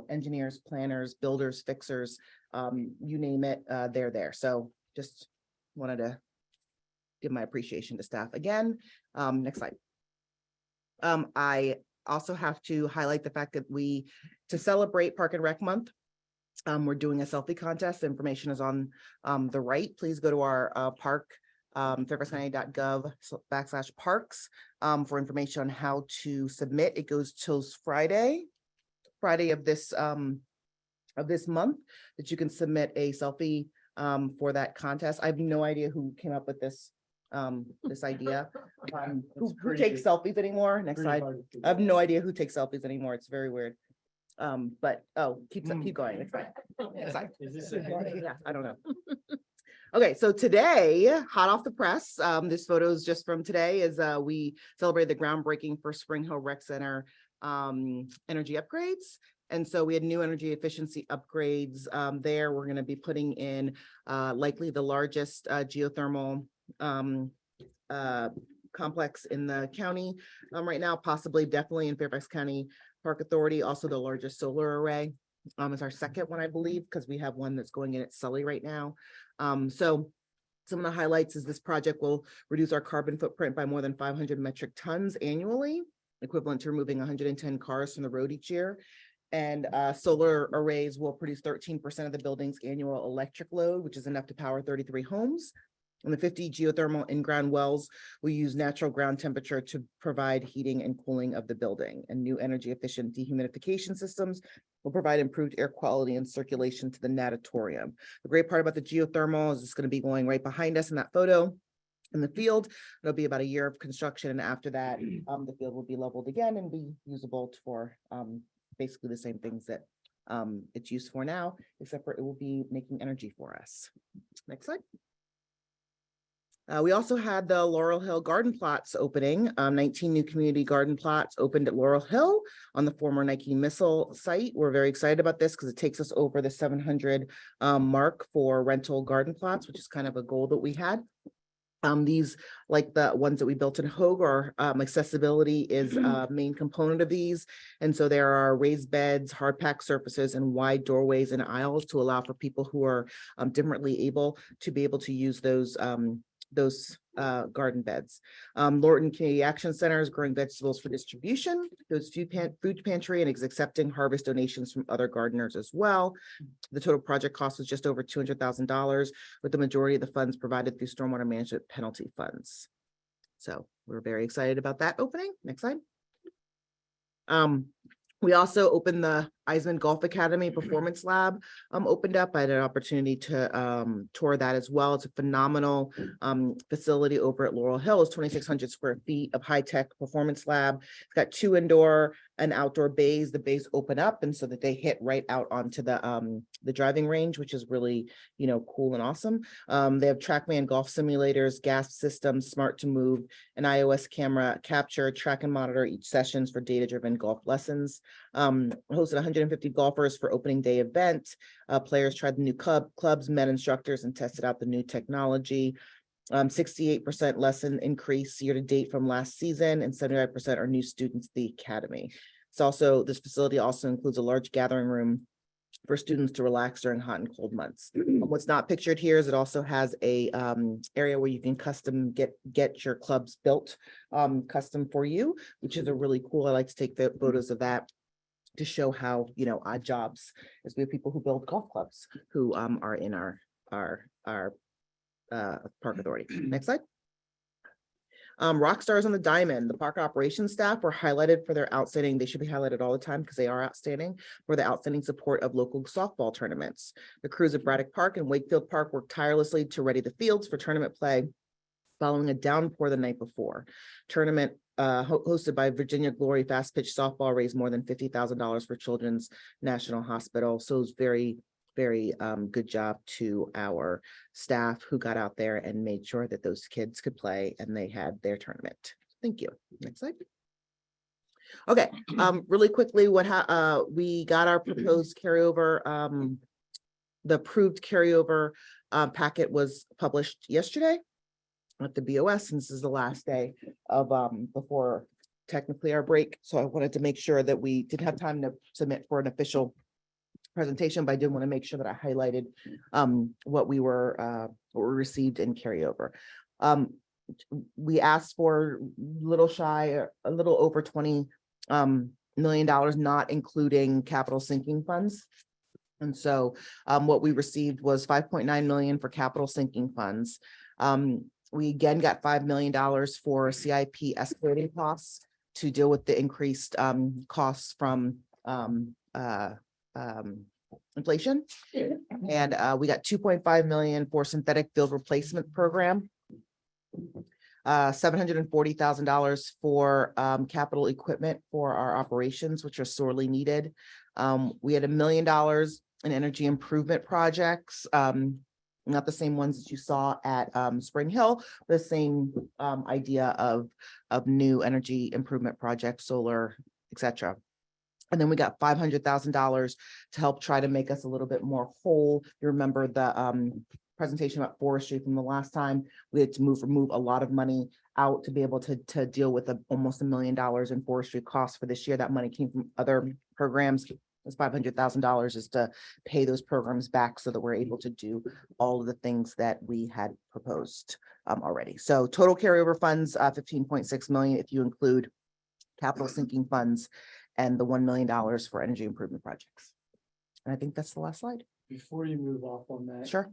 engineers, planners, builders, fixers, you name it, they're there. So just wanted to give my appreciation to staff again. Next slide. I also have to highlight the fact that to celebrate Park and Rec Month, we're doing a selfie contest. Information is on the right. Please go to our park, fairfaxcounty.gov/parks for information on how to submit. It goes till Friday of this month, that you can submit a selfie for that contest. I have no idea who came up with this idea. Who takes selfies anymore? Next slide. I have no idea who takes selfies anymore. It's very weird. But keep going. Next slide. Next slide. Yeah, I don't know. Okay, so today, hot off the press, this photo is just from today, is we celebrated the groundbreaking for Spring Hill Rec Center energy upgrades. And so we had new energy efficiency upgrades there. We're going to be putting in likely the largest geothermal complex in the county right now, possibly definitely in Fairfax County Park Authority, also the largest solar array. It's our second one, I believe, because we have one that's going in at Sully right now. So some of the highlights is this project will reduce our carbon footprint by more than 500 metric tons annually, equivalent to removing 110 cars from the road each year. And solar arrays will produce 13% of the building's annual electric load, which is enough to power 33 homes. And the 50 geothermal in-ground wells will use natural ground temperature to provide heating and cooling of the building. And new energy efficient dehumidification systems will provide improved air quality and circulation to the natatorium. The great part about the geothermal is it's going to be going right behind us in that photo. In the field, it'll be about a year of construction, and after that, the field will be leveled again and be usable for basically the same things that it's used for now, except for it will be making energy for us. Next slide. We also had the Laurel Hill garden plots opening. 19 new community garden plots opened at Laurel Hill on the former Nike missile site. We're very excited about this because it takes us over the 700 mark for rental garden plots, which is kind of a goal that we had. These, like the ones that we built in Hogue, are accessibility is a main component of these. And so there are raised beds, hard packed surfaces, and wide doorways and aisles to allow for people who are differently able to be able to use those garden beds. Lorton Community Action Center is growing vegetables for distribution. Those food pantry and is accepting harvest donations from other gardeners as well. The total project cost was just over $200,000, with the majority of the funds provided through stormwater management penalty funds. So we're very excited about that opening. Next slide. We also opened the Eisman Golf Academy Performance Lab, opened up. I had an opportunity to tour that as well. It's a phenomenal facility over at Laurel Hill. It's 2,600 square feet of high-tech performance lab. It's got 2 indoor and outdoor bays. The bays open up, and so that they hit right out onto the driving range, which is really, you know, cool and awesome. They have TrackMan golf simulators, gas systems, smart to move, an iOS camera capture, track and monitor each sessions for data-driven golf lessons. Hosted 150 golfers for opening day event. Players tried the new clubs, met instructors, and tested out the new technology. 68% lesson increase year to date from last season, and 75% are new students to the academy. This facility also includes a large gathering room for students to relax during hot and cold months. What's not pictured here is it also has a area where you can custom get your clubs built custom for you, which is a really cool. I like to take the photos of that to show how, you know, odd jobs, as we have people who build golf clubs who are in our park authority. Next slide. Rock stars on the diamond. The park operations staff were highlighted for their outstanding, they should be highlighted all the time because they are outstanding, for the outstanding support of local softball tournaments. The crews at Braddock Park and Wakefield Park worked tirelessly to ready the fields for tournament play following a downpour the night before. Tournament hosted by Virginia Glory Fast Pitch Softball raised more than $50,000 for Children's National Hospital. So it's very good job to our staff who got out there and made sure that those kids could play and they had their tournament. Thank you. Next slide. Okay, really quickly, we got our proposed carryover. The approved carryover packet was published yesterday at the BOS, and this is the last day of before technically our break. So I wanted to make sure that we didn't have time to submit for an official presentation, but I did want to make sure that I highlighted what we received in carryover. We asked for a little over $20 million, not including capital sinking funds. And so what we received was $5.9 million for capital sinking funds. We again got $5 million for CIP escalating costs to deal with the increased costs from inflation. And we got $2.5 million for synthetic field replacement program. $740,000 for capital equipment for our operations, which are sorely needed. We had $1 million in energy improvement projects. Not the same ones that you saw at Spring Hill, the same idea of new energy improvement projects, solar, etc. And then we got $500,000 to help try to make us a little bit more whole. You remember the presentation about forestry from the last time. We had to remove a lot of money out to be able to deal with almost $1 million in forestry costs for this year. That money came from other programs. This $500,000 is to pay those programs back so that we're able to do all of the things that we had proposed already. So total carryover funds, 15.6 million if you include capital sinking funds and the $1 million for energy improvement projects. And I think that's the last slide. Before you move off on that. Sure.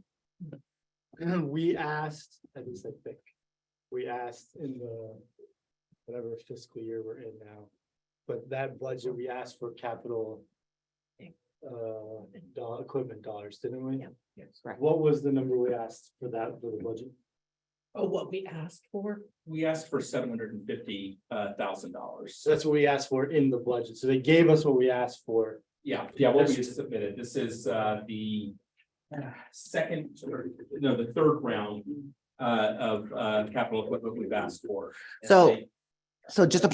We asked, at least I think, we asked in the whatever fiscal year we're in now. But that budget, we asked for capital equipment dollars, didn't we? Yeah. Yes. Right. What was the number we asked for that for the budget? Oh, what we asked for? We asked for $750,000. So that's what we asked for in the budget. So they gave us what we asked for. Yeah, what we submitted. This is the the third round of capital equipment we've asked for. So just a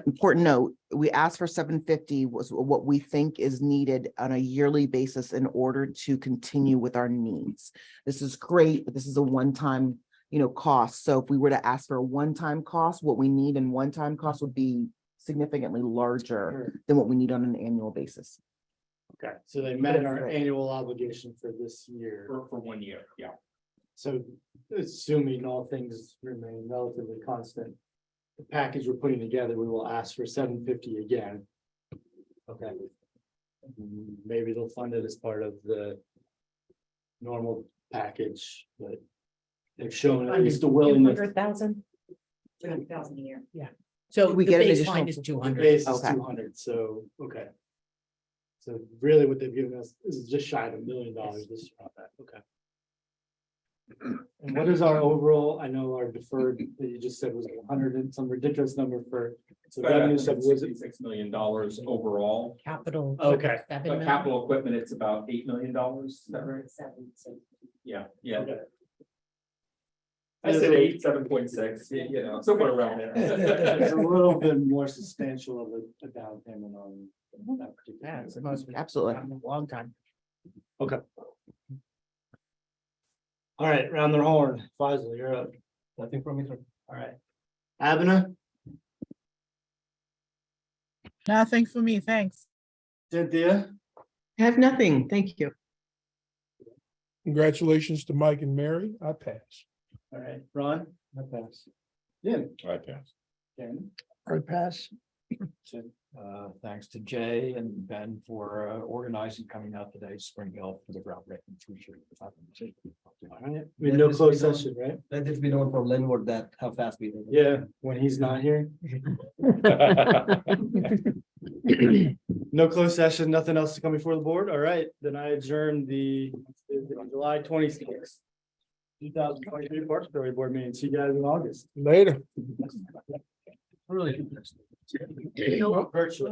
important note, we asked for 750 was what we think is needed on a yearly basis in order to continue with our needs. This is great, but this is a one-time, cost. So if we were to ask for a one-time cost, what we need in one-time cost would be significantly larger than what we need on an annual basis. Okay, so they met our annual obligation for this year. For 1 year, yeah. So assuming all things remain relatively constant, the package we're putting together, we will ask for 750 again. Okay. Maybe they'll fund it as part of the normal package, but they've shown at least a willingness. 200,000? 200,000 a year. Yeah. So So we the get an baseline additional- is The 200. base is Okay. 200, so, okay. So really what they've given us is just shy of $1 million this year on that, okay. And what is our overall, I know our deferred that you just said was 100 and some ridiculous number for, so revenue sub was it? $66 million overall. Capital. Okay. 7 But million. capital equipment, it's about $8 million. Is that right? Yeah, yeah. Okay. I said 8, 7.6, somewhere around there. It's a little bit more substantial of a down payment on that particular. Yeah, it's the most. Absolutely. Long time. Okay. All right, round the horn. Faisal, you're up. Nothing from me, sir. All right. Abena, Nothing for me, thanks. Cynthia, I have nothing. Thank you. Congratulations to Mike and Mary. I pass. all right, Ron. I pass. Jim. I pass. Ken. I pass. Thanks to Jay and Ben for organizing, coming out today, Spring Hill for the groundbreaking feature. All right, we have no closed session, right? Let it be known for Linwood that how fast we did. Yeah, when he's not here. No closed session, nothing else to come before the board. All right, then I adjourn the July 26th. 2023 Park Authority Board meeting. See you guys in August. Later. Really. Virtually.